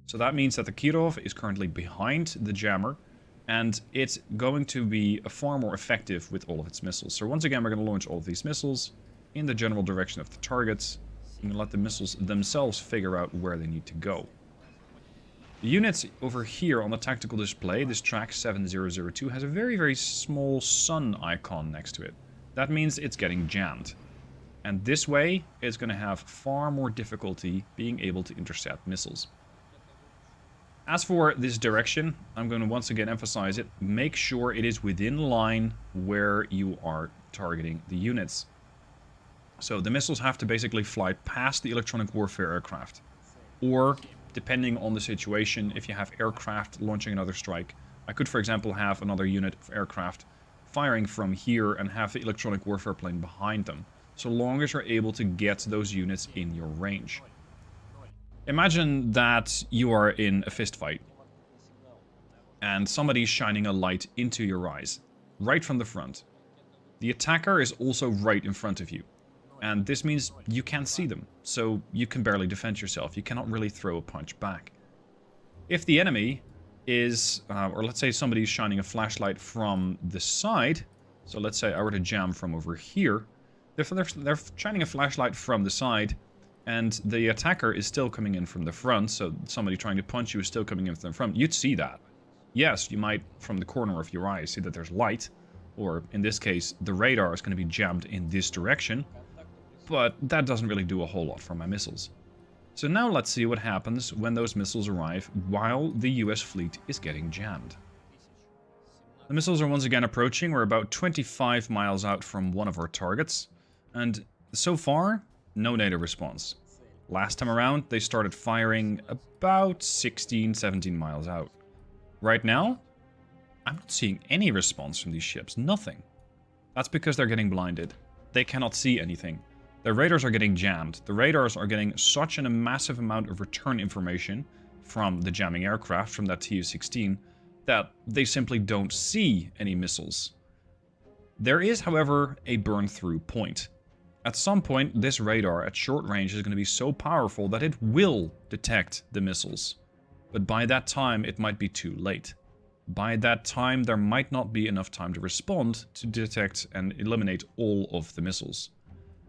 So that means that the Kirov is currently behind the jammer, and it's going to be far more effective with all of its missiles. So once again, we're going to launch all of these missiles in the general direction of the targets, and let the missiles themselves figure out where they need to go. The units over here on the tactical display, this track 7002, has a very, very small sun icon next to it. That means it's getting jammed. And this way, it's going to have far more difficulty being able to intercept missiles. As for this direction, I'm going to once again emphasize it. Make sure it is within line where you are targeting the units. So the missiles have to basically fly past the electronic warfare aircraft. Or, depending on the situation, if you have aircraft launching another strike, I could, for example, have another unit of aircraft firing from here and have the electronic warfare plane behind them, so long as you're able to get those units in your range. Imagine that you are in a fist fight, and somebody's shining a light into your eyes, right from the front. The attacker is also right in front of you. And this means you can't see them, so you can barely defend yourself. You cannot really throw a punch back. If the enemy is, or let's say somebody's shining a flashlight from the side, so let's say I were to jam from over here, they're shining a flashlight from the side, and the attacker is still coming in from the front, so somebody trying to punch you is still coming in from the front, you'd see that. Yes, you might, from the corner of your eye, see that there's light, or in this case, the radar is going to be jammed in this direction, but that doesn't really do a whole lot for my missiles. So now let's see what happens when those missiles arrive while the US fleet is getting jammed. The missiles are once again approaching. We're about 25 miles out from one of our targets, and so far, no NATO response. Last time around, they started firing about 16, 17 miles out. Right now, I'm not seeing any response from these ships, nothing. That's because they're getting blinded. They cannot see anything. The radars are getting jammed. The radars are getting such a massive amount of return information from the jamming aircraft, from that Tu-16, that they simply don't see any missiles. There is, however, a burn-through point. At some point, this radar at short range is going to be so powerful that it will detect the missiles. But by that time, it might be too late. By that time, there might not be enough time to respond to detect and eliminate all of the missiles.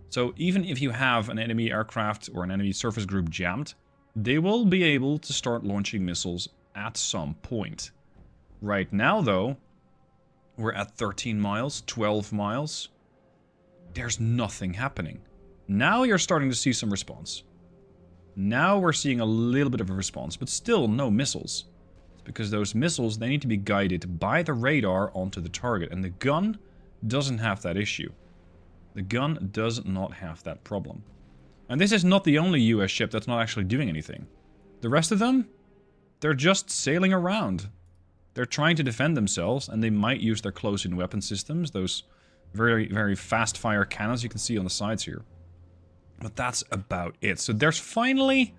So even if you have an enemy aircraft or an enemy surface group jammed, they will be able to start launching missiles at some point. Right now, though, we're at 13 miles, 12 miles. There's nothing happening. Now you're starting to see some response. Now we're seeing a little bit of a response, but still no missiles. It's because those missiles, they need to be guided by the radar onto the target, and the gun doesn't have that issue. The gun does not have that problem. And this is not the only US ship that's not actually doing anything. The rest of them, they're just sailing around. They're trying to defend themselves, and they might use their close-in weapon systems, those very, very fast-fire cannons you can see on the sides here. But that's about it. So there's finally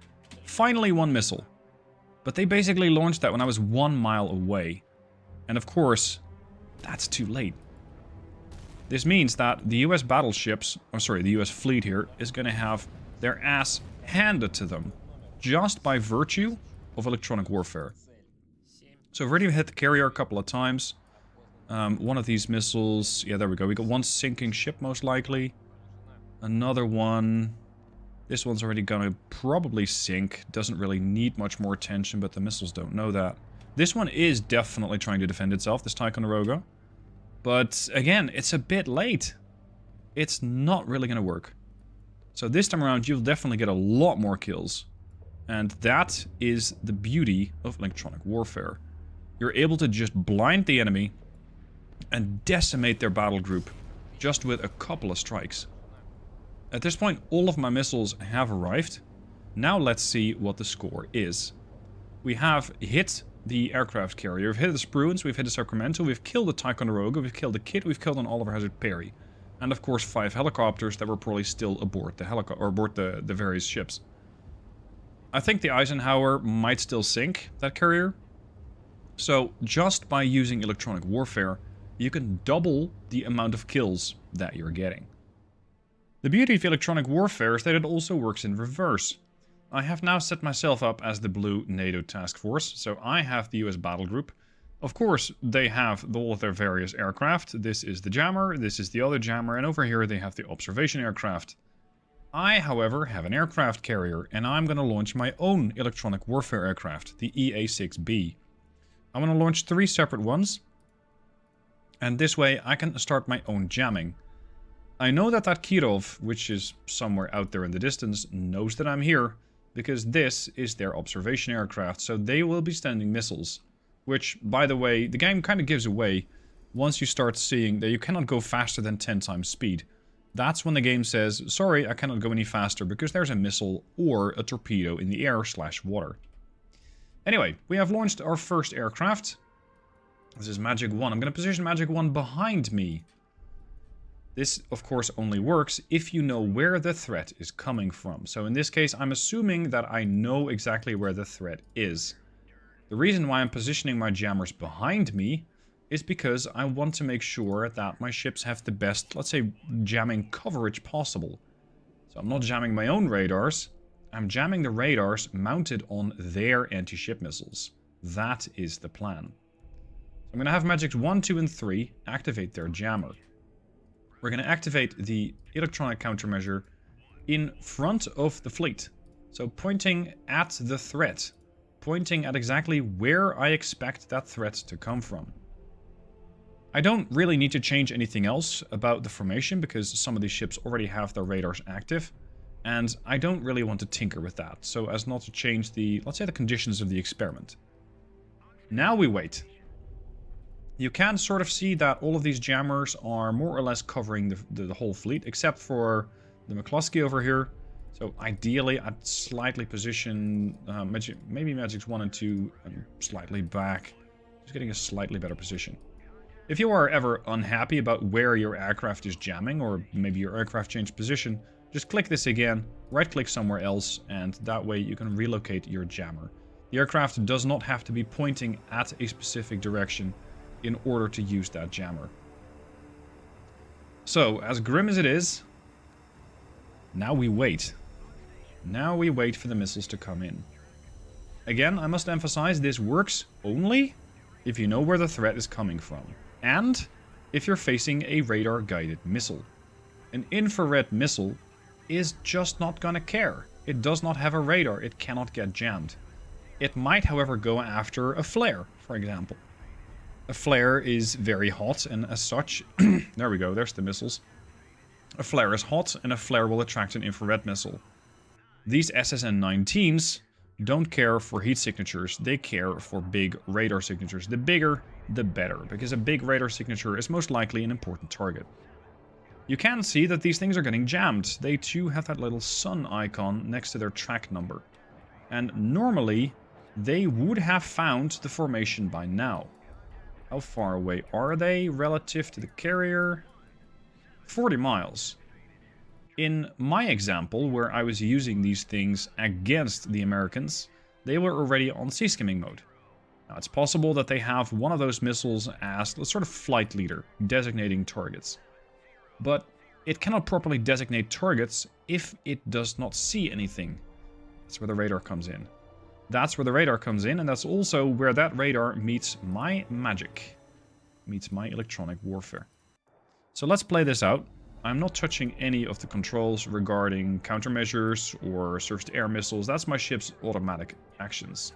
one missile. But they basically launched that when I was 1 mile away. And of course, that's too late. This means that the US battleships, the US fleet here, is going to have their ass handed to them just by virtue of electronic warfare. So I've already hit the carrier a couple of times. One of these missiles, yeah, there we go. We got one sinking ship most likely. Another one. This one's already gonna probably sink. Doesn't really need much more attention, but the missiles don't know that. This one is definitely trying to defend itself, this Ticonderoga. But again, it's a bit late. It's not really gonna work. So this time around, you'll definitely get a lot more kills. And that is the beauty of electronic warfare. You're able to just blind the enemy and decimate their battle group just with a couple of strikes. At this point, all of my missiles have arrived. Now let's see what the score is. We have hit the aircraft carrier. We've hit the Spruance, we've hit the Sacramento, we've killed the Ticonderoga, we've killed the Kit, we've killed an Oliver Hazard Perry. And of course 5 helicopters that were probably still aboard the various ships. I think the Eisenhower might still sink that carrier. So just by using electronic warfare, you can double the amount of kills that you're getting. The beauty of electronic warfare is that it also works in reverse. I have now set myself up as the blue NATO task force, so I have the US battle group. Of course, they have all of their various aircraft. This is the jammer, this is the other jammer, and over here they have the observation aircraft. I, however, have an aircraft carrier, and I'm going to launch my own electronic warfare aircraft, the EA-6B. I'm going to launch 3 separate ones, and this way I can start my own jamming. I know that Kirov, which is somewhere out there in the distance, knows that I'm here, because this is their observation aircraft, so they will be sending missiles. Which, by the way, the game kind of gives away once you start seeing that you cannot go faster than 10 times speed. That's when the game says, sorry, I cannot go any faster because there's a missile or a torpedo in the air/water. Anyway, we have launched our first aircraft. This is Magic 1. I'm going to position Magic 1 behind me. This, of course, only works if you know where the threat is coming from. So in this case, I'm assuming that I know exactly where the threat is. The reason why I'm positioning my jammers behind me is because I want to make sure that my ships have the best, let's say, jamming coverage possible. So I'm not jamming my own radars, I'm jamming the radars mounted on their anti-ship missiles. That is the plan. So I'm going to have Magics 1, 2, and 3 activate their jammer. We're going to activate the electronic countermeasure in front of the fleet. So pointing at the threat. Pointing at exactly where I expect that threat to come from. I don't really need to change anything else about the formation because some of these ships already have their radars active. And I don't really want to tinker with that, so as not to change the, let's say, the conditions of the experiment. Now we wait. You can sort of see that all of these jammers are more or less covering the whole fleet, except for the McCluskey over here. So ideally, I'd slightly position maybe Magics 1 and 2 slightly back. Just getting a slightly better position. If you are ever unhappy about where your aircraft is jamming, or maybe your aircraft changed position, just click this again, right-click somewhere else, and that way you can relocate your jammer. The aircraft does not have to be pointing at a specific direction in order to use that jammer. So, as grim as it is, now we wait. Now we wait for the missiles to come in. Again, I must emphasize this works only if you know where the threat is coming from. And if you're facing a radar-guided missile. An infrared missile is just not gonna care. It does not have a radar, it cannot get jammed. It might, however, go after a flare, for example. A flare is very hot, and as such... there we go, there's the missiles. A flare is hot, and a flare will attract an infrared missile. These SSN-19s don't care for heat signatures, they care for big radar signatures. The bigger, the better, because a big radar signature is most likely an important target. You can see that these things are getting jammed. They too have that little sun icon next to their track number. And normally, they would have found the formation by now. How far away are they relative to the carrier? 40 miles. In my example, where I was using these things against the Americans, they were already on sea skimming mode. Now, it's possible that they have one of those missiles as a sort of flight leader, designating targets. But it cannot properly designate targets if it does not see anything. That's where the radar comes in. That's where the radar comes in, and that's also where that radar meets my magic. Meets my electronic warfare. So let's play this out. I'm not touching any of the controls regarding countermeasures or surface-to-air missiles. That's my ship's automatic actions.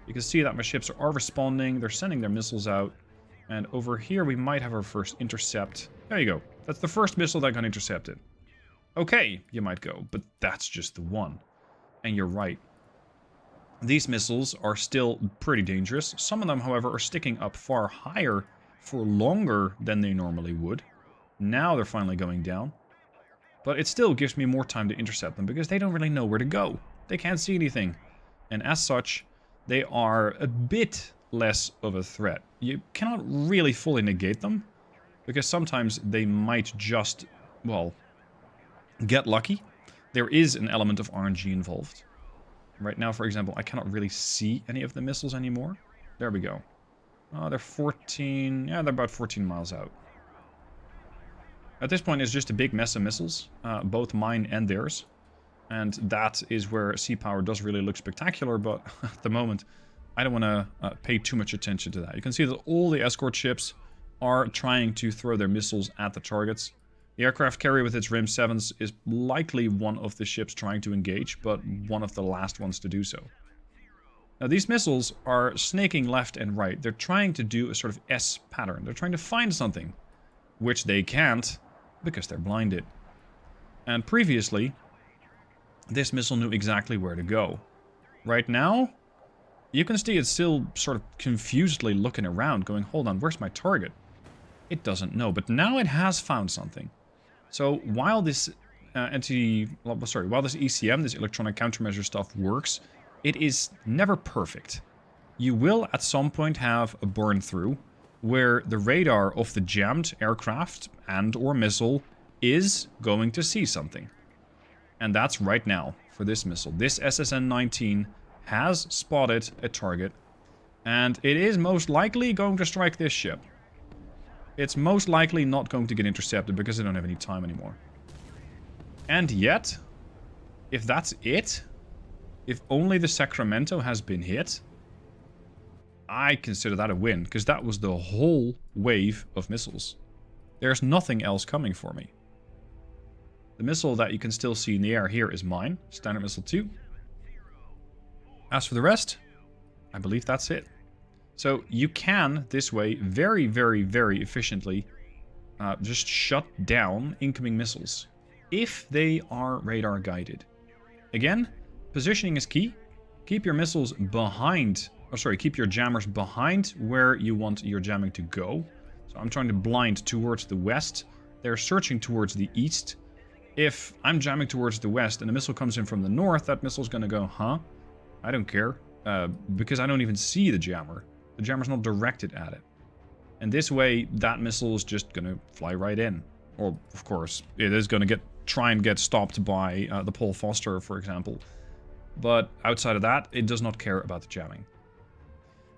You can see that my ships are responding. They're sending their missiles out. And over here we might have our first intercept. There you go. That's the first missile that got intercepted. Okay, you might go, but that's just the one. And you're right. These missiles are still pretty dangerous. Some of them, however, are sticking up far higher for longer than they normally would. Now they're finally going down. But it still gives me more time to intercept them because they don't really know where to go. They can't see anything. And as such, they are a bit less of a threat. You cannot really fully negate them, because sometimes they might just, well, get lucky. There is an element of RNG involved. Right now, for example, I cannot really see any of the missiles anymore. There we go. Oh, they're 14... Yeah, they're about 14 miles out. At this point, it's just a big mess of missiles, both mine and theirs. And that is where sea power does really look spectacular, but at the moment, I don't want to pay too much attention to that. You can see that all the escort ships are trying to throw their missiles at the targets. The aircraft carrier with its RIM 7s is likely one of the ships trying to engage, but one of the last ones to do so. Now, these missiles are snaking left and right. They're trying to do a sort of S pattern. They're trying to find something, which they can't because they're blinded. And previously, this missile knew exactly where to go. Right now, you can see it's still sort of confusedly looking around, going, hold on, where's my target? It doesn't know, but now it has found something. So while this while this ECM, this electronic countermeasure stuff works, it is never perfect. You will at some point have a burn through where the radar of the jammed aircraft and or missile is going to see something. And that's right now for this missile. This SSN-19 has spotted a target, and it is most likely going to strike this ship. It's most likely not going to get intercepted because they don't have any time anymore. And yet, if that's it, if only the Sacramento has been hit, I consider that a win, because that was the whole wave of missiles. There's nothing else coming for me. The missile that you can still see in the air here is mine, Standard Missile 2. As for the rest, I believe that's it. So you can, this way, very, very, very efficiently just shut down incoming missiles if they are radar guided. Again, positioning is key. Keep your missiles behind, keep your jammers behind where you want your jamming to go. So I'm trying to blind towards the west. They're searching towards the east. If I'm jamming towards the west and a missile comes in from the north, that missile's going to go, huh? I don't care, because I don't even see the jammer. The jammer's not directed at it. And this way, that missile is just going to fly right in. Or, of course, it is going to try and get stopped by the Paul Foster, for example. But outside of that, it does not care about the jamming.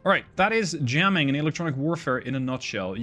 Alright, that is jamming in electronic warfare in a nutshell.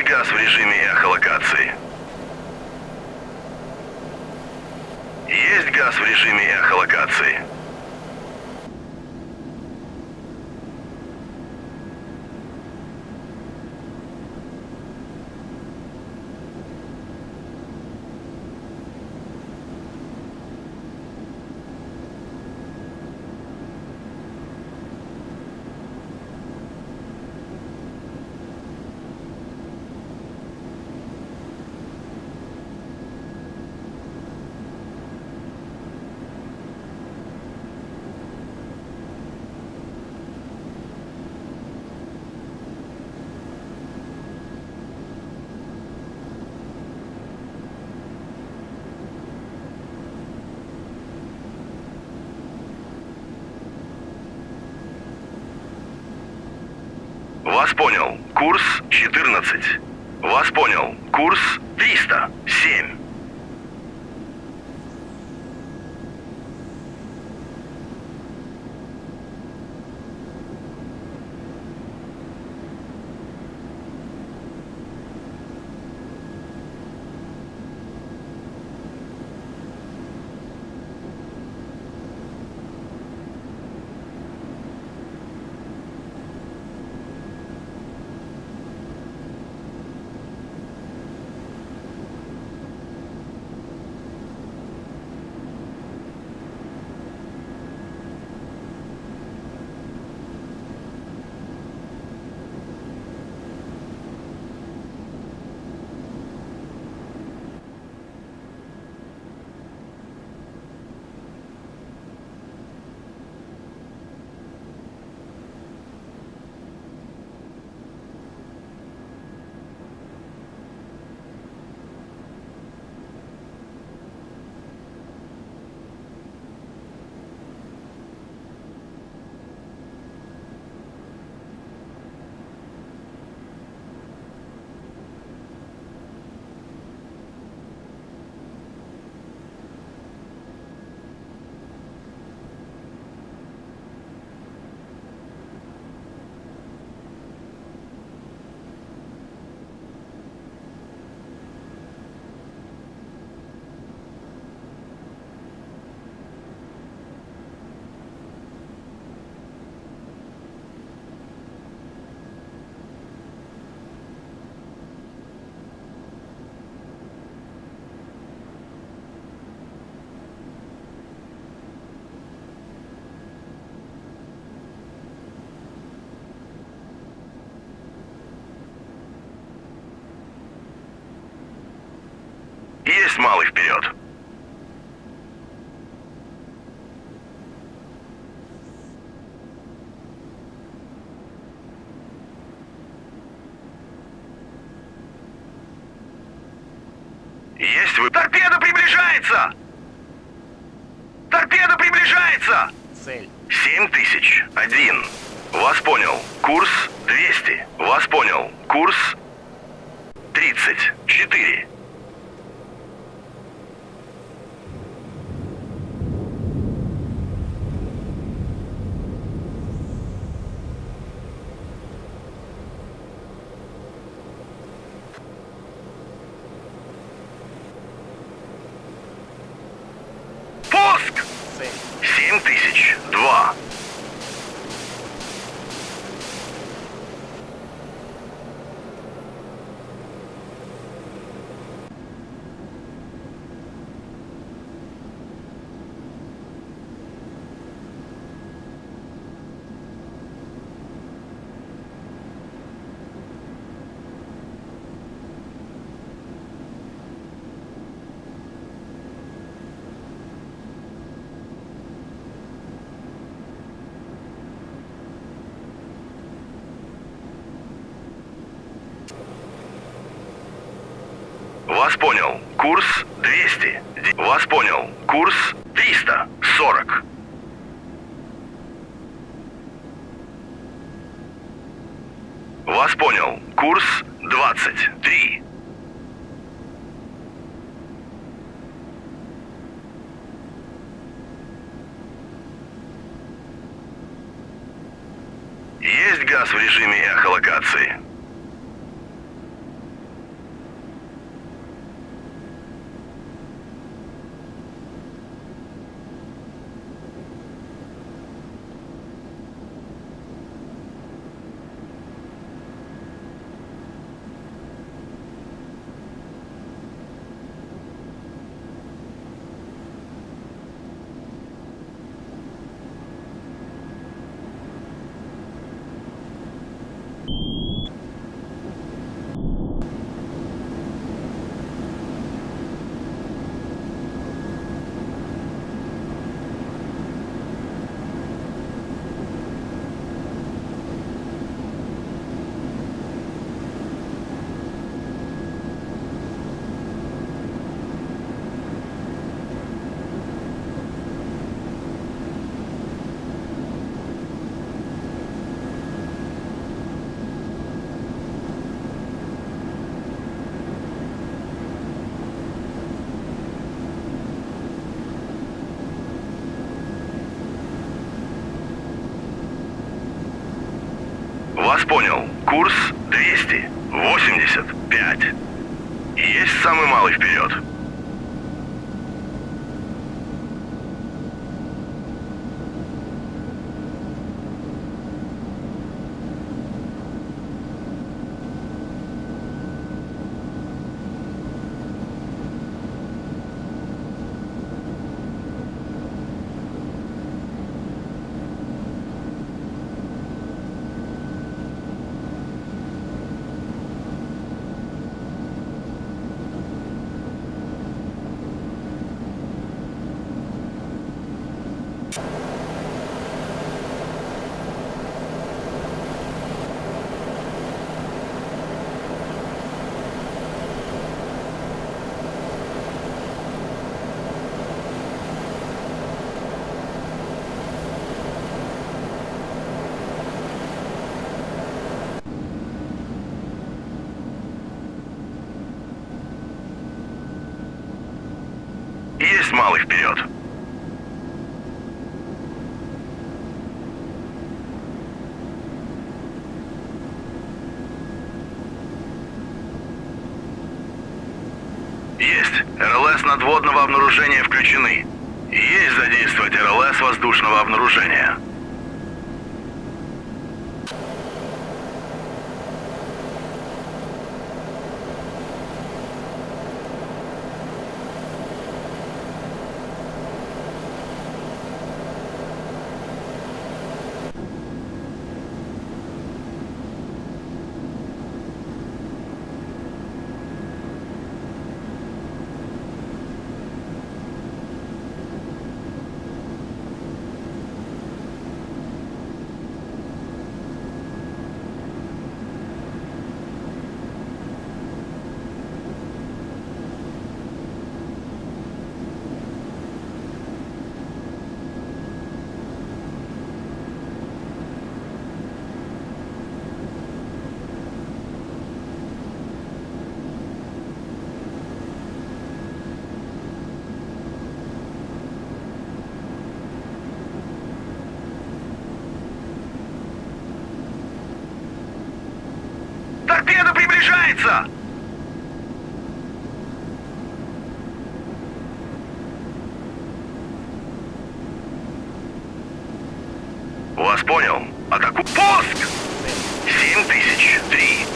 газ в режиме эхолокации. Есть газ в режиме эхолокации. Вас понял. Курс 14. Вас понял. Курс 307. Есть, малый, вперед. Есть вы... Торпеда приближается! Торпеда приближается! Цель. 7001. Вас понял. Курс 200. Вас понял. Курс 34. Пуск! Цель. 7002. Вас понял. Курс 200. Вас понял. Курс 340. Вас понял. Курс 23. Есть газ в режиме эхолокации. Вас понял. Курс 285. Есть самый малый вперед. Есть малый вперед. Есть. РЛС надводного обнаружения включены. Есть задействовать РЛС воздушного обнаружения. Торпеда приближается! Вас понял. Атаку. Пуск! 7003.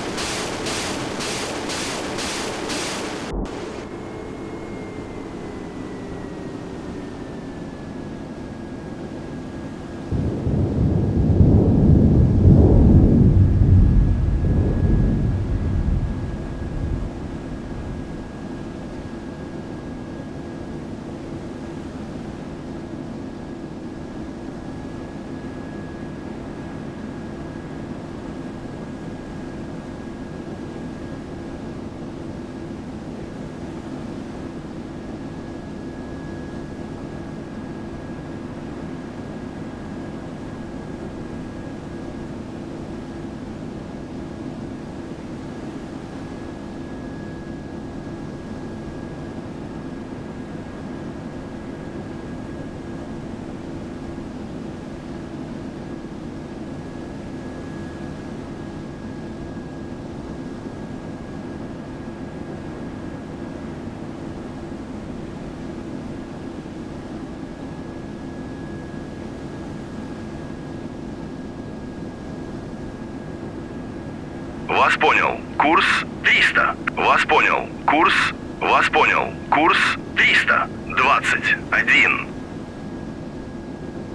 Вас понял. Курс 300. Вас понял. Курс. Вас понял. Курс 321.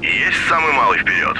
Есть самый малый вперед.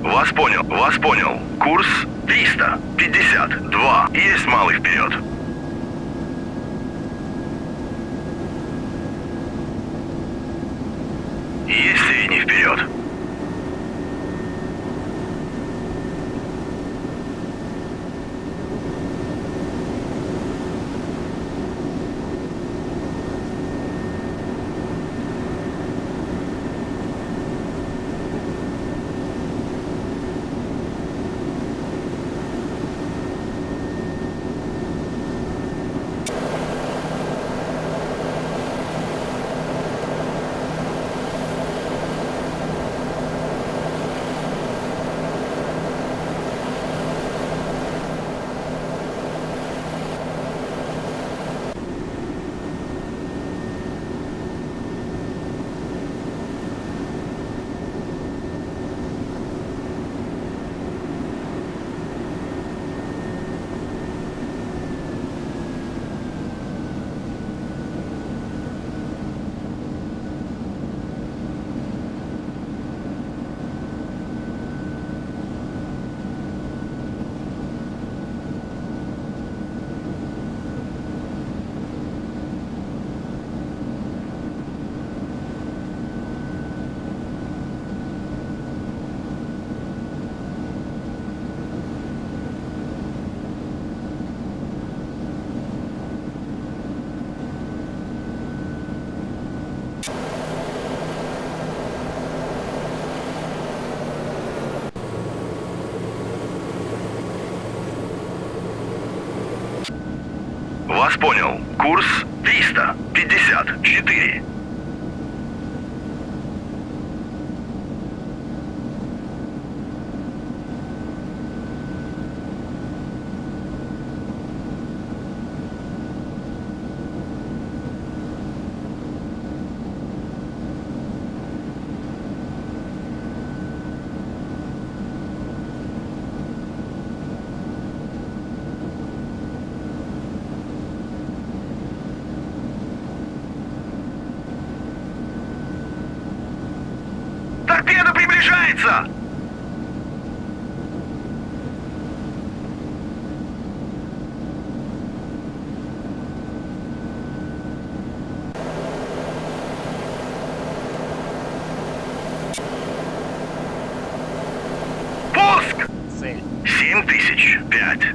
Вас понял, вас понял. Курс 352. Есть малый вперед. Есть средний вперед. Вас понял. Курс 354. Торпеда приближается! Пуск! 7005.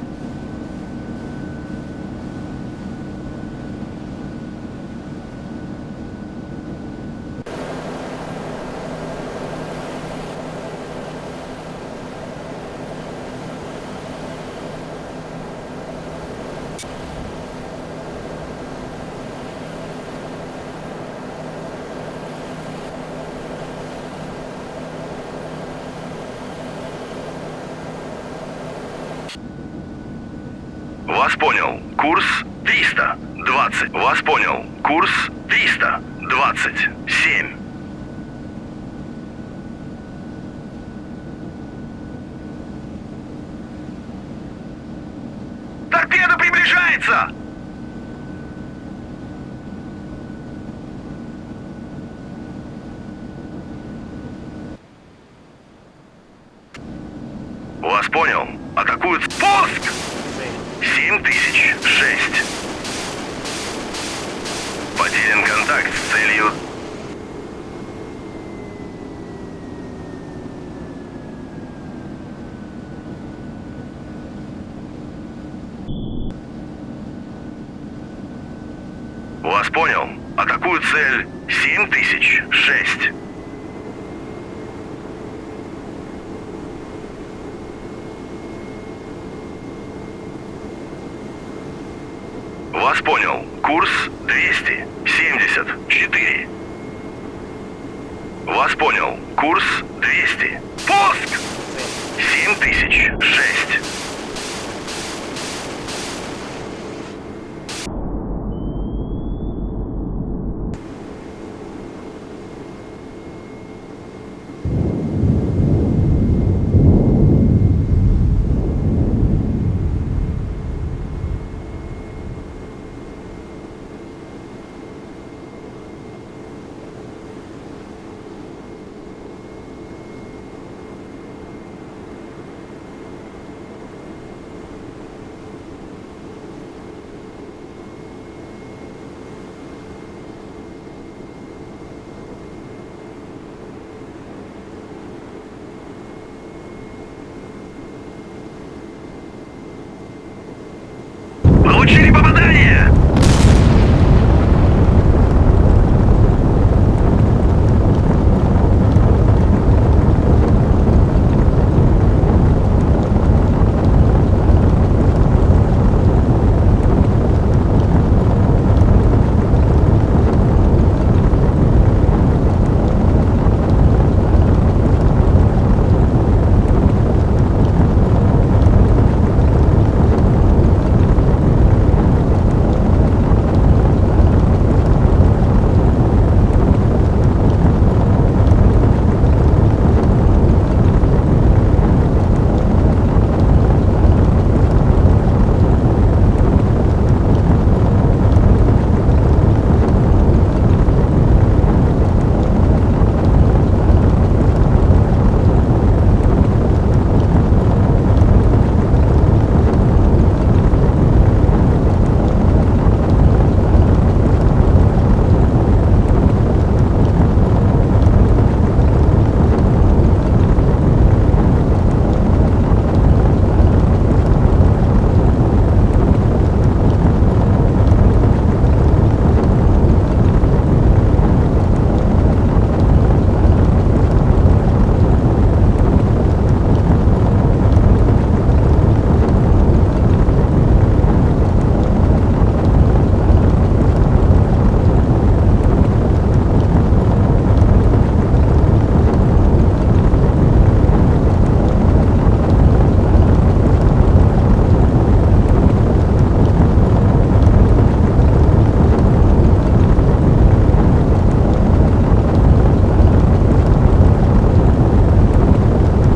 Вас понял. Курс 320. Вас понял. Курс 327. Торпеда приближается! Вас понял. Атакуют. Пуск! 7006. Потерян контакт с целью. Вас понял. Атакуют цель 7006. Вас понял. Курс 274. Вас понял. Курс 200. Пуск! 7006. Получили попадание!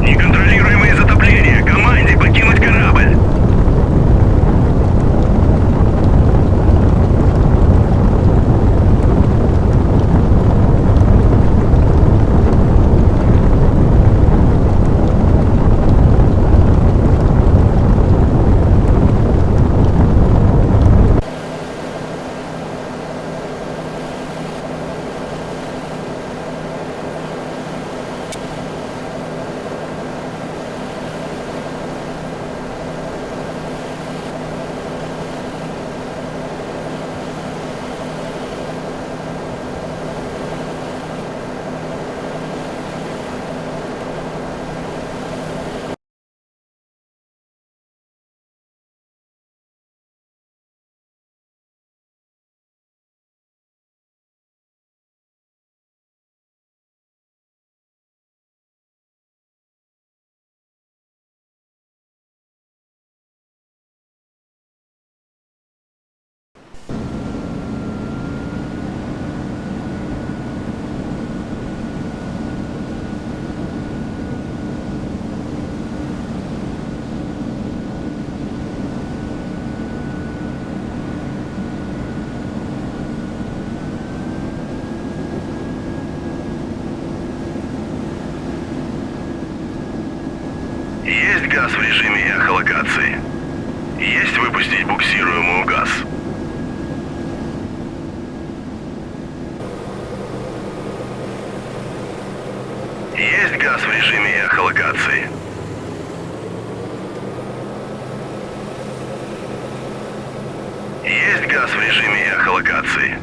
Неконтролируемое затопление! Команде покинуть корабль! Есть газ в режиме эхолокации. Есть выпустить буксируемую газ. Есть газ в режиме эхолокации. Есть газ в режиме эхолокации.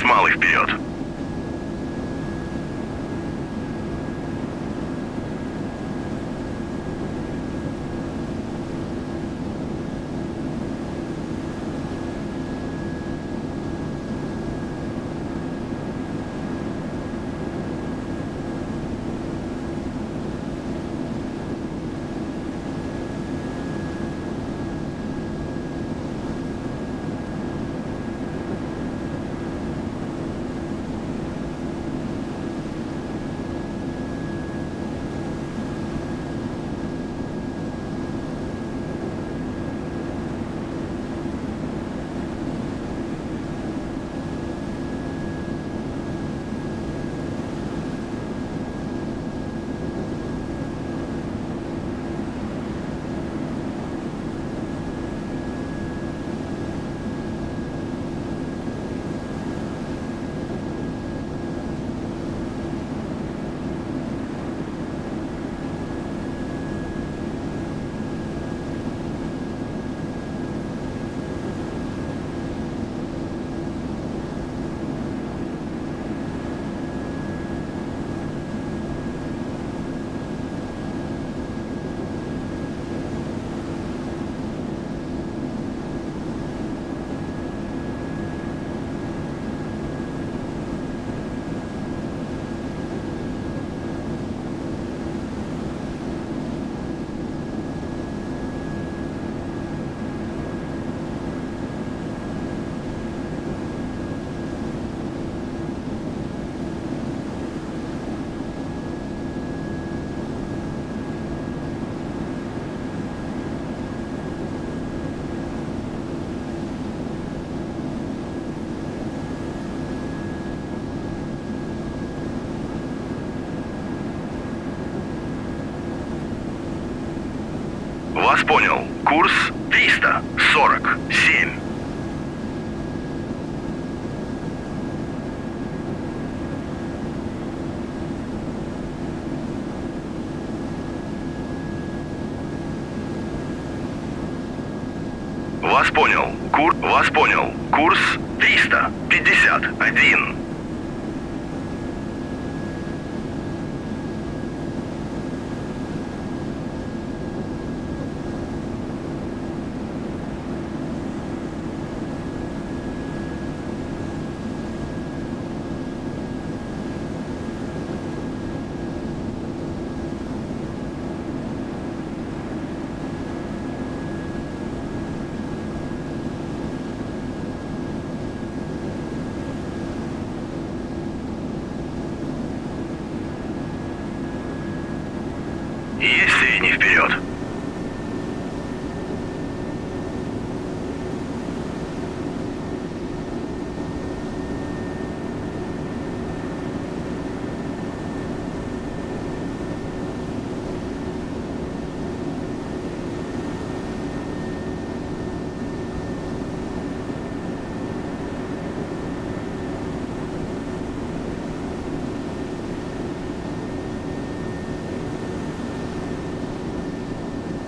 малый вперед. Вас понял. Курс 347. Вас понял. Вас понял. Курс 351. Есть средний вперед.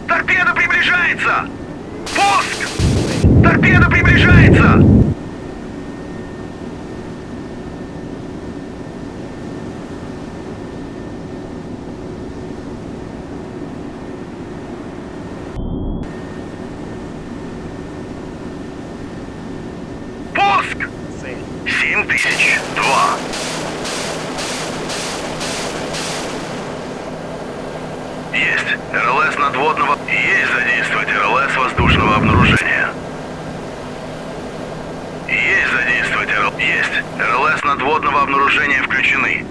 Торпеда приближается! Пуск! Торпеда приближается! Пуск! 7002. Есть. РЛС надводного. Есть задействовать РЛС воздушного обнаружения. Есть задействовать РЛС. Есть. РЛС надводного обнаружения включены.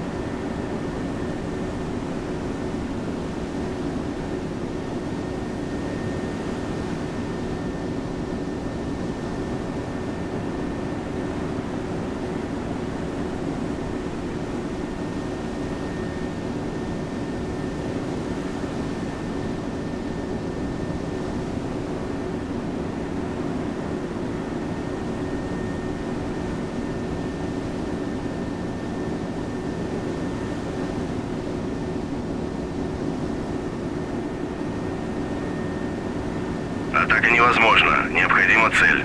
Атака невозможна. Необходима цель.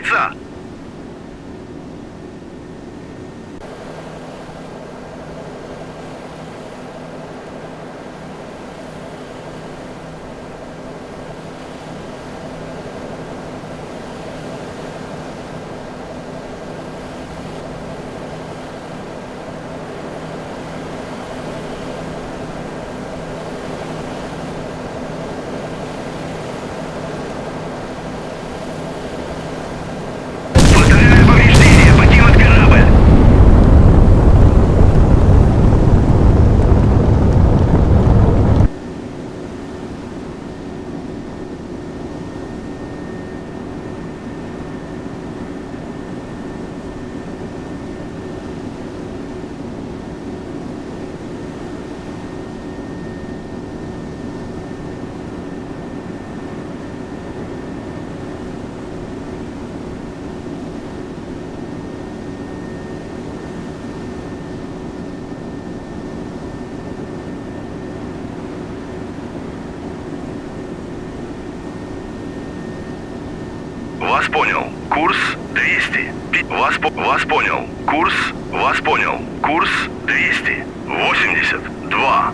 приближается! Повторяю повреждение, покинуть корабль! Вас понял. Курс 200. Вас понял. Курс. Вас понял. Курс 282.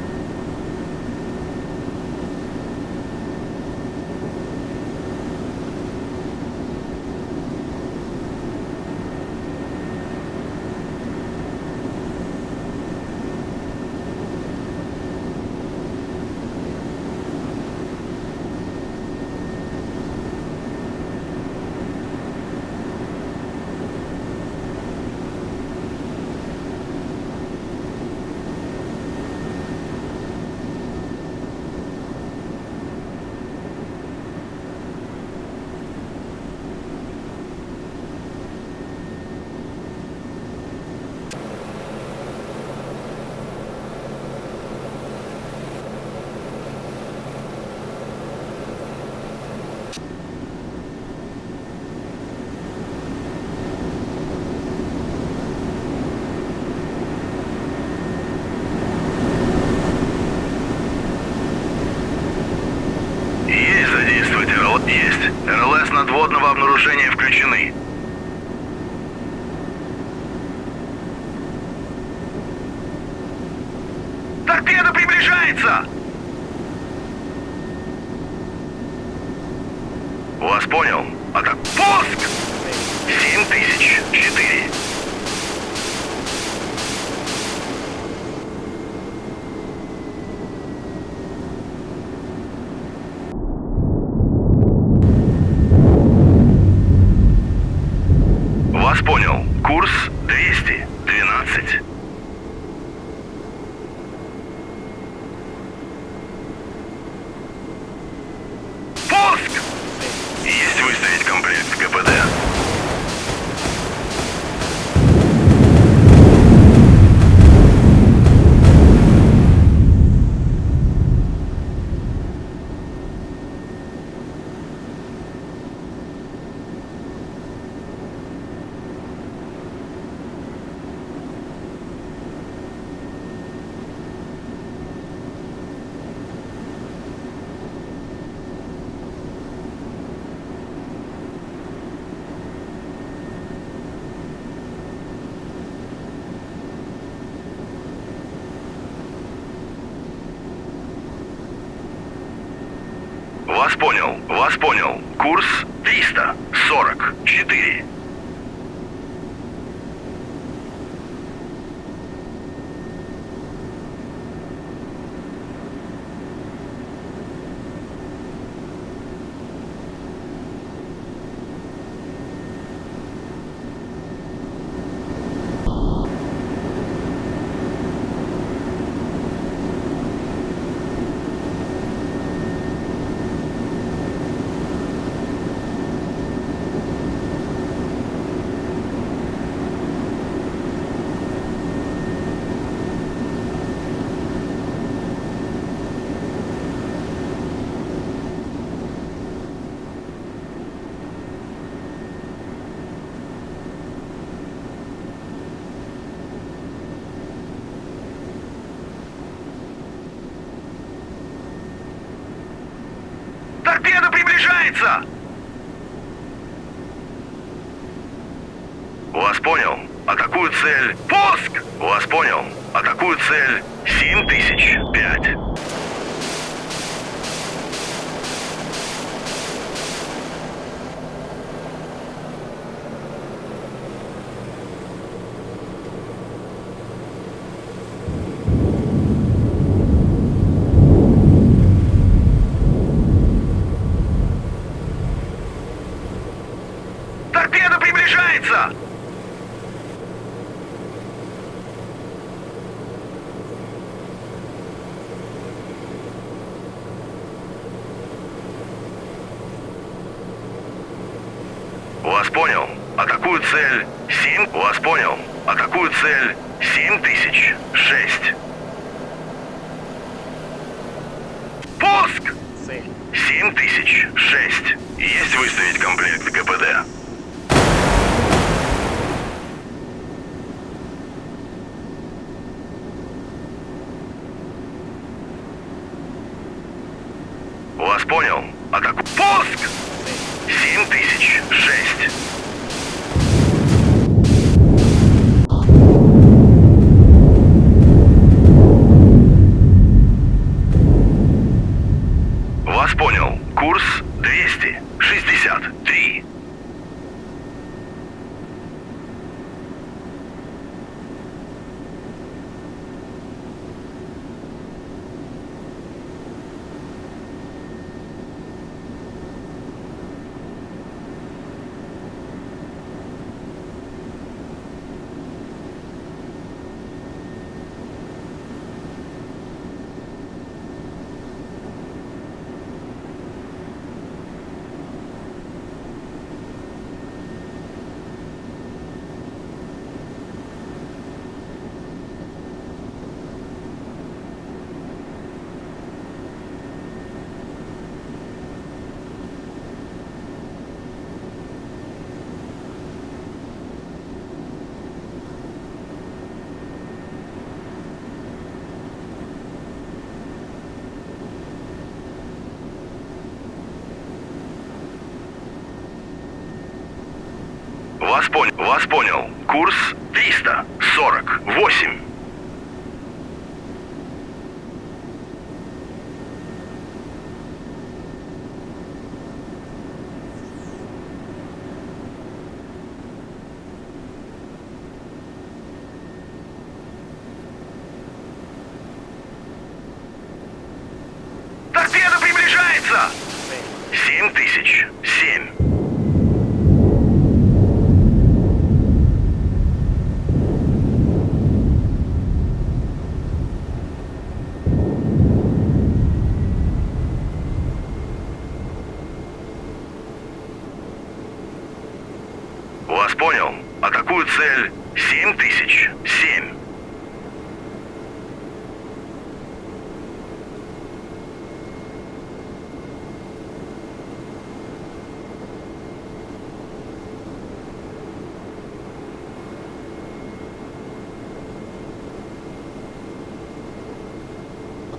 Есть задействовать РЛС. Есть. РЛС надводного обнаружения включены. Торпеда приближается! Вас понял. Атак. Пуск! 7004. Вас понял. Курс 212. Пуск! Есть выставить комплект КПД. Вас понял. Вас понял. Курс 344. Торпеда приближается! понял. Атакую цель. Пуск! Вас понял. Атакую цель. 7005. Торпеда приближается! Вас понял. Атакую цель 7. Вас понял. Атакую цель 7006. Пуск! Цель. 7006. Есть выставить комплект КПД. Вас понял. Атаку. Пуск! 7006. Вас понял. Курс 263. Вас понял. Курс 348. Торпеда приближается! 7007. Вас понял. Атакую цель 7007.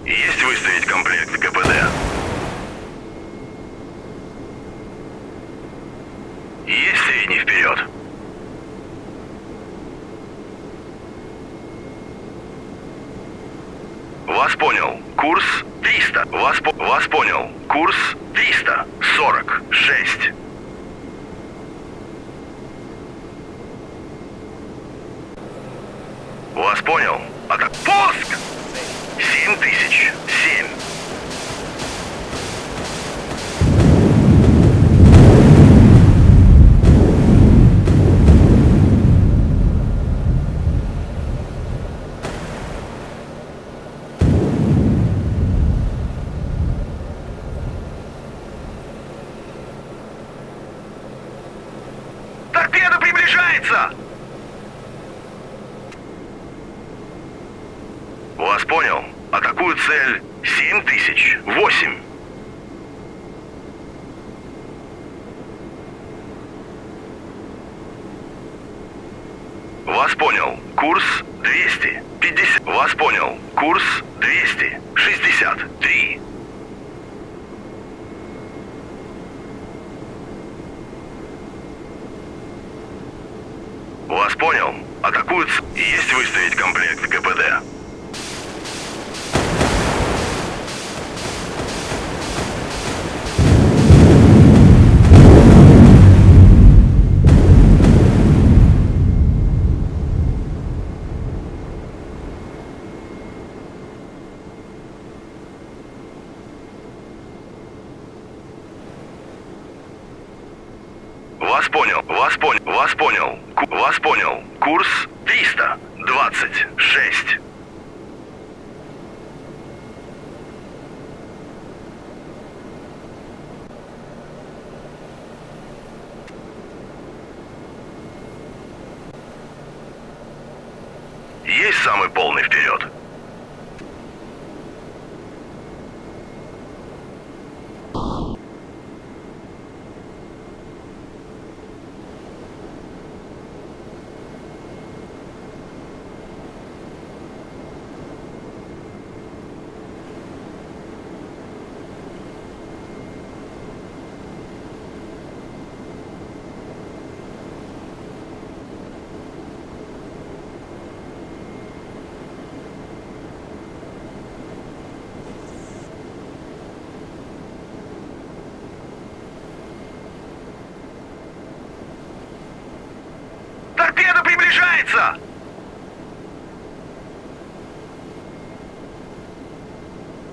Есть выставить комплект КПД. Есть средний вперед. Вас понял. Курс 300. Вас понял. Курс 346. Вас понял. Атак. Пуск! 7007. Торпеда приближается! Вас понял. Атакую цель 7008. Вас понял. Курс 250. Вас понял. Курс 263. Вас понял. Атакуют. Есть выставить комплект КПД. Вас понял, вас понял, вас понял, вас понял. Курс 326. Есть самый полный вперед. Торпеда приближается!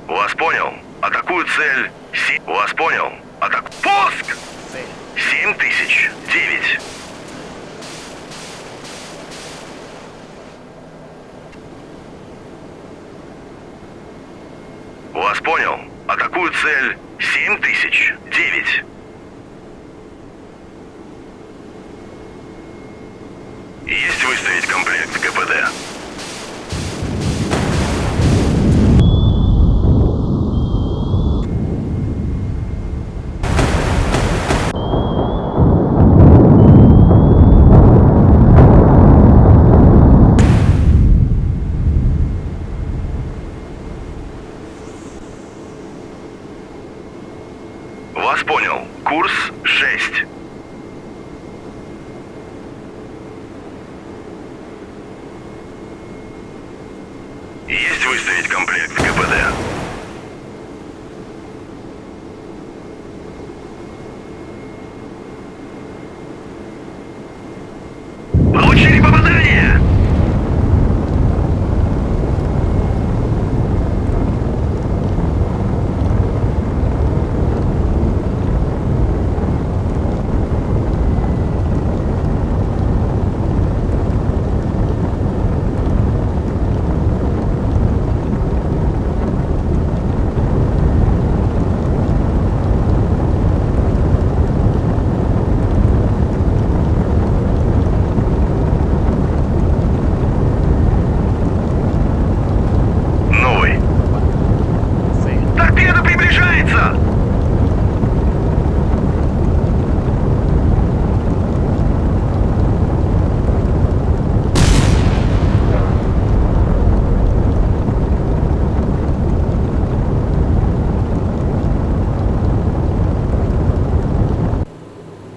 Вас понял. Атакую цель. Вас понял. Пуск! 7009. Вас понял. Атакую цель. 7009. Есть выставить комплект КПД. Вас понял. Курс 6. Есть выставить комплект КПД. Получили попадание! Торпеда приближается!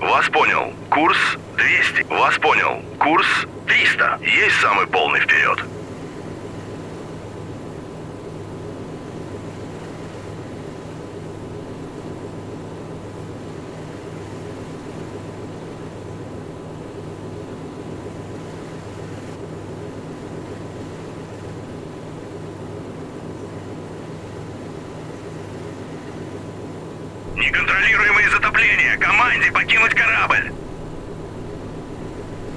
Вас понял. Курс 200. Вас понял. Курс 300. Есть самый полный вперед. Неконтролируемые затопления. Команде покинуть корабль.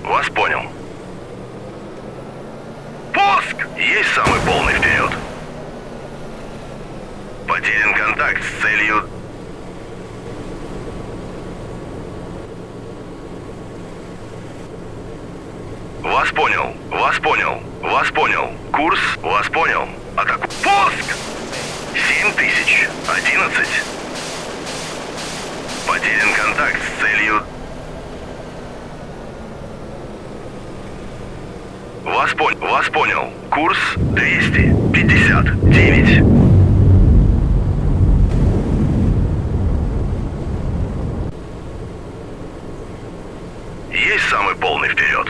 Вас понял. Пуск! Есть самый полный вперед. Потерян контакт с целью... Вас понял. Вас понял. Вас понял. Курс. Вас понял. Атаку. Пуск! 7011. Потерян контакт с целью... Вас понял. Курс 259. Есть самый полный вперед.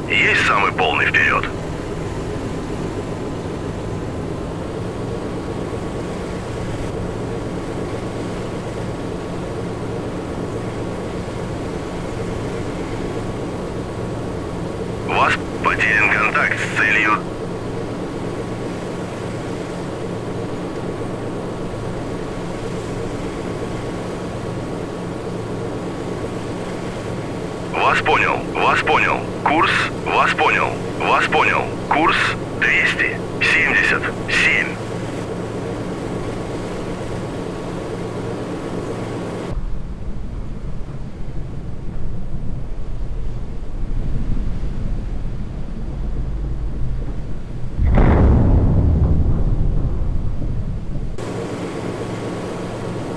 Есть самый полный вперед. Вас потерян контакт с целью. Вас понял, вас понял. Курс, вас понял, вас понял. Курс 277.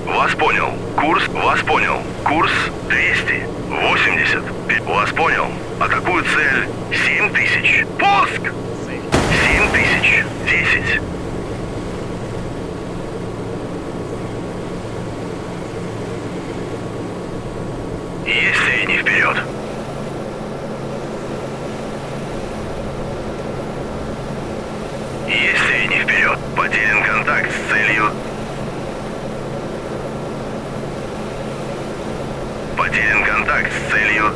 Вас понял. Курс, вас понял. Курс 280. Вас понял. Атакую цель 7000. Пуск! 7000. 10. Есть средний вперед. Есть средний вперед. Потерян контакт с целью. Потерян контакт с целью.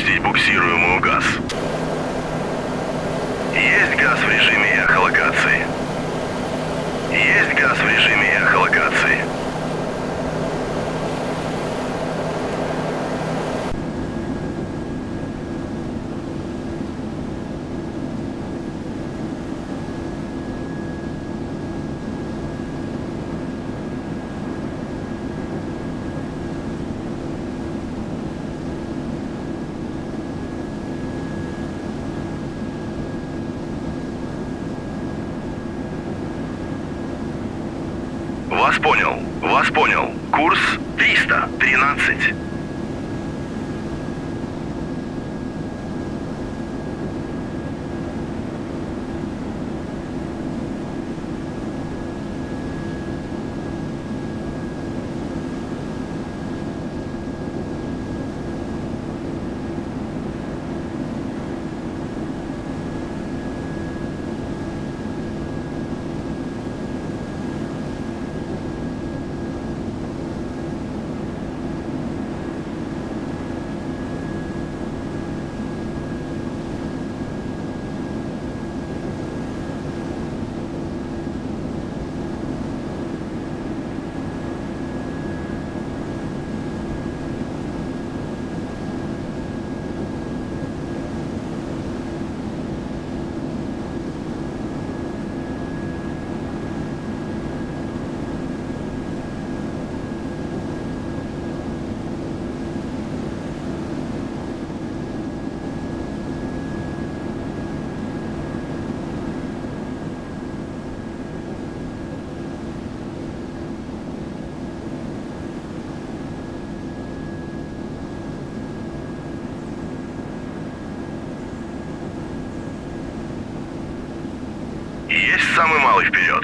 запустить буксируемую ГАЗ. Есть газ в режиме эхолокации. Есть газ в режиме эхолокации. Вас понял. Курс 313. Есть самый малый вперед.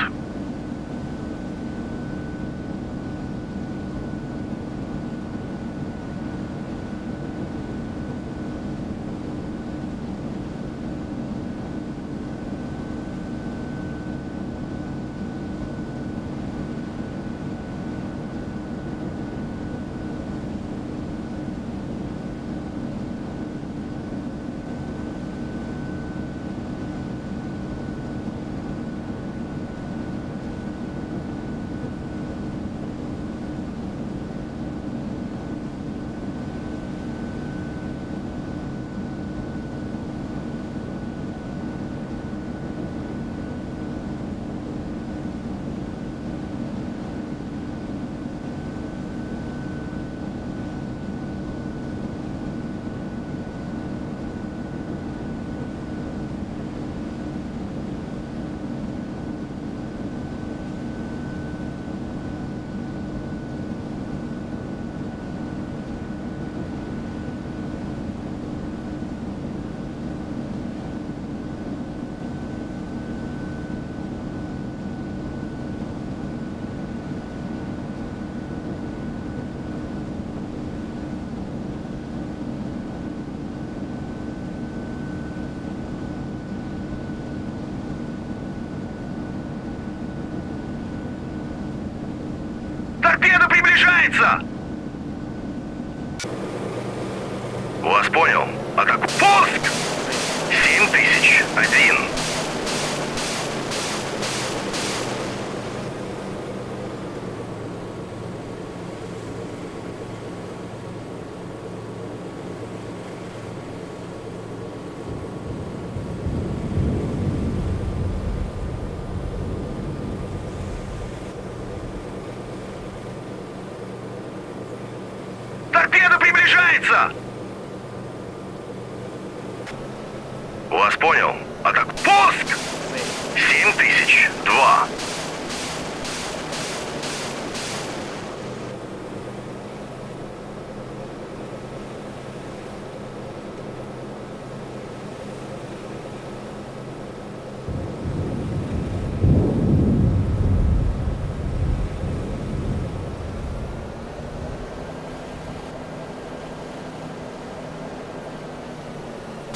Торпеда приближается! Вас понял. Атаку. Пуск! 7001. Торпеда приближается! Вас понял. Атаку. Пуск! 7002.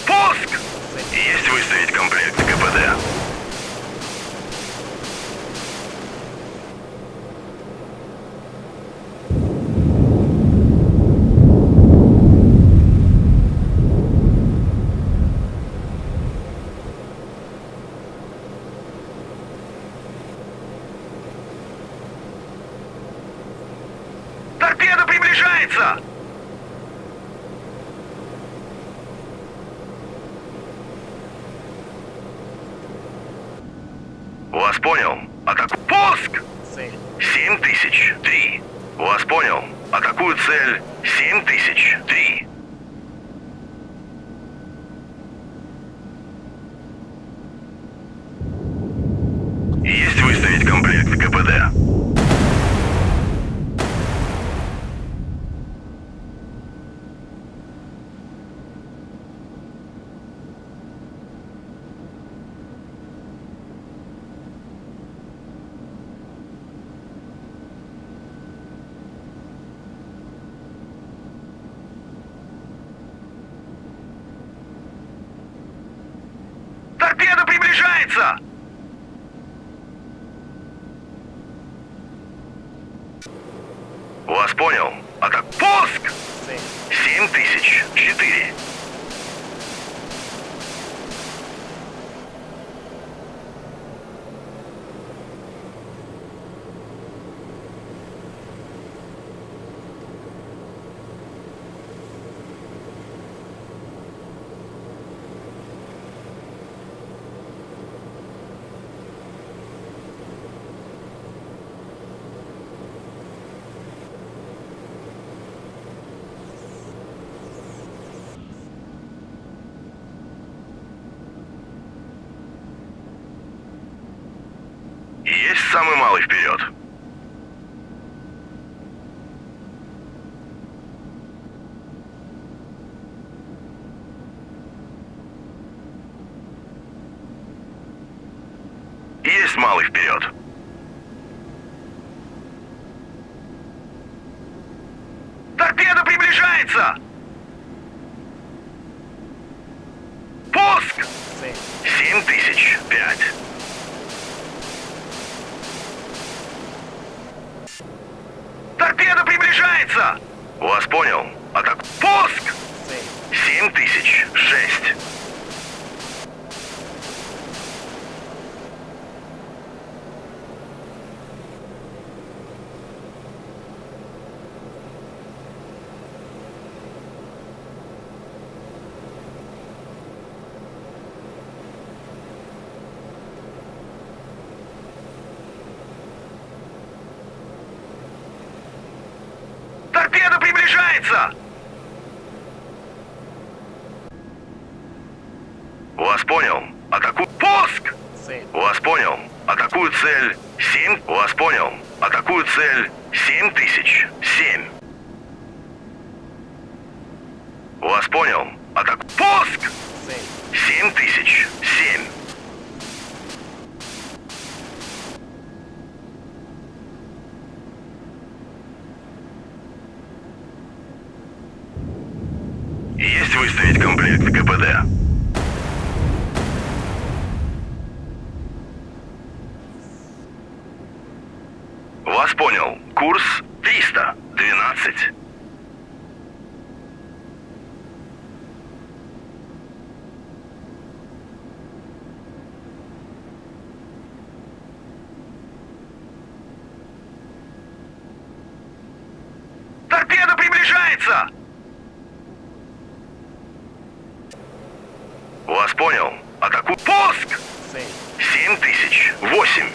Пуск! Есть выставить комплект КПД. понял. Пуск! 7003. Вас понял. Атакую цель 7003. Есть выставить комплект КПД. Торпеда приближается! Вас понял. Пуск! 7004. Есть самый малый вперед. Есть малый вперед. Торпеда приближается! Пуск! 7005. Торпеда приближается! Вас понял. Пуск! 7006. Торпеда приближается! Вас понял. Пуск! Вас понял. Атакую цель 7. Вас понял. Атакую цель 7007. Вас понял. Пуск! 7007. Есть выставить комплект КПД. Вас понял. Курс 312. Торпеда приближается! Вас понял. Пуск! 7008.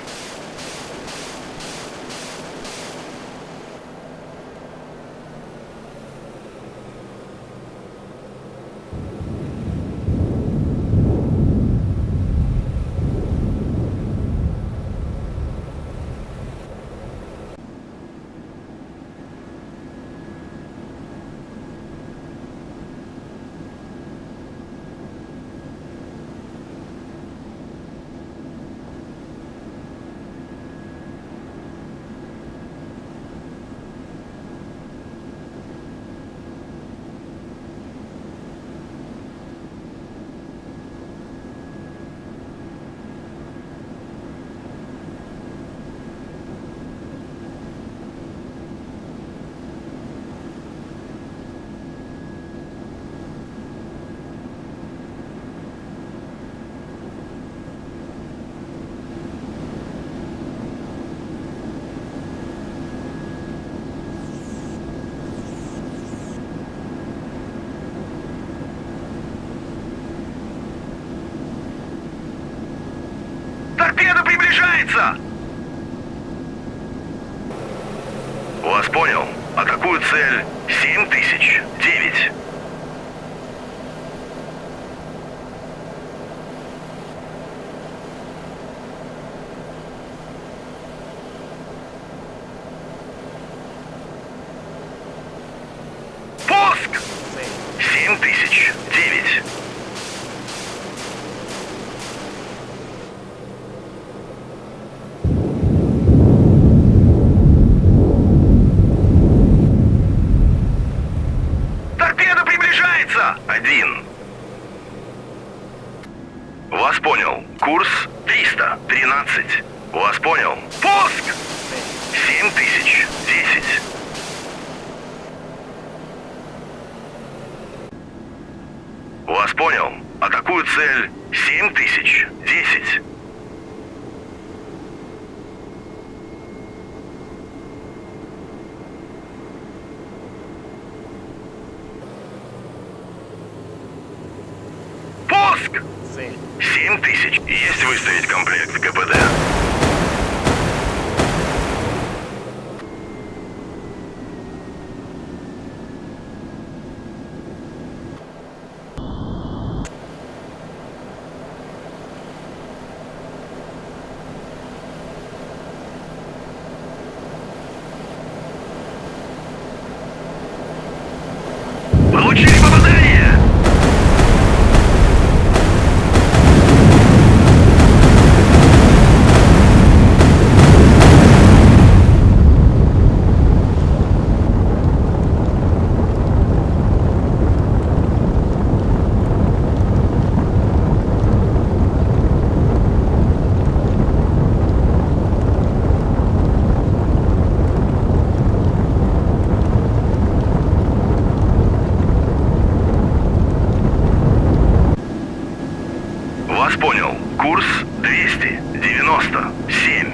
приближается! Вас понял. Атакую цель 7009. Пуск! 7009. Торпеда приближается! 1. Вас понял. Курс 313. Вас понял. Пуск! 7010. Вас понял. Атакую цель 7010. Пуск! 7000. Есть выставить комплект КПД. Получили попадание! Вас понял. Курс 297.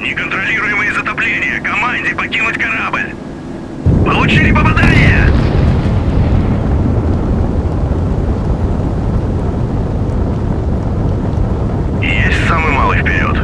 Неконтролируемые затопления. Команде покинуть корабль. Получили попадание! Есть самый малый вперед.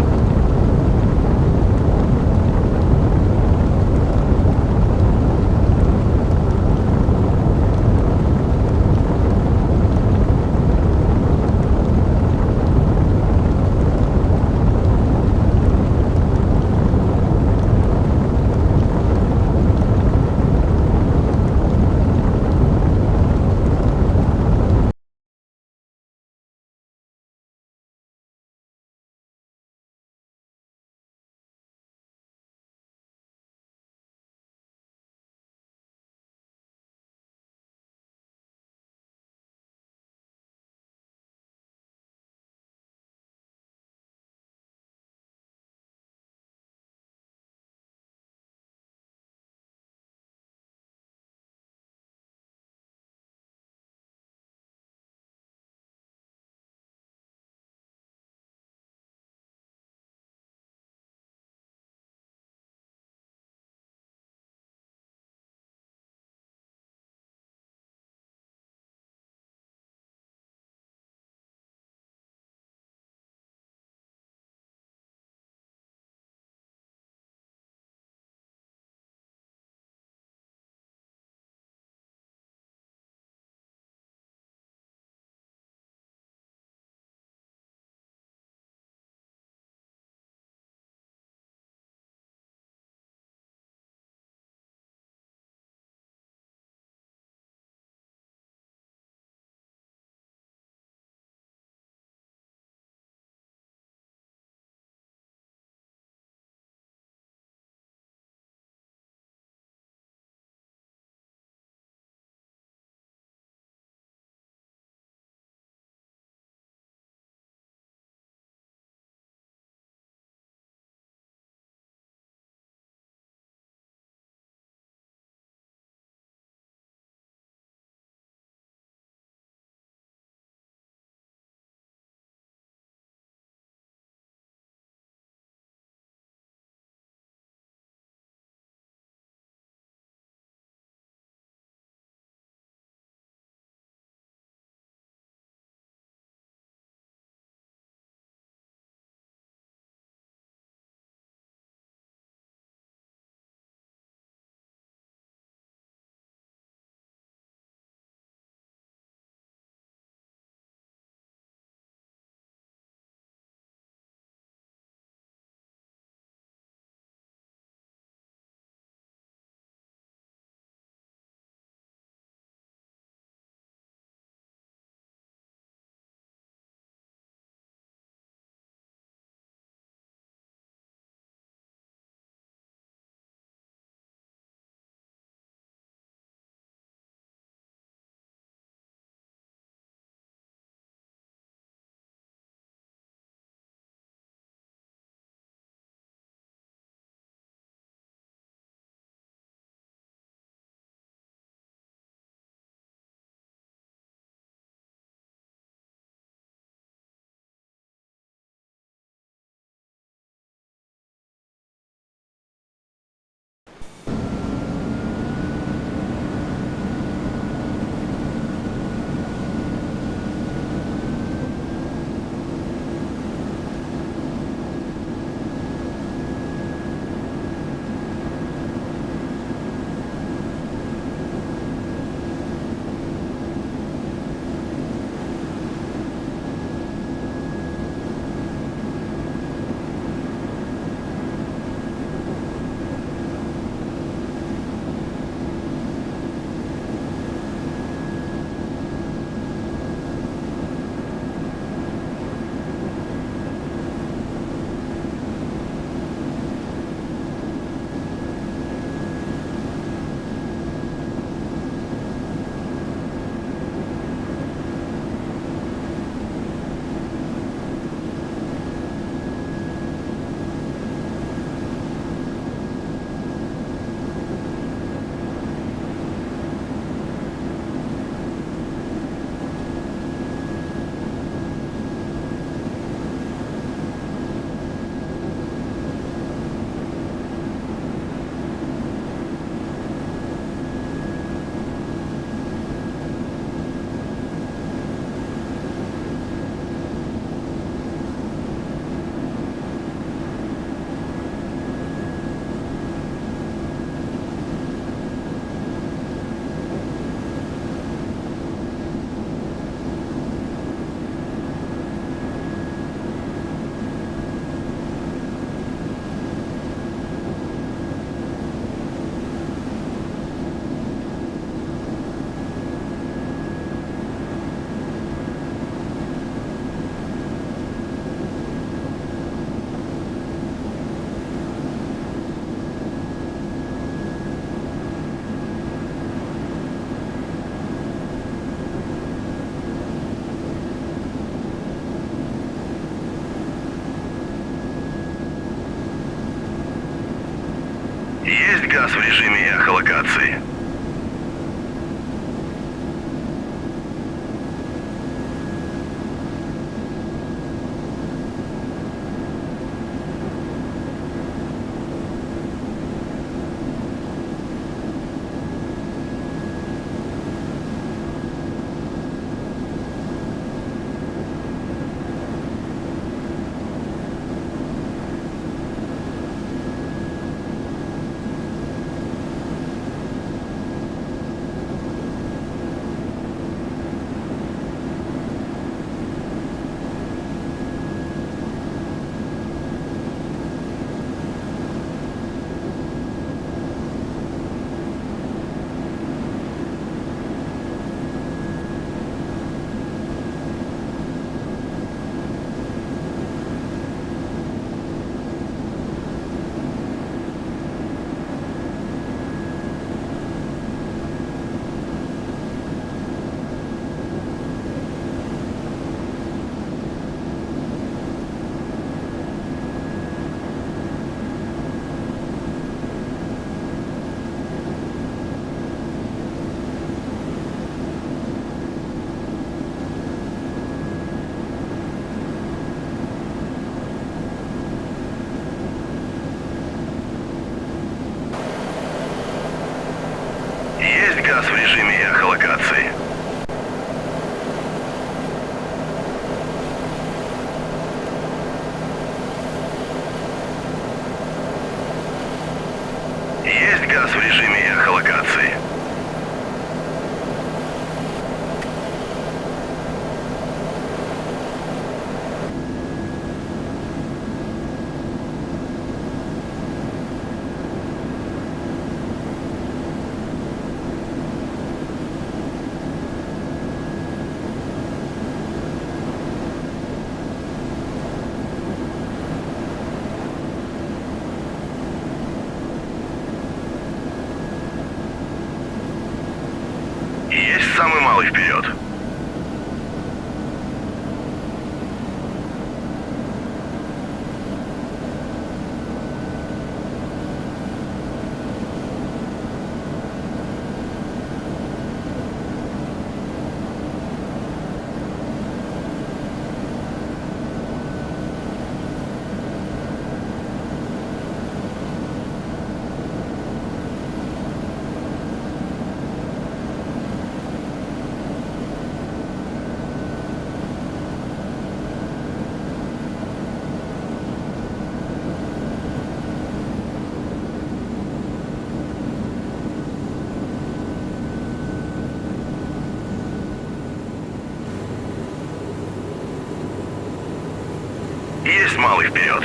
Есть газ в режиме эхолокации. Есть газ в режиме эхолокации. Есть газ в режиме эхолокации. Есть самый малый вперед. Есть малый вперед.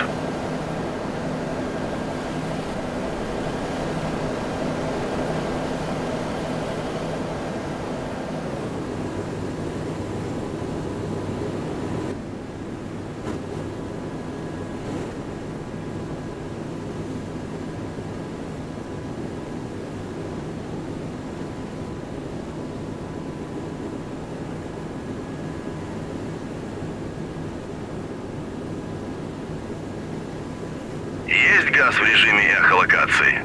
Есть газ в режиме эхолокации.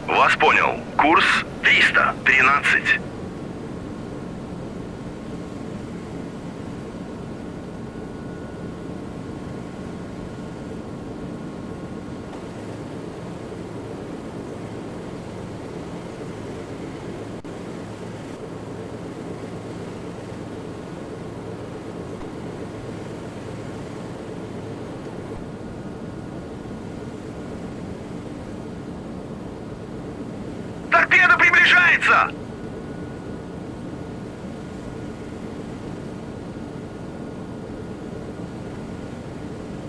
Вас понял. Курс 313. Торпеда приближается!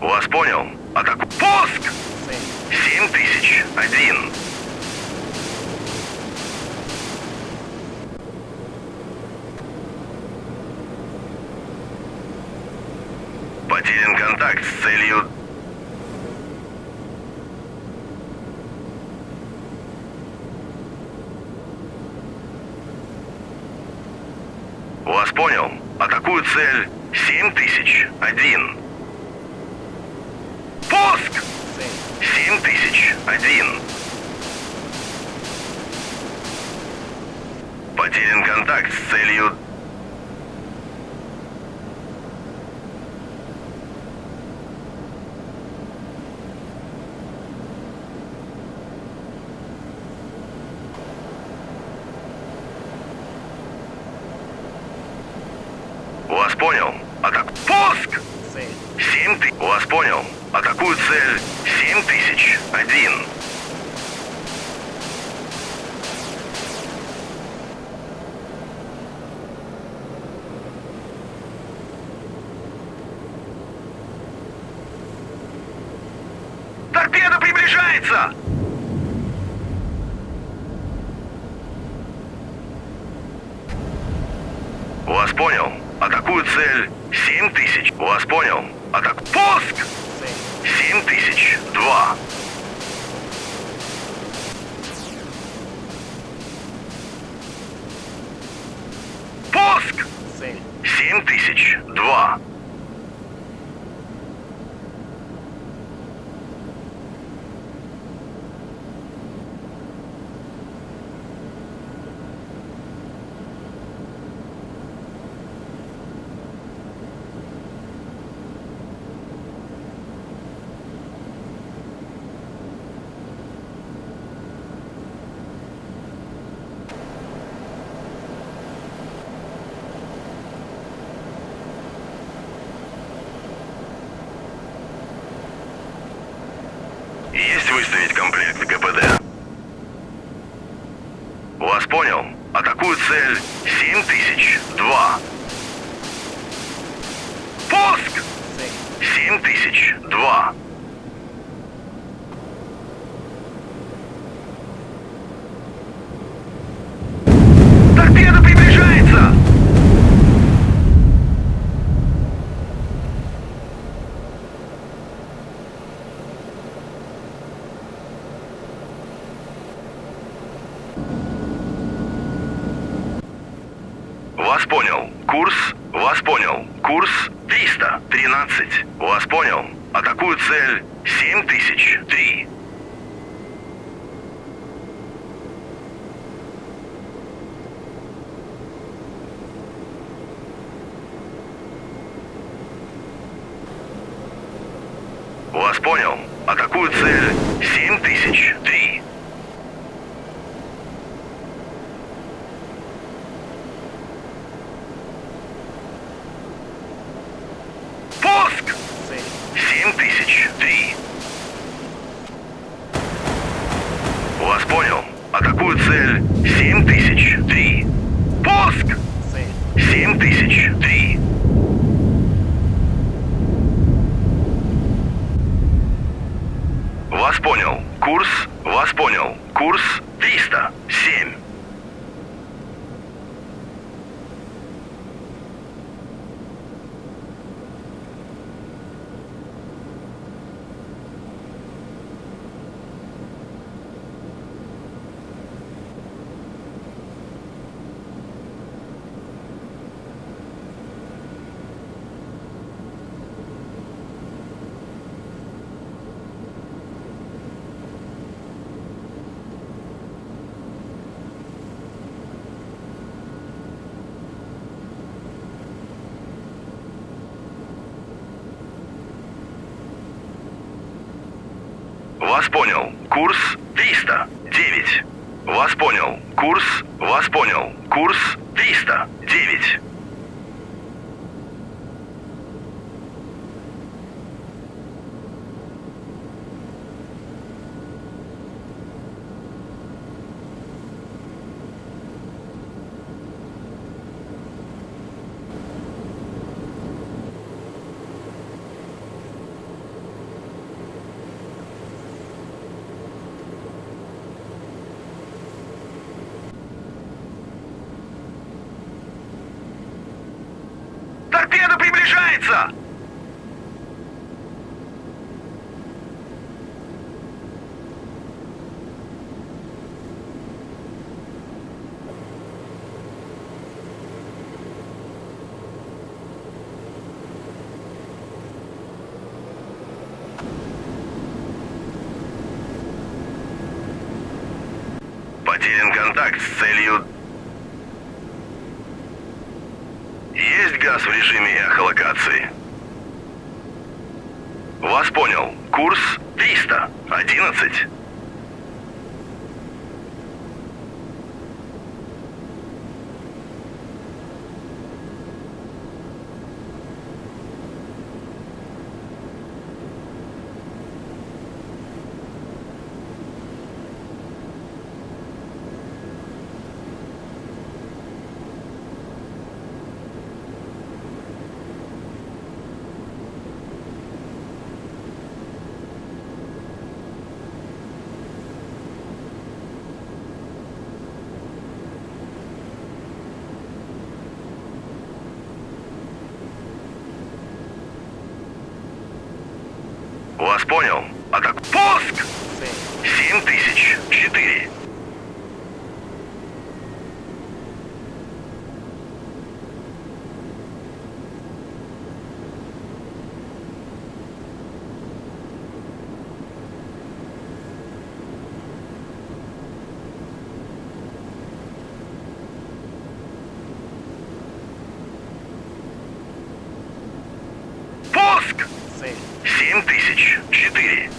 Вас понял. Атаку. Пуск! 7001. Потерян контакт с целью... Вас понял. Атакую цель 7001. Пуск! 7001. Потерян контакт с целью... Вас понял. Атаку. Пуск! 7000. Вас понял. Атакую цель 7001. Торпеда приближается! Вас понял. Атакую цель 7000. Вас понял. Атаку. Пуск! 7002. Пуск! 7002. Есть выставить комплект КПД. Вас понял. Атакую цель 7002. Пуск! 7002. Торпеда приближается! Вас понял. Курс. Вас понял. Курс 313. Вас понял. Атакую цель 7003. Вас понял. Атакую цель 7003. Пуск! 7003. Вас понял. Атакую цель 7003. Пуск! 7003. Вас понял. Курс. Вас понял. Курс 307. Вас понял. Курс 309. Вас понял. Курс. Вас понял. Курс 309. Торпеда приближается! Потерян контакт с целью... Есть газ в режиме эхолокации. Вас понял. Курс 311. Вас понял. Атак... Пуск! 7004. Пуск! 7004.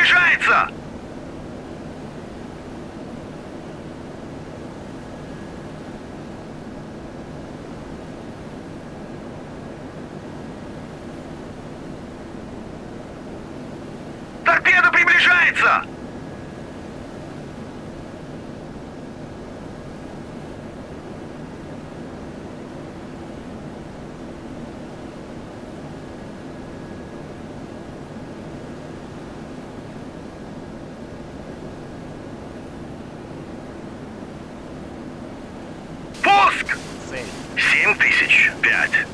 приближается! Торпеда приближается! Пуск! 7005.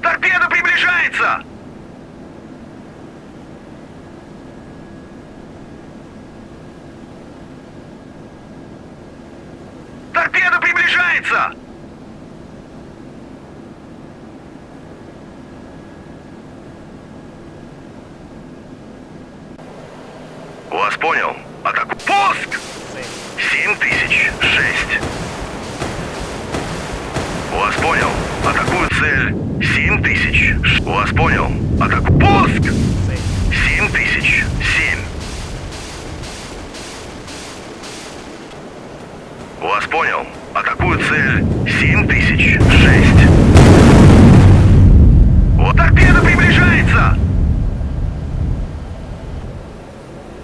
Торпеда приближается! Торпеда приближается! Вас понял. Атаку. Пуск! 7006. Вас понял. Атакую цель. 7000. Вас понял. Атаку. Пуск! 7007. Вас понял. Атакую цель. 7006. Вот торпеда приближается!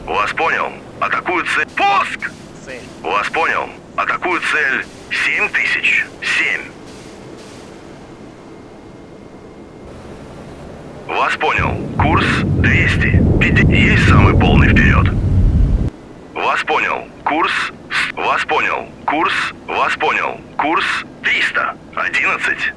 Вас понял. Атакую цель. Пуск! Вас понял. Атакую цель. 7007. Вас понял. Курс 200. Есть самый полный вперед. Вас понял. Курс. Вас понял. Курс. Вас понял. Курс 311.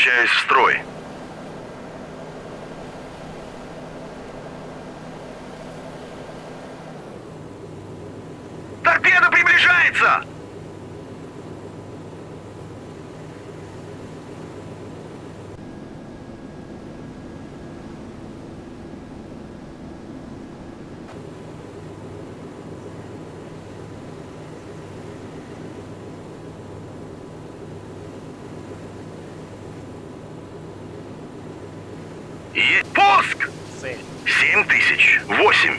Возвращаюсь в строй. Торпеда приближается! Пуск! 7000. 8.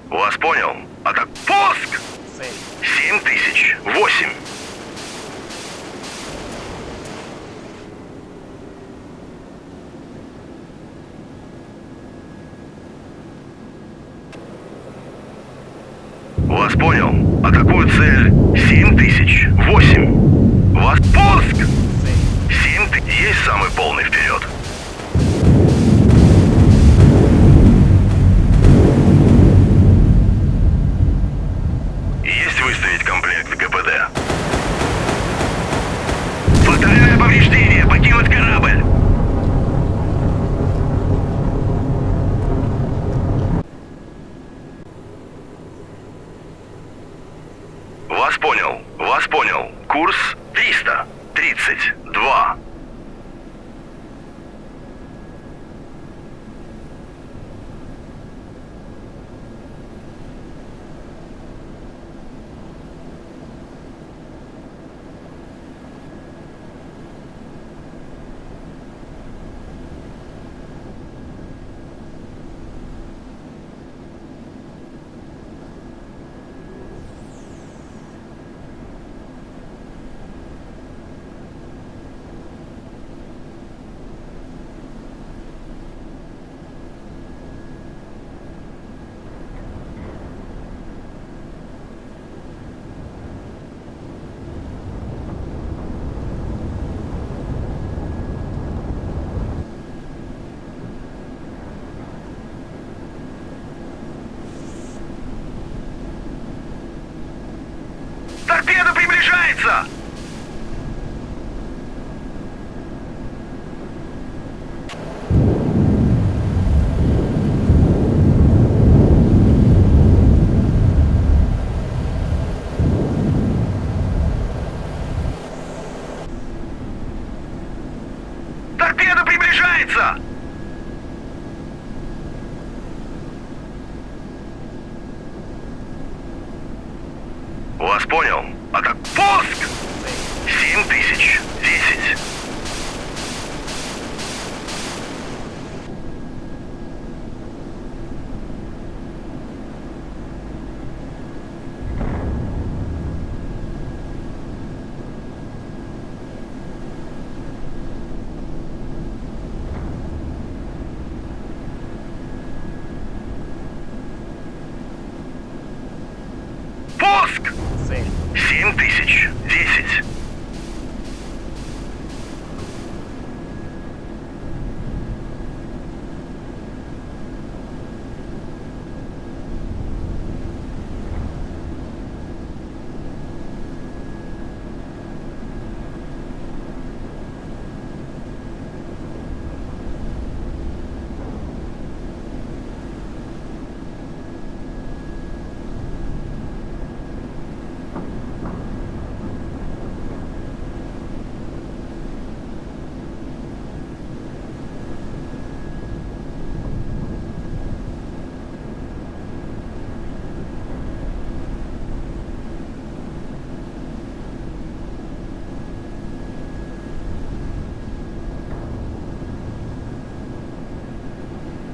Вас понял. Атак. Пуск! 7000. 8. Вас понял. Атакую цель. 7000. 8. Вас пуск! 7 есть самый полный вперед. Есть выставить комплект ГПД. Фатальное повреждение. Покинуть корабль. Вас понял. Вас понял. Курс 332. Торпеда приближается! Торпеда приближается! Вас понял. Атак. Пуск! 7000. 10. Пуск! 7000. 10.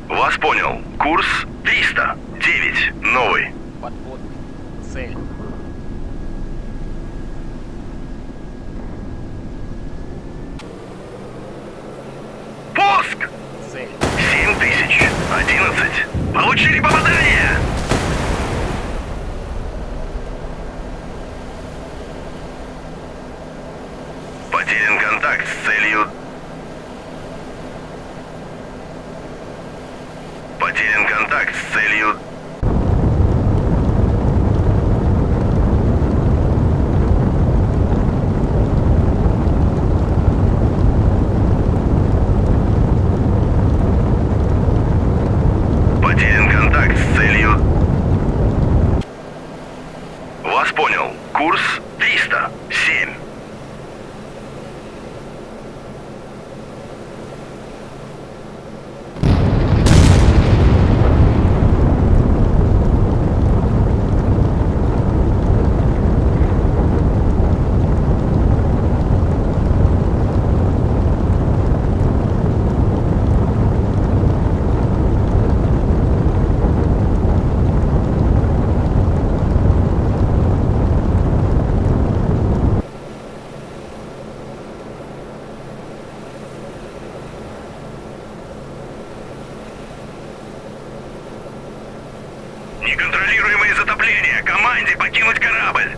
Вас понял. Курс 309. Новый. Подводный. Цель. Пуск! Цель. 7000. 11. Получили попадание! Потерян контакт с целью... Потерян контакт с целью... Уведомление! Команде покинуть корабль!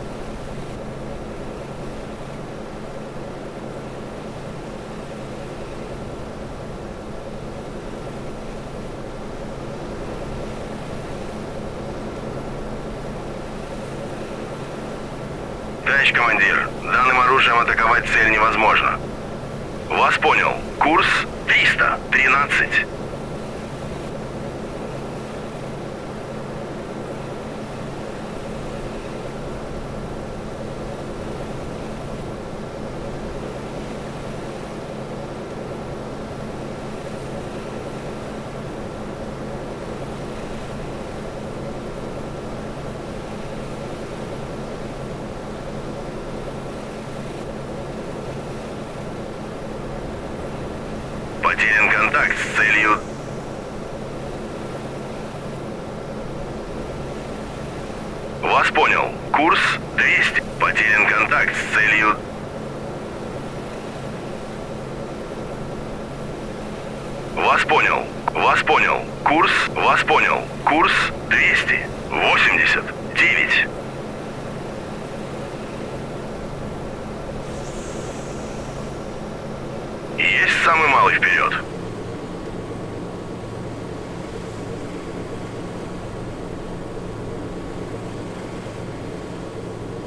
Товарищ командир, данным оружием атаковать цель невозможно. Вас понял. Курс 313. Потерян контакт с целью... Вас понял. Курс 200. Потерян контакт с целью... Вас понял. Вас понял. Курс... Вас понял. Курс 289. Есть самый малый вперед.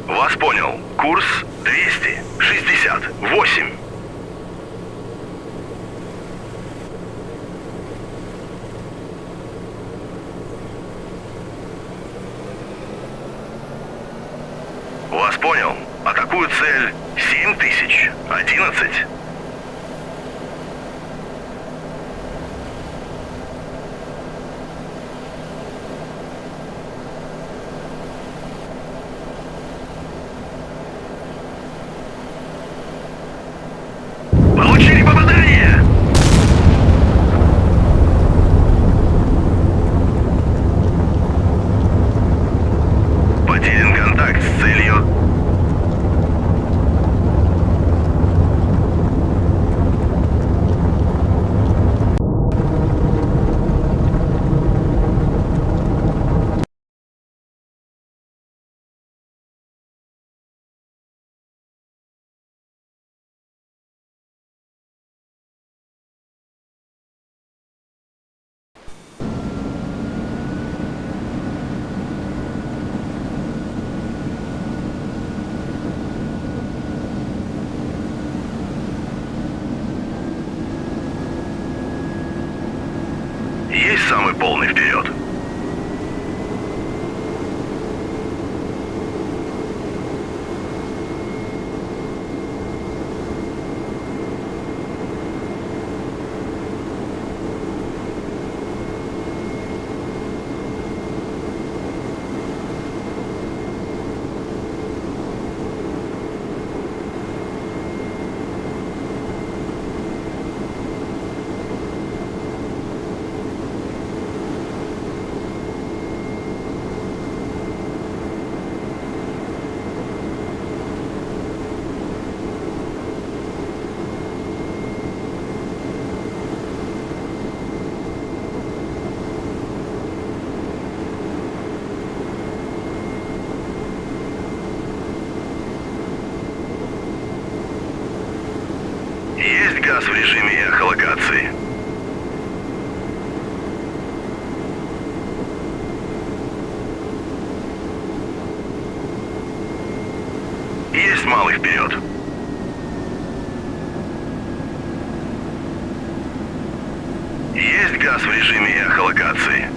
Вас понял. Курс 268. Вас понял. Атакую цель 7011. Получили попадание! Потерян контакт с целью... Есть самый полный вперед. Есть газ в режиме эхолокации. Есть малый вперед. Есть газ в режиме эхолокации.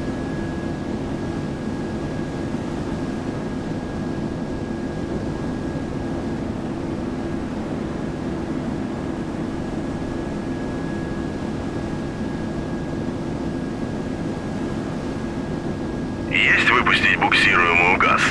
Есть выпустить буксируемую газ.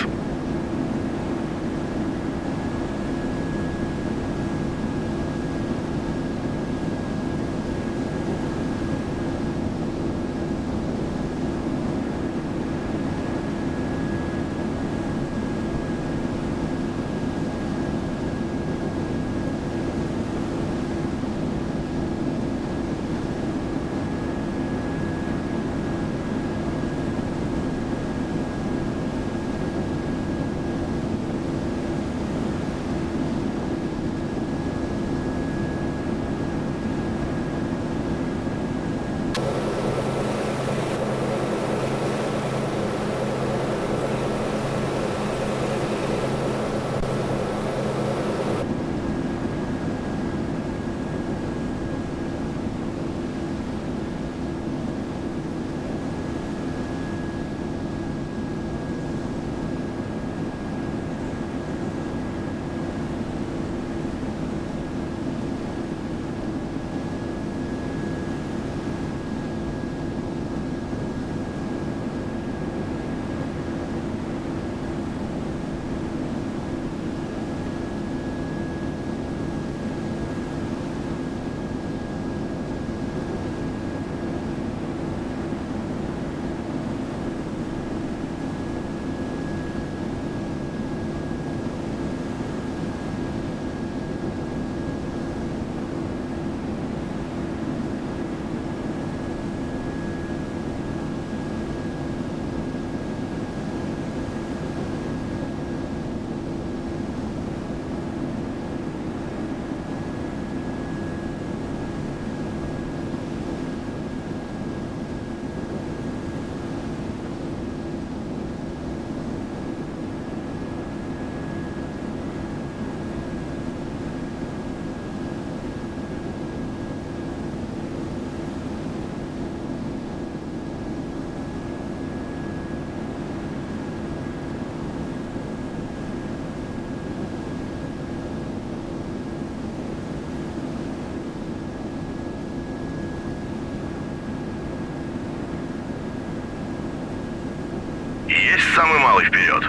самый малый вперед.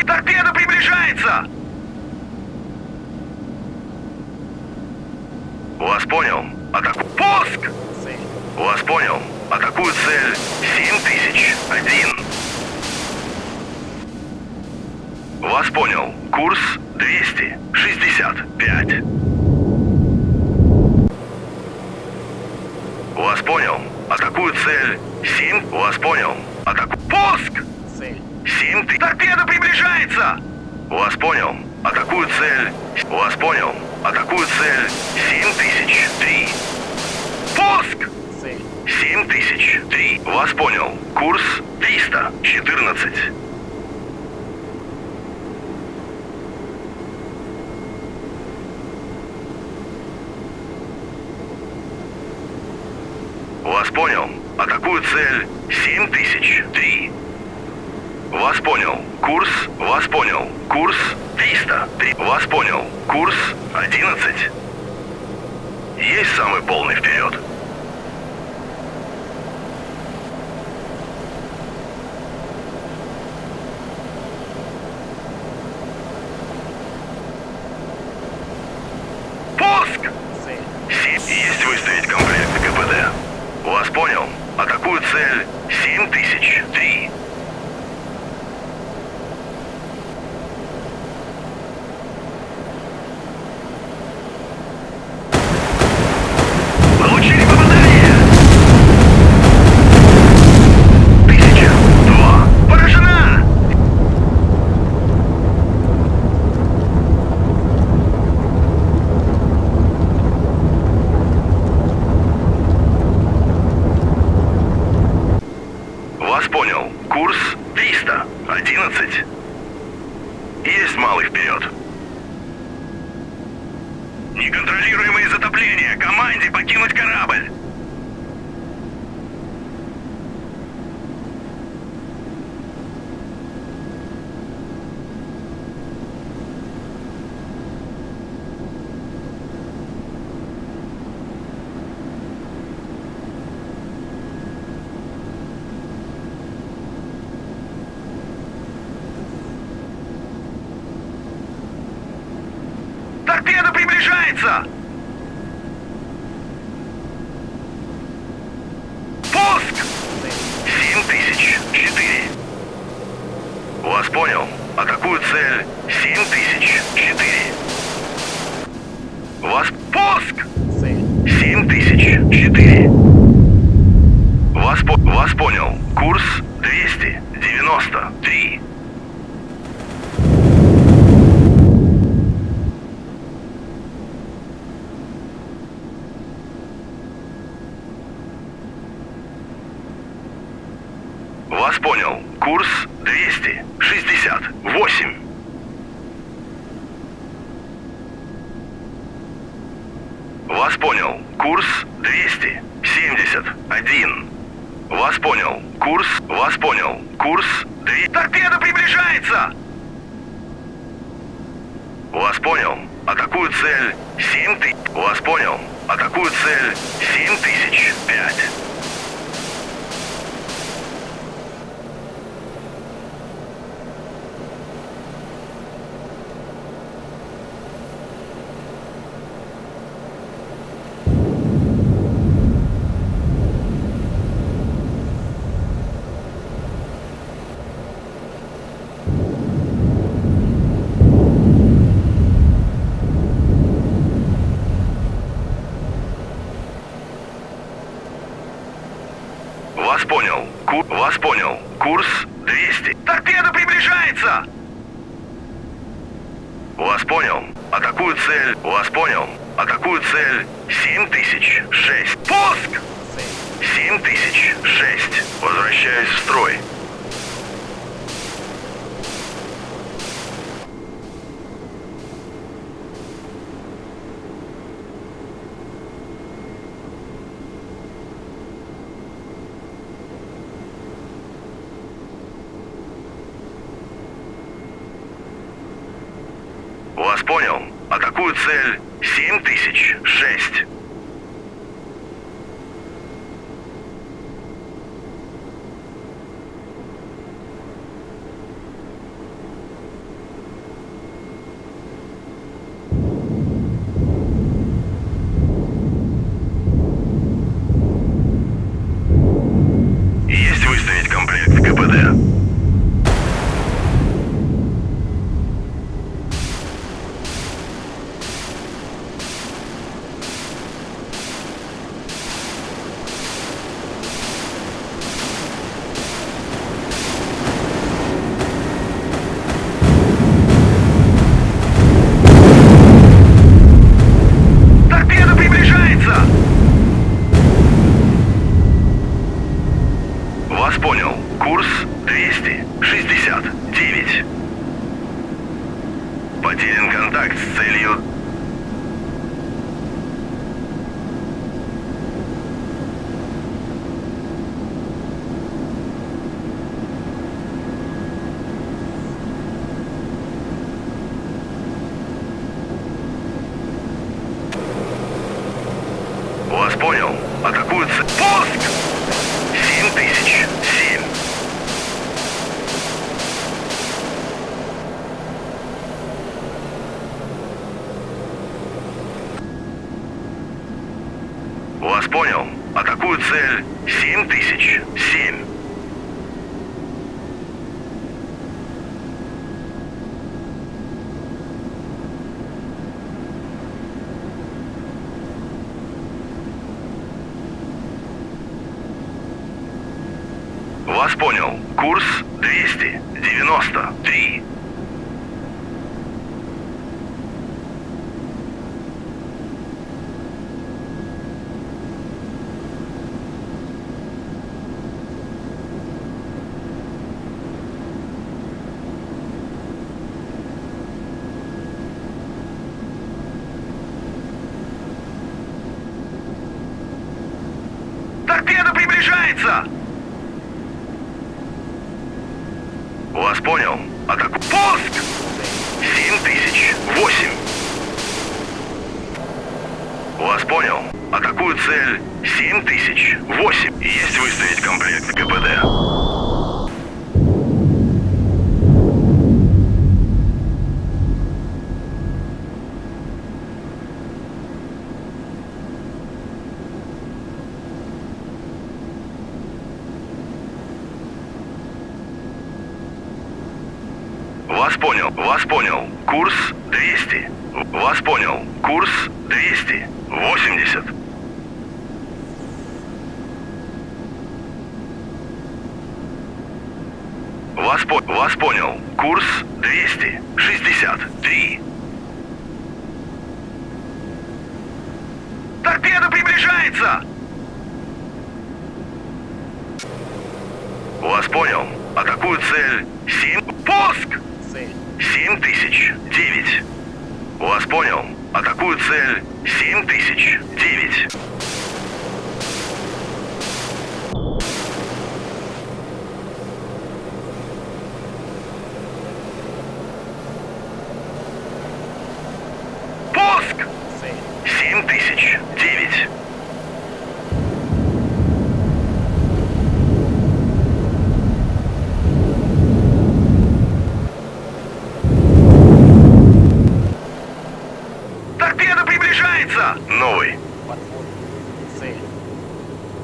Торпеда приближается! Вас понял. Атаку. Пуск! Цель. Вас понял. Атакую цель 7001. Вас понял. Курс 265. Вас понял. Атакую цель 7. Вас понял. Атаку. Пуск! Цель. 7. Торпеда приближается! Вас понял. Атакую цель. Вас понял. Атакую цель 7003. Пуск! Цель. 7003. Вас понял. Курс 314. Вас понял. Атакую цель 7003. Вас понял. Курс. Вас понял. Курс 303. Вас понял. Курс 11. Есть самый полный вперед. Пуск! Цель. Есть выставить комплект КПД. Вас понял. Атакую цель 7003. Получили попадание! 1002. Поражена! Вас понял. Курс 311. Есть малый вперед. Неконтролируемые затопления. Команде покинуть корабль. Торпеда приближается! Пуск! 7004. Вас понял. Атакую цель 7004. Вас... Пуск! Цель. 7004. Вас понял. Курс 293. Вас понял. Курс 268. Вас понял. Курс 271. Вас понял. Курс. Вас понял. Курс 2... Торпеда приближается! Вас понял. Атакую цель 7000. Вас понял. Атакую цель 7005. Вас понял. Вас понял. Курс 200. Торпеда приближается! Вас понял. Атакую цель. Вас понял. Атакую цель 7006. Пуск! 7006. Возвращаюсь в строй. Вас понял. Атакую цель 7006. Есть выставить комплект КПД. Торпеда приближается! Вас понял. Курс 269. Потерян контакт с целью. Вас понял. Атакуют цель. Пуск! 7007. Вас понял. Атакую цель 7007. Вас понял. Курс 293. Торпеда приближается! Вас понял. Атаку. Пуск! 7008. Вас понял. Атакую цель 7008. Есть выставить комплект КПД. Вас понял. Вас понял. Курс 200. Вас понял. Курс 280. Вас понял. Курс 263. Торпеда приближается! Вас понял. Атакую цель 7. Пуск! Цель. 7009. Вас понял. Атакую цель 7009. Пуск! Цель. 7009. Торпеда приближается! Новый. Подвод. Цель.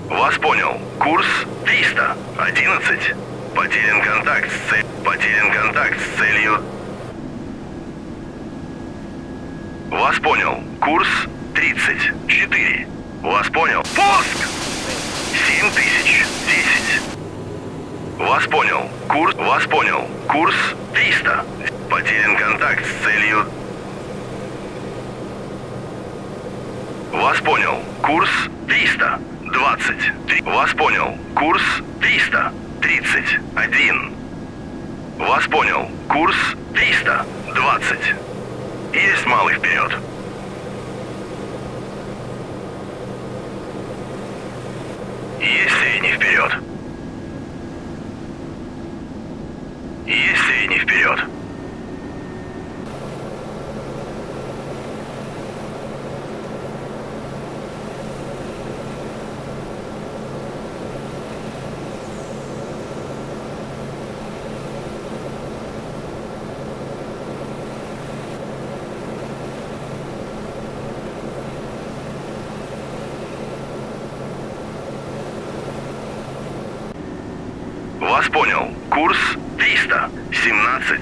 Вас понял. Курс 311. Потерян контакт с целью. Потерян контакт с целью. Вас понял. Курс 34. Вас понял. Пуск! 7010. Вас понял. Курс. Вас понял. Курс 300. Потерян контакт с целью. Вас понял. Курс 320. Вас понял. Курс 331. Вас понял. Курс 320. Есть малый вперед. Есть средний вперед. Есть средний вперед. понял. Курс 317.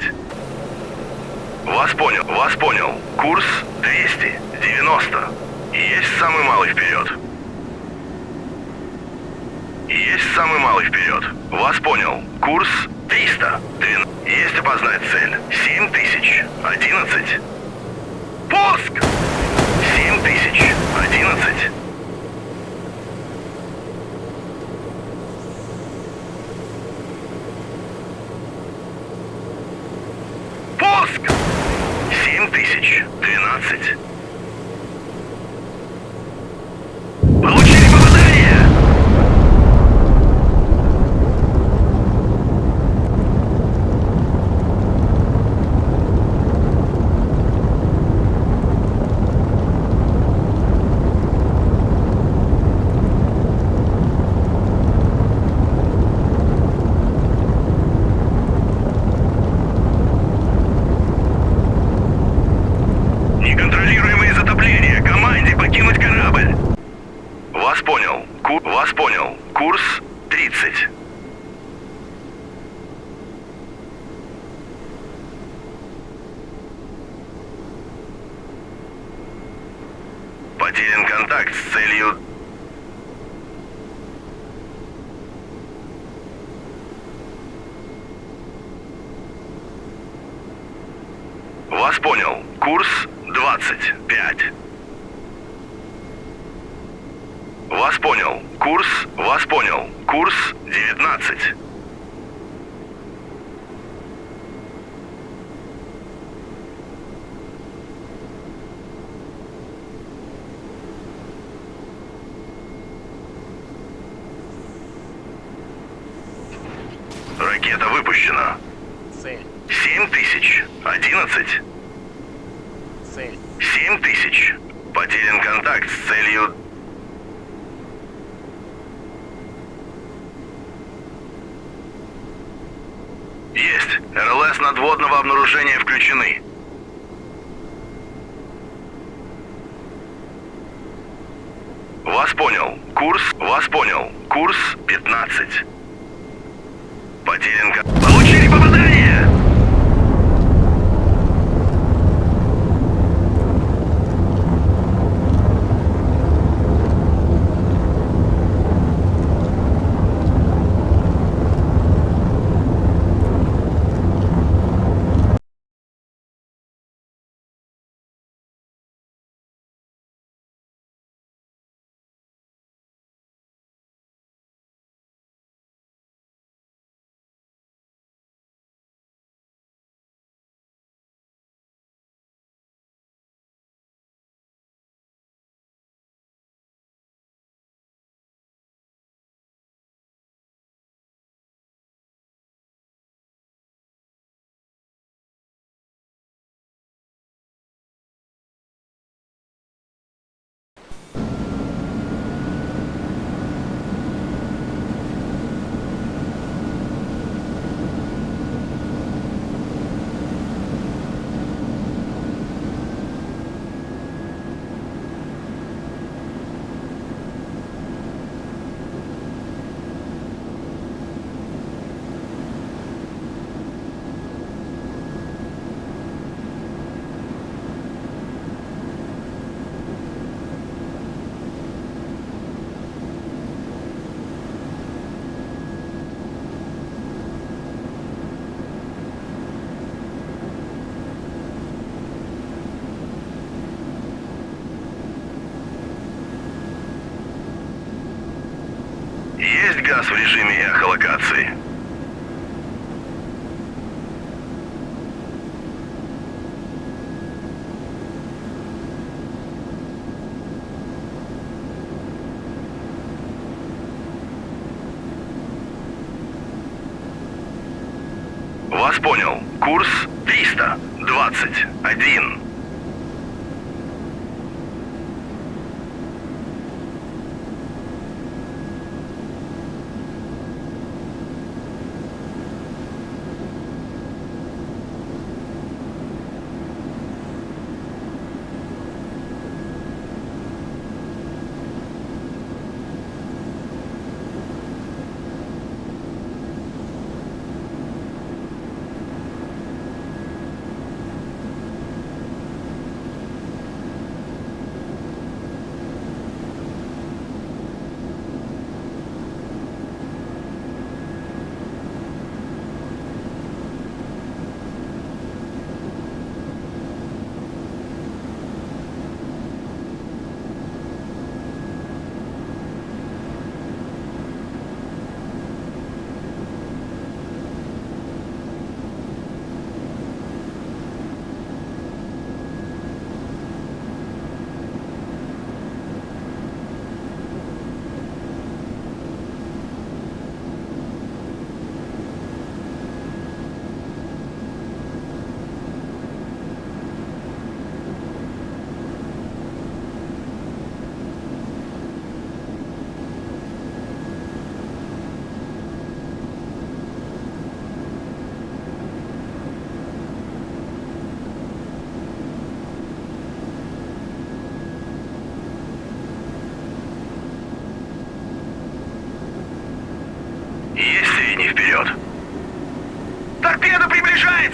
Вас понял. Курс 290. Есть самый малый вперед. Есть самый малый вперед. Вас понял. Курс 300. Есть опознать цель. 7011. Пуск! 7011. Пуск! 7012. Получили попадание! Неконтролируемые затопления. Команде покинуть корабль. Вас понял. Вас понял. Курс 30. Потерян контакт с целью... Вас понял. Курс 25. Вас понял. Вас понял. Курс 19. Ракета выпущена. Цель. 7011. Цель. 7000. Потерян контакт с целью... Есть. РЛС надводного обнаружения включены. Вас понял. Вас понял. Курс 15. Потерян контакт. Получили попадание! Есть газ в режиме эхолокации. Вас понял. Курс 321.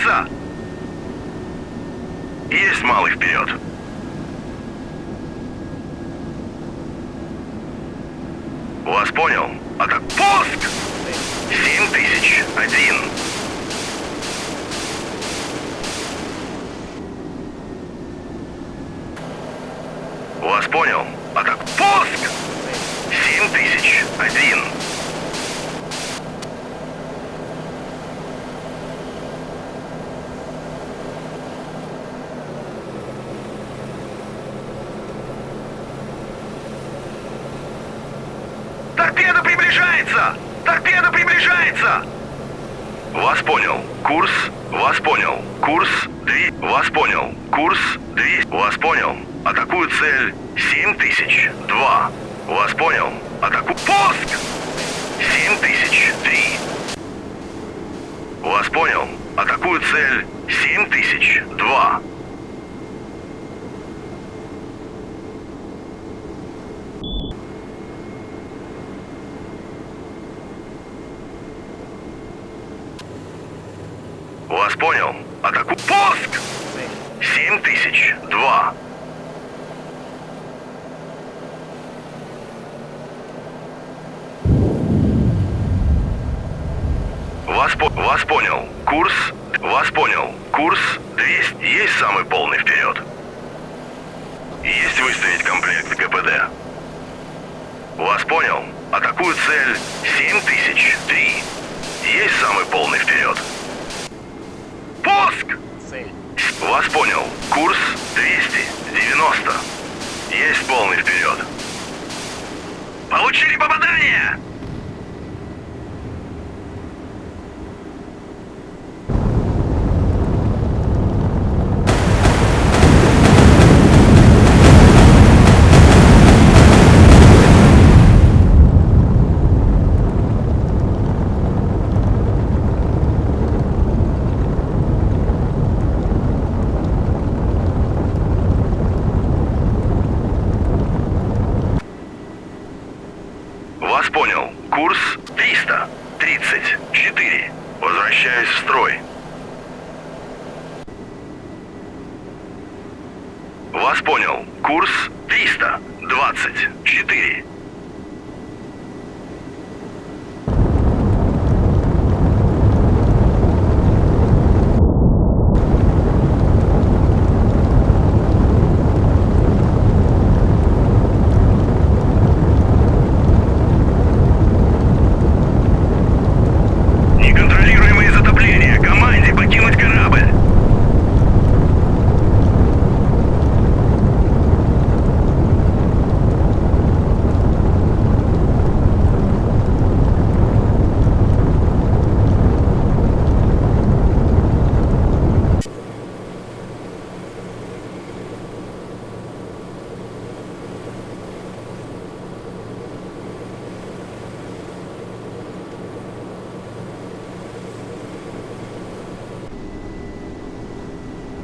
приближается! Есть малый вперед. Вас понял. Атак. Пуск! 7001. Вас понял. Атак. Пуск! 7001. Торпеда приближается! Торпеда приближается! Вас понял. Курс. Вас понял. Курс. 2. Вас понял. Курс. 2. Вас понял. Атакую цель. 7002. Вас понял. Атаку. Пуск! 7003. Вас понял. Атакую цель. 7002. Вас понял. Атаку. Пуск! 7002. Вас понял. Курс. Вас понял. Курс 200. Есть самый полный вперед. Есть выставить комплект КПД. Вас понял. Атакую цель 7003. Есть самый полный вперед. Пуск! Цель. Вас понял. Курс 290. Есть полный вперед. Получили попадание! Вас понял. Курс 334. Возвращаюсь в строй. Вас понял. Курс 324. Неконтролируемое затопление. Команде покинуть корабль.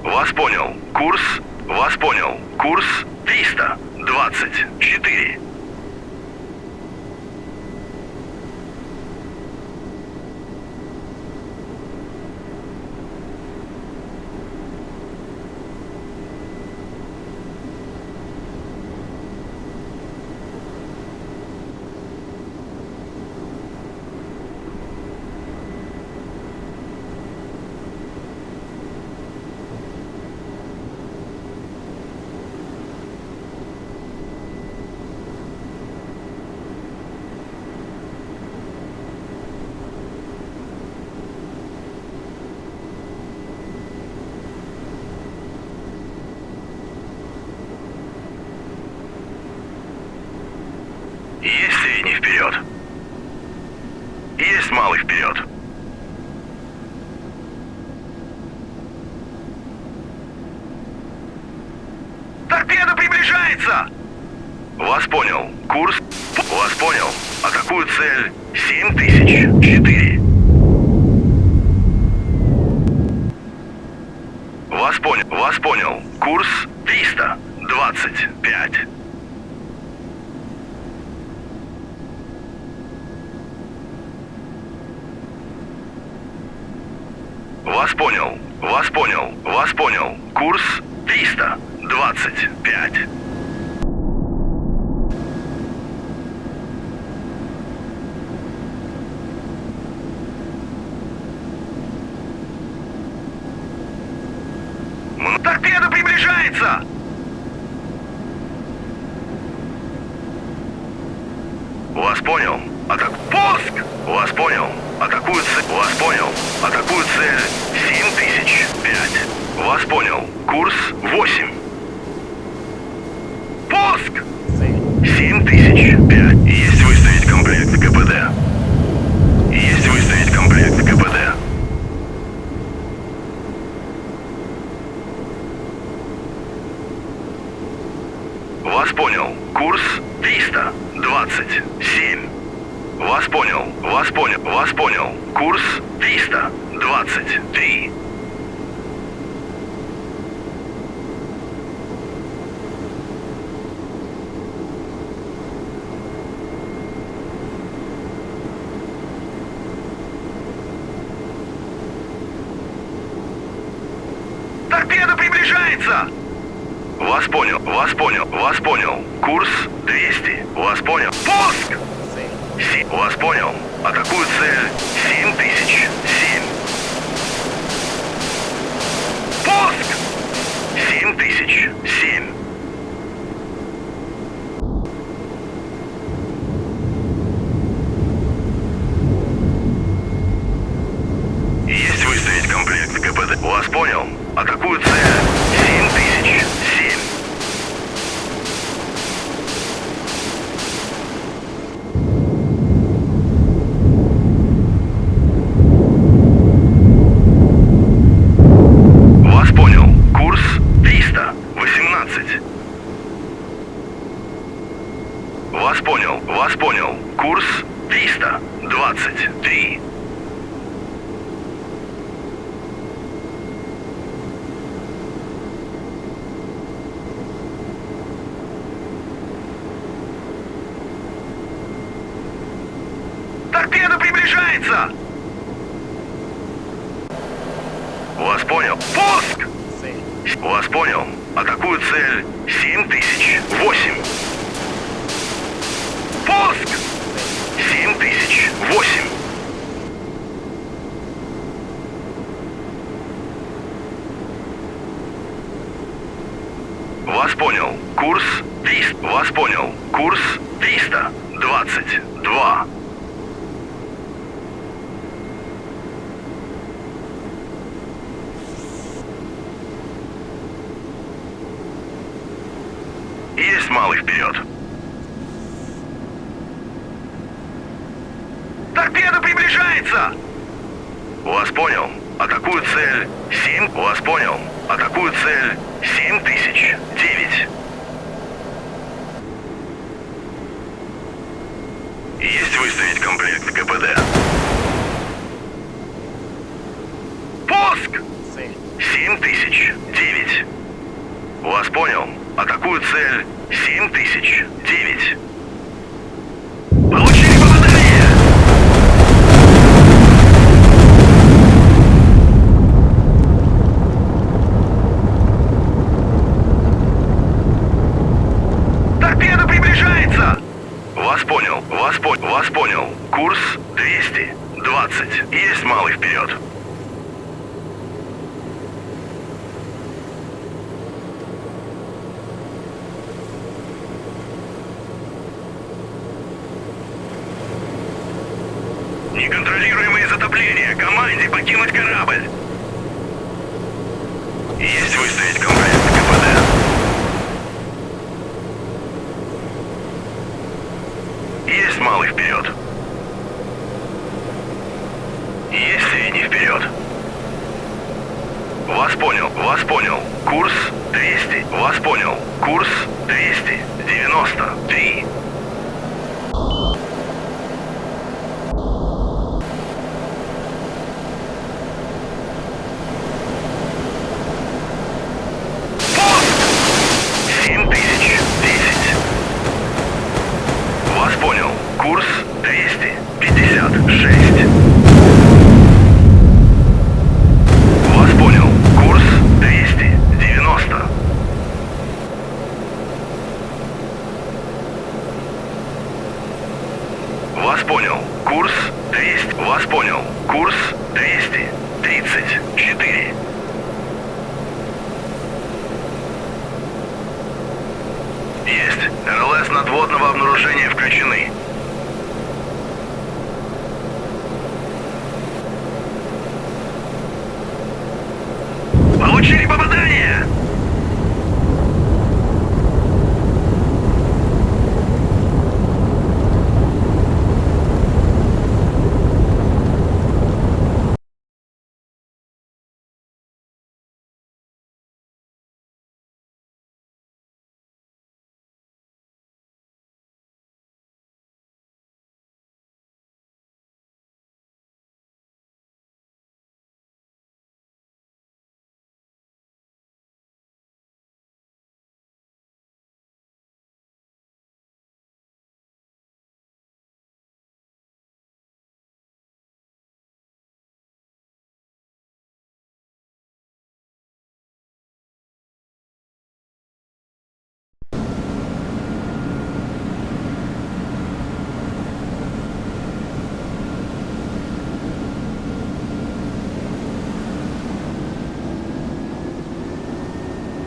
Вас понял. Курс. Вас понял. Курс 324. Есть средний вперед. Есть малый вперед. Торпеда приближается! Вас понял. Курс. Вас понял. Атакую цель 7004. Вас понял. Вас понял. Курс 325. Вас понял. Вас понял. Вас понял. Курс 325. Торпеда приближается! Вас понял. Атак. Пуск! Вас понял. Атакуют цель. Вас понял. Атакуют цель 7005. Вас понял. Курс 8. Пуск! Цель. 7005. Есть выставить комплект КПД. Есть выставить комплект КПД. Вас понял. Курс 327. Вас понял. Вас понял. Вас понял. Курс 323. Торпеда приближается! Вас понял, вас понял, вас понял. Курс 200. Вас понял. Пуск! Цель. Вас понял. Атакуют цель 7007. Пуск! 7007. Есть выставить комплект КПД. Вас понял. Атакуют цель 7007. Вас понял. Курс 318. Вас понял. Вас понял. Курс 323. Торпеда приближается! Вас понял. Пуск! Цель. Вас понял. Атакуют цель 7008. Пуск! 7008. Вас понял. Курс 300. Вас понял. Курс 322. Есть малый вперед. Торпеда приближается! Вас понял. Атакуют цель 7. Вас понял. Атакуют цель 7009. Есть выставить комплект КПД. Пуск! Цель. 7009. Вас понял. Атакуют цель 7009. Получили попадание! Торпеда приближается! Вас понял. Вас понял. Вас понял. Курс 220. Есть малый вперед. Неконтролируемые затопления. Команде покинуть корабль. Есть выставить комплект КПД. Есть малый вперед. Есть средний вперед. Вас понял. Вас понял. Курс 200. Вас понял. Курс 293. Курс 256. включены. Получили попадание!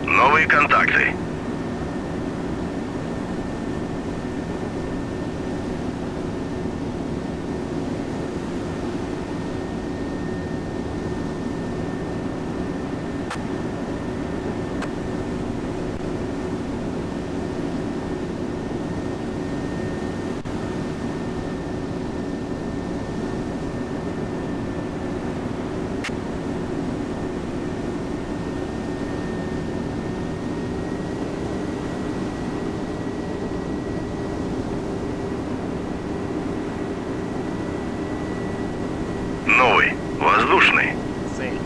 Новые контакты. Новый. Воздушный. Цель.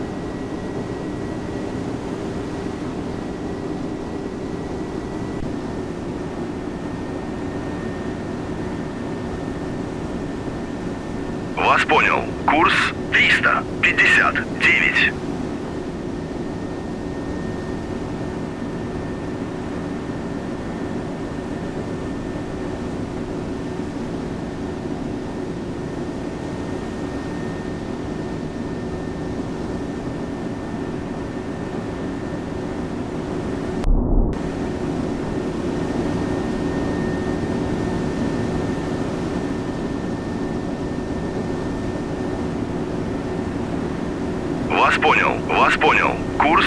Вас понял. Курс 359. Вас понял. Вас понял. Курс.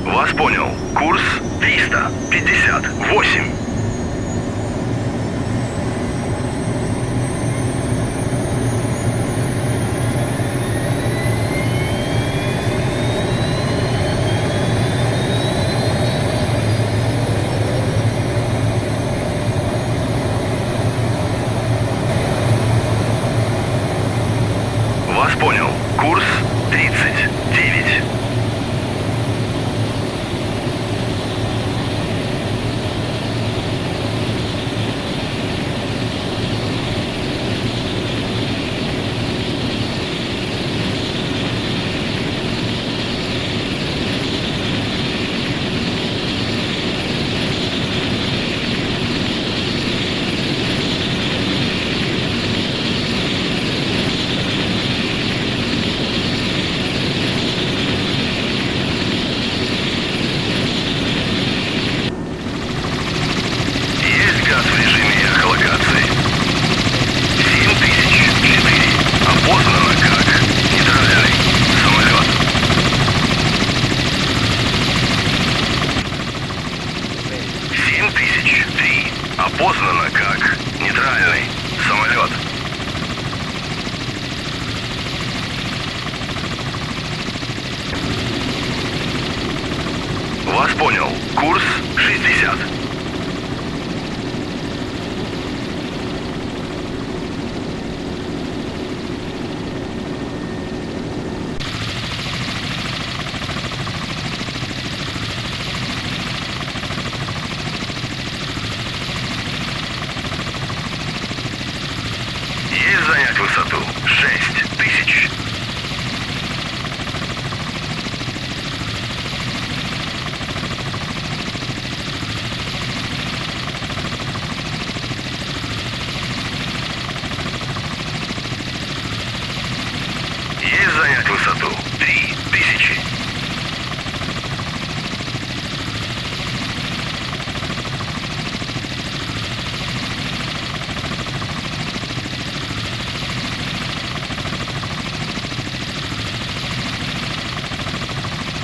Вас понял. Курс 358. Вас понял. Курс 39. Есть газ в режиме эхолокации. 7004. Опознано как нейтральный самолет. Цель. 7003. Опознано как нейтральный самолет. Вас понял. Курс 60.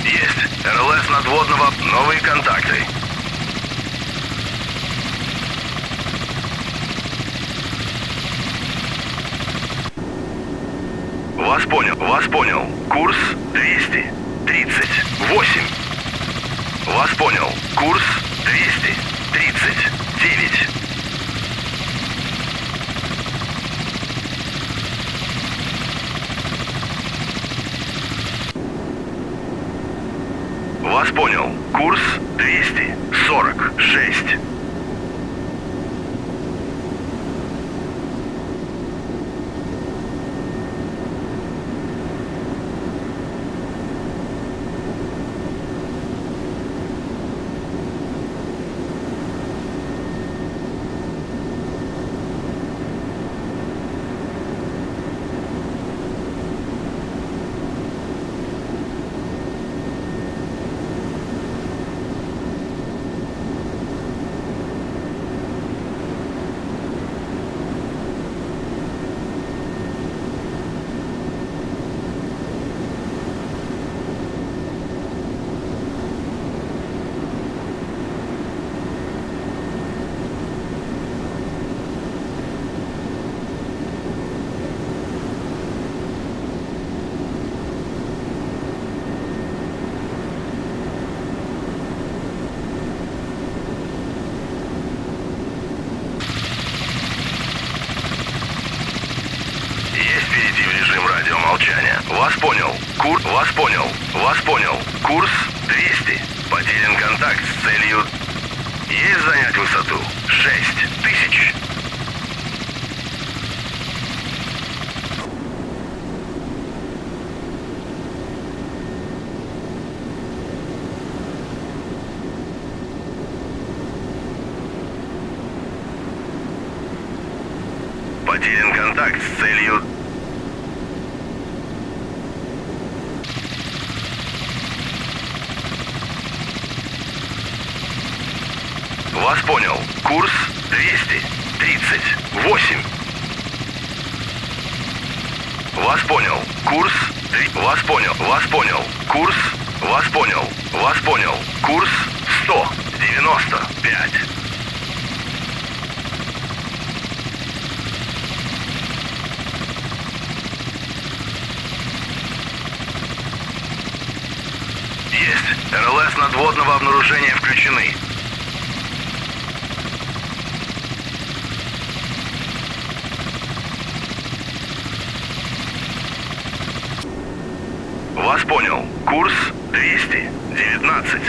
Есть. РЛС надводного. Новые контакты. Вас понял, вас понял. Курс 238. Вас понял. Курс 239. Вас понял. Курс 246. Вас понял. Вас понял. Вас понял. Курс 200. Потерян контакт с целью... Есть занять высоту. 6000. Потерян контакт с целью... Вас понял. Курс 238. Вас понял. Курс... Вас понял. Вас понял. Курс... Вас понял. Вас понял. Курс 195. Есть. РЛС надводного обнаружения включены. Вас понял. Курс 219.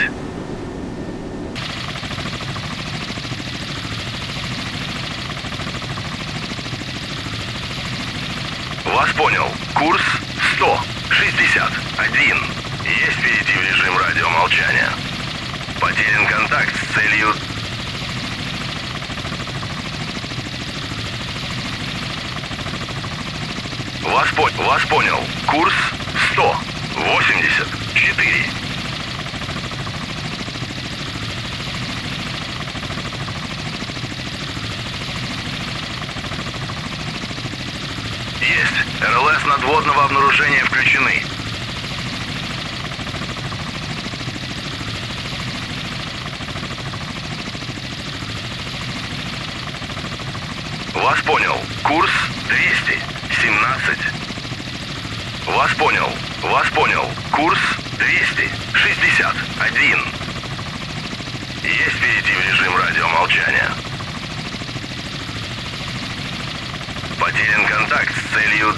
Вас понял. Курс 161. Есть перейти в режим радиомолчания. Потерян контакт с целью... Вас понял. Курс 184. Есть. РЛС надводного обнаружения включены. Вас понял. Курс 217. Вас понял. Вас понял. Курс 261. Есть перейти в режим радиомолчания. Потерян контакт с целью...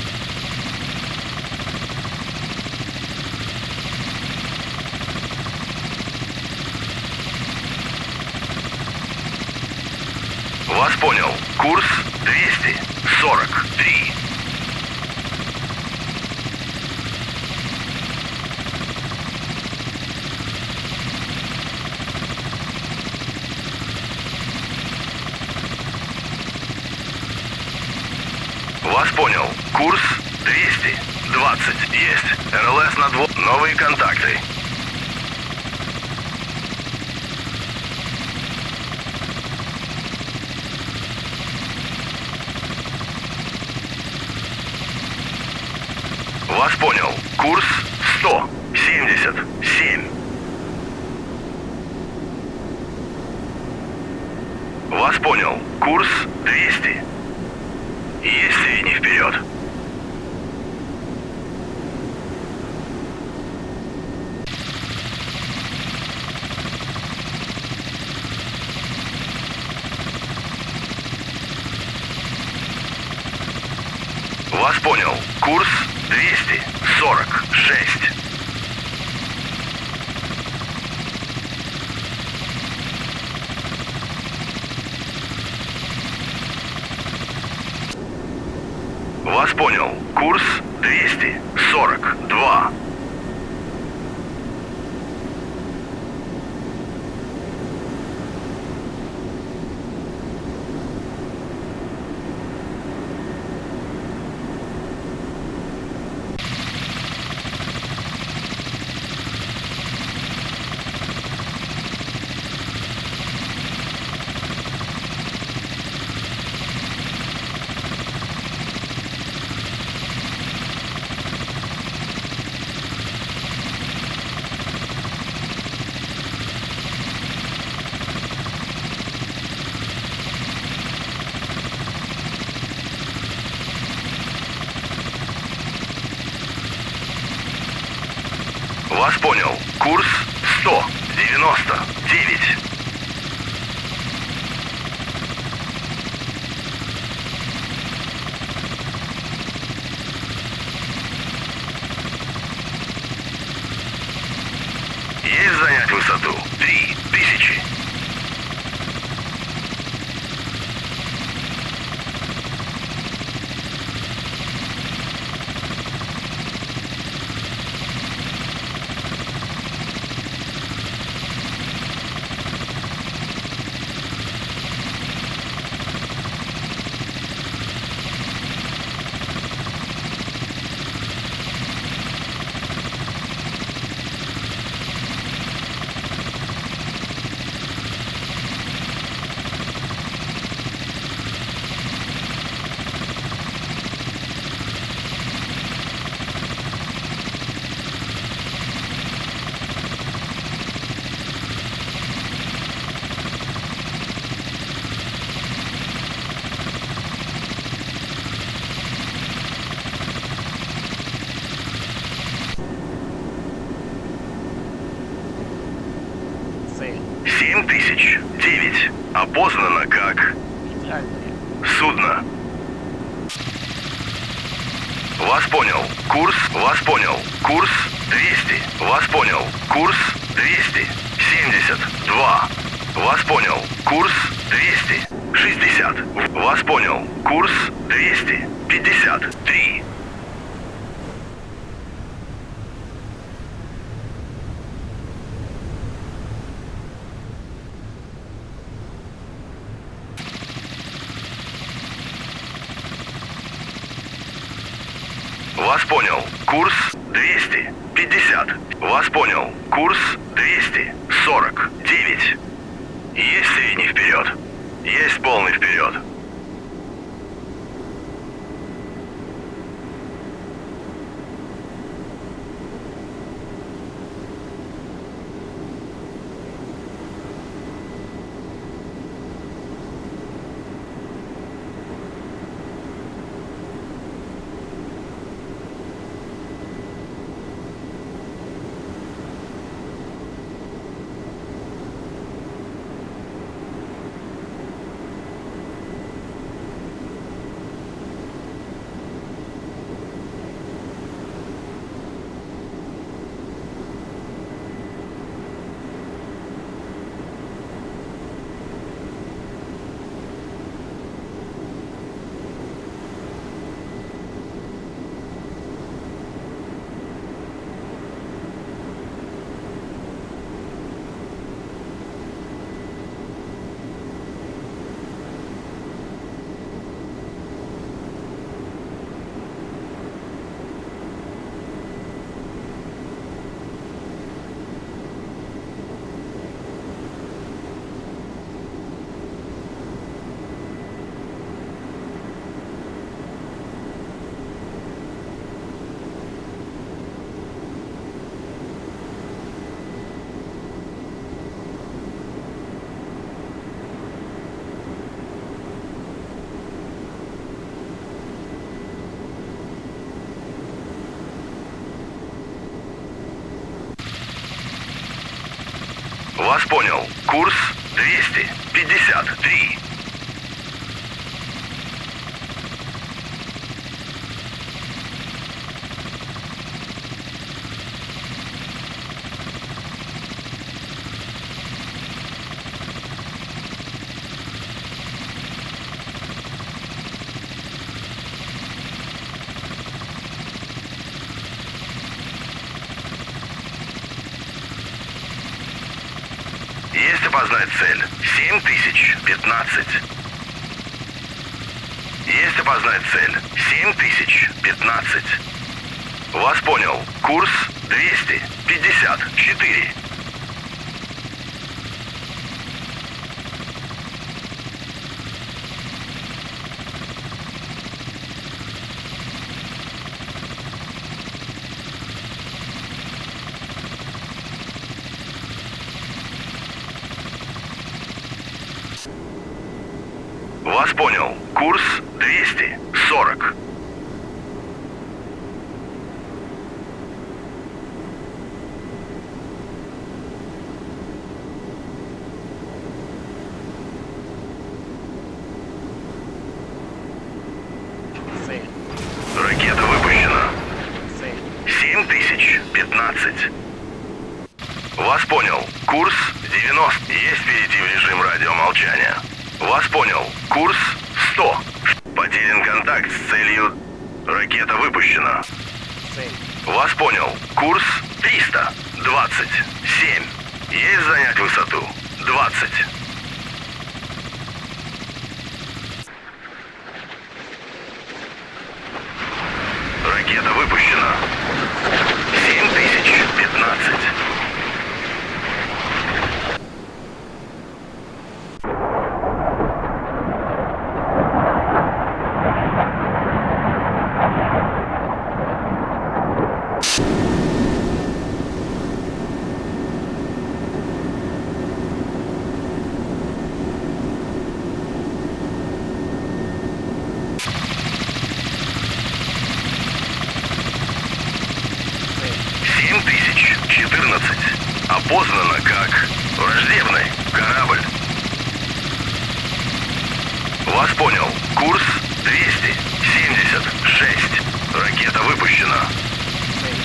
Вас понял. Курс 243. Вас понял. Курс 220. Есть. РЛС надвод... Новые контакты. Вас понял. Курс 177. понял. Курс 200. Есть средний вперед. Вас понял. Курс 246. Вас понял. Курс 242. Вас понял. Курс 199. Есть занять высоту 3000. Цель. 7009. Опознано как Нейтральная. судно. Вас понял. Курс. Вас понял. Курс 200. Вас понял. Курс 272. Вас понял. Курс 260. Вас понял. Курс 253. Вас понял. Курс 250. Вас понял. Курс 249. Есть средний вперед. Есть полный вперед. Вас понял. Курс 253. Есть опознать цель. 7015. Есть опознать цель. 7015. Вас понял. Курс 254. Вас понял. Курс 240. Цель. Ракета выпущена. Цель. 7015. Вас понял. Курс 90. Есть перейти в режим радиомолчания. Вас понял. Курс 100. Потерян контакт с целью. Ракета выпущена. Цель. Вас понял. Курс 327. Есть занять высоту. 20. Ракета выпущена. 7015. Цель. 7014. Опознано как враждебный корабль. Вас понял. Курс 276. Ракета выпущена. Цель.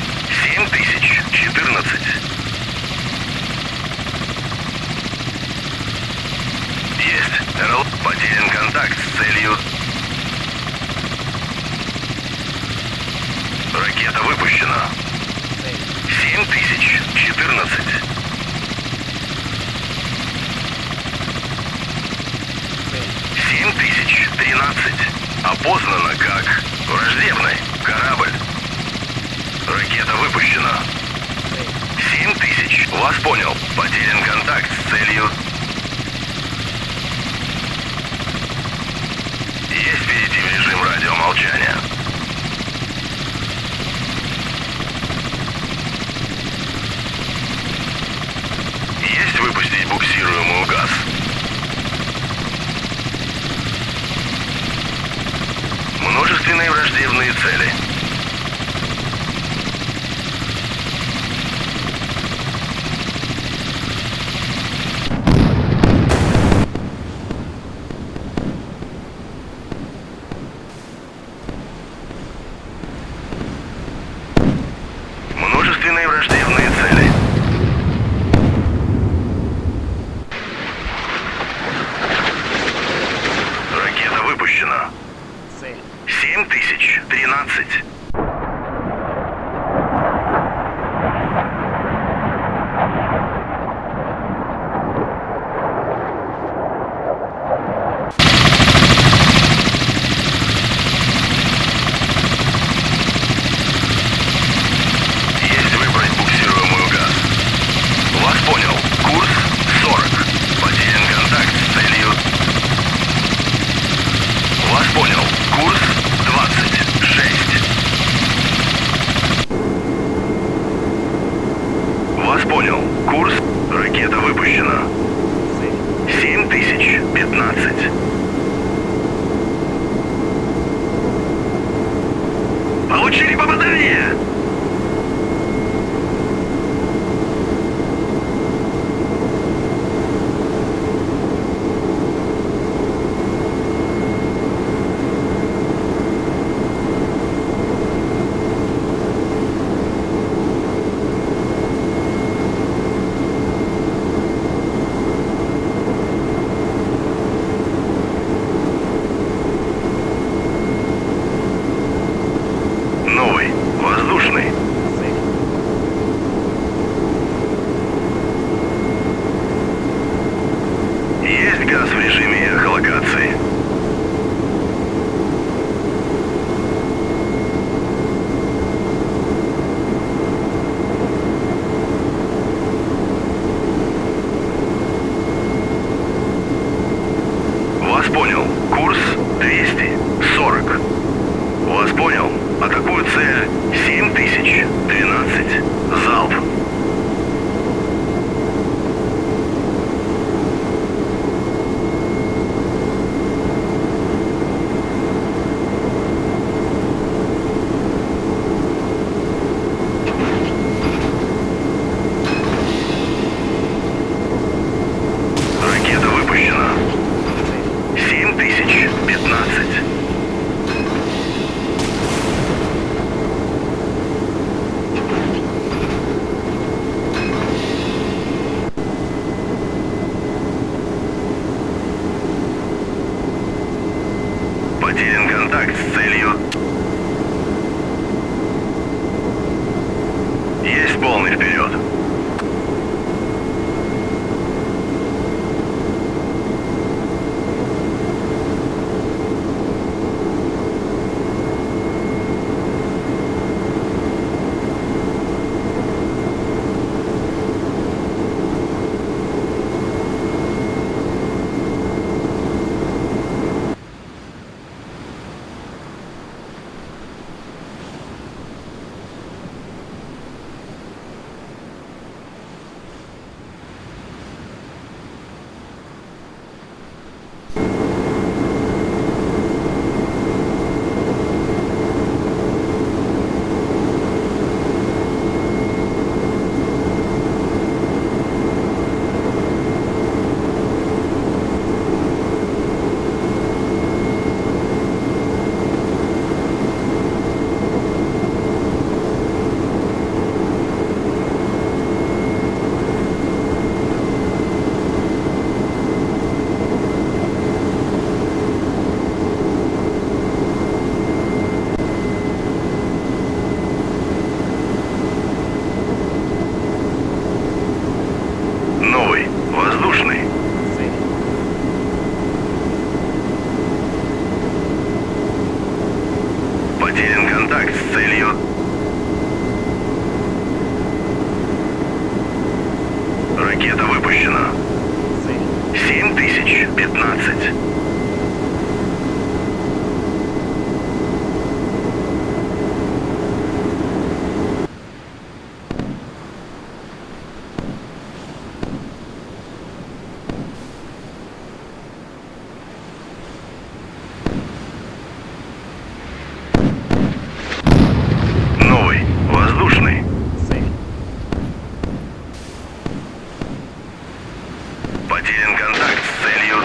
7014. Есть. РЛ. Потерян контакт с целью. Ракета выпущена. Цель. 7014. Цель. 7013. Опознано как враждебный корабль. Ракета выпущена. Цель. 7000. Вас понял. Потерян контакт с целью. Есть перейти в режим радиомолчания. Есть выпустить буксируемую газ. Множественные враждебные цели. Множественные враждебные цели. Ракета выпущена. Цель. 7013. Есть выбрать буксируемую газ. Вас понял. Курс 40. Потерян контакт с целью. Вас понял. Курс 26. Вас понял. Курс. Ракета выпущена. Цель. 7015. Получили попадание! выпущена. Цель. 7015. Новый. Воздушный. Цель. Потерян контакт с целью.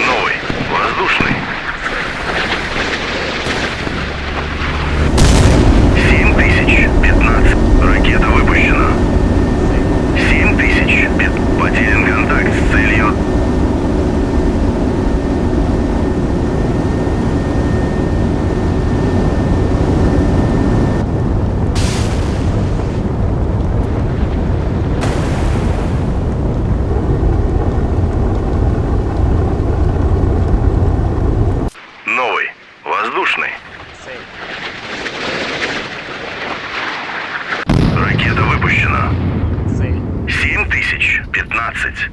Новый. Воздушный. 7015. Ракета выпущена. 7005. Потерян контакт с целью. Новый. Воздушный. Цель. Ракета выпущена. Цель. 7015.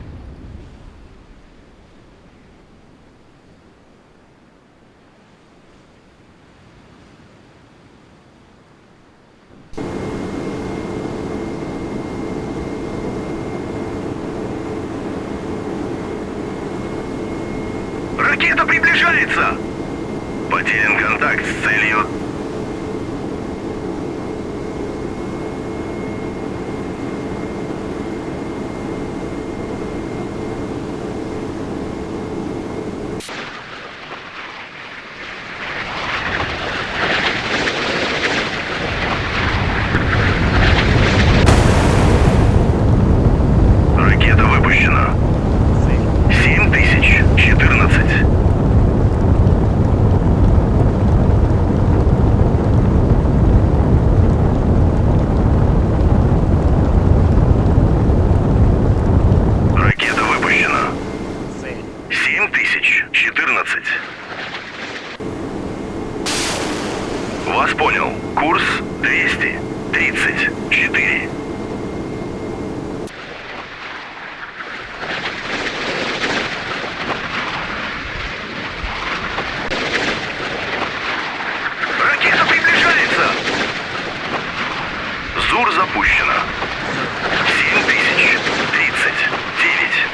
Ракета приближается! Потерян контакт с целью. Ракета выпущена. Цель. 7014. Ракета выпущена. Цель. 7014. Вас понял. Курс 234. Ракета приближается! ЗУР запущена. 7039.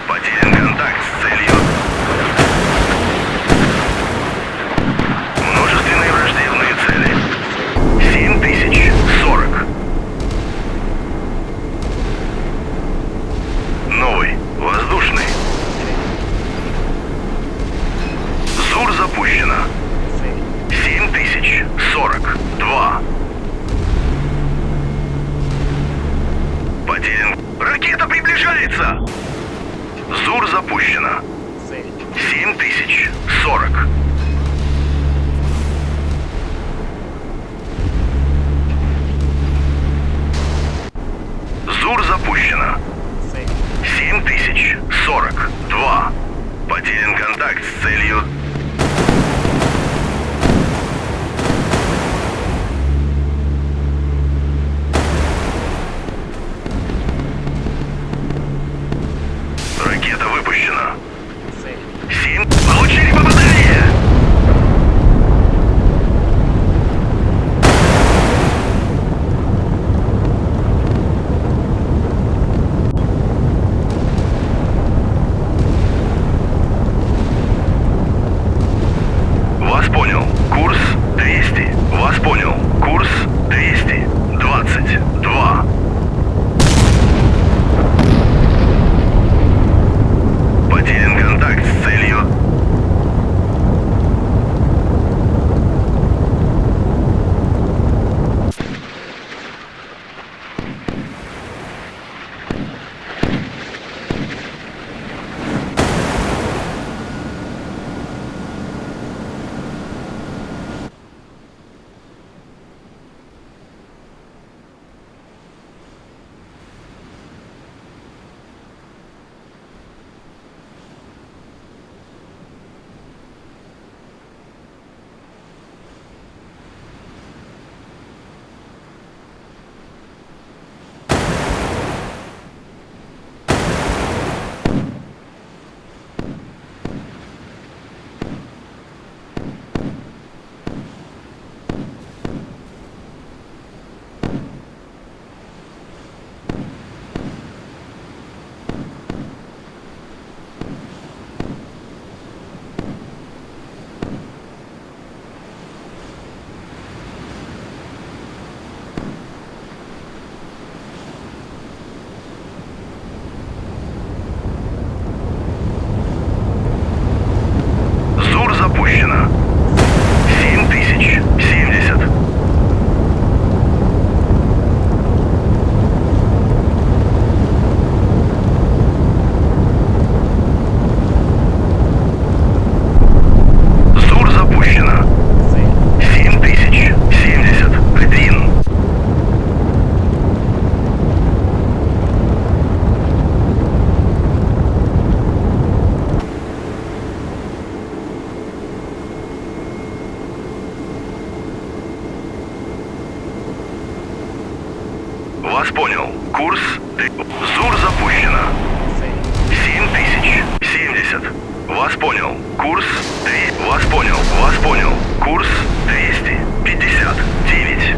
Потерян контакт с целью. Множественные враждебные цели. 7040. Новый. Воздушный. ЗУР запущена. Цель. 7042. Потерян. Ракета приближается! ЗУР запущена. Цель. 7040. ЗУР запущена. Цель. 7042. Потерян контакт с целью. Ракета выпущена. Цель. 7. Получили попадание! Вас понял. Курс... ЗУР запущено. Цель. 7070. Вас понял. Курс 3. Вас понял. Вас понял. Курс 259.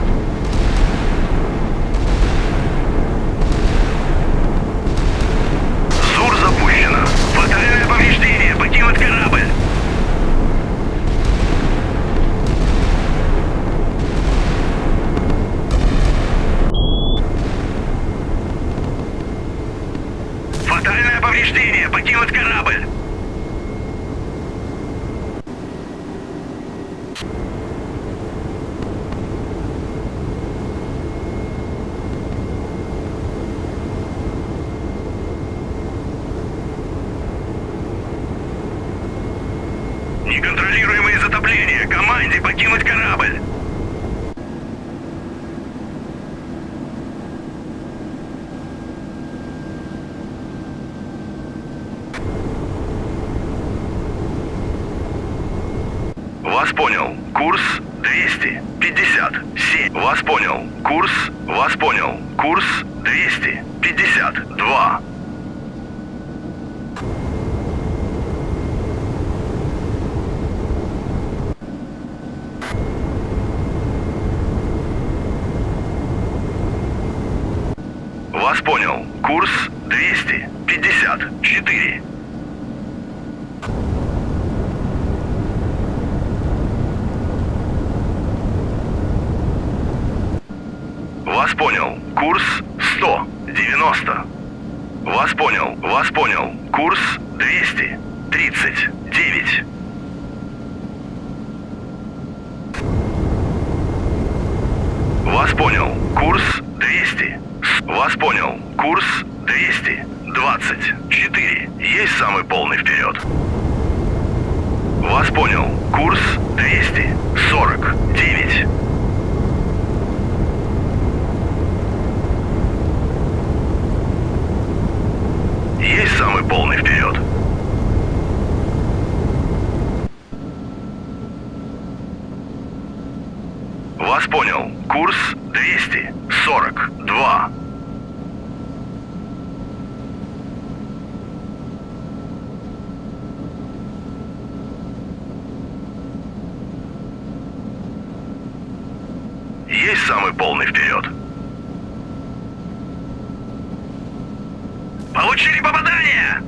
ЗУР запущено. Фатальное повреждение. Покинуть корабль. Фатальное повреждение. Покинуть корабль. Неконтролируемые затопления. Команде покинуть корабль. Вас понял. Курс 257. Вас понял. Курс. Вас понял. Курс 252. Вас понял. Курс 254. Вас понял. Курс 190. Вас понял. Вас понял. Курс 239. Вас понял. Курс 200. Вас понял. Курс 224. Есть самый полный вперед. Вас понял. Курс 249. Есть самый полный вперед. Вас понял. Курс 242. Есть самый полный вперед. Получили попадание!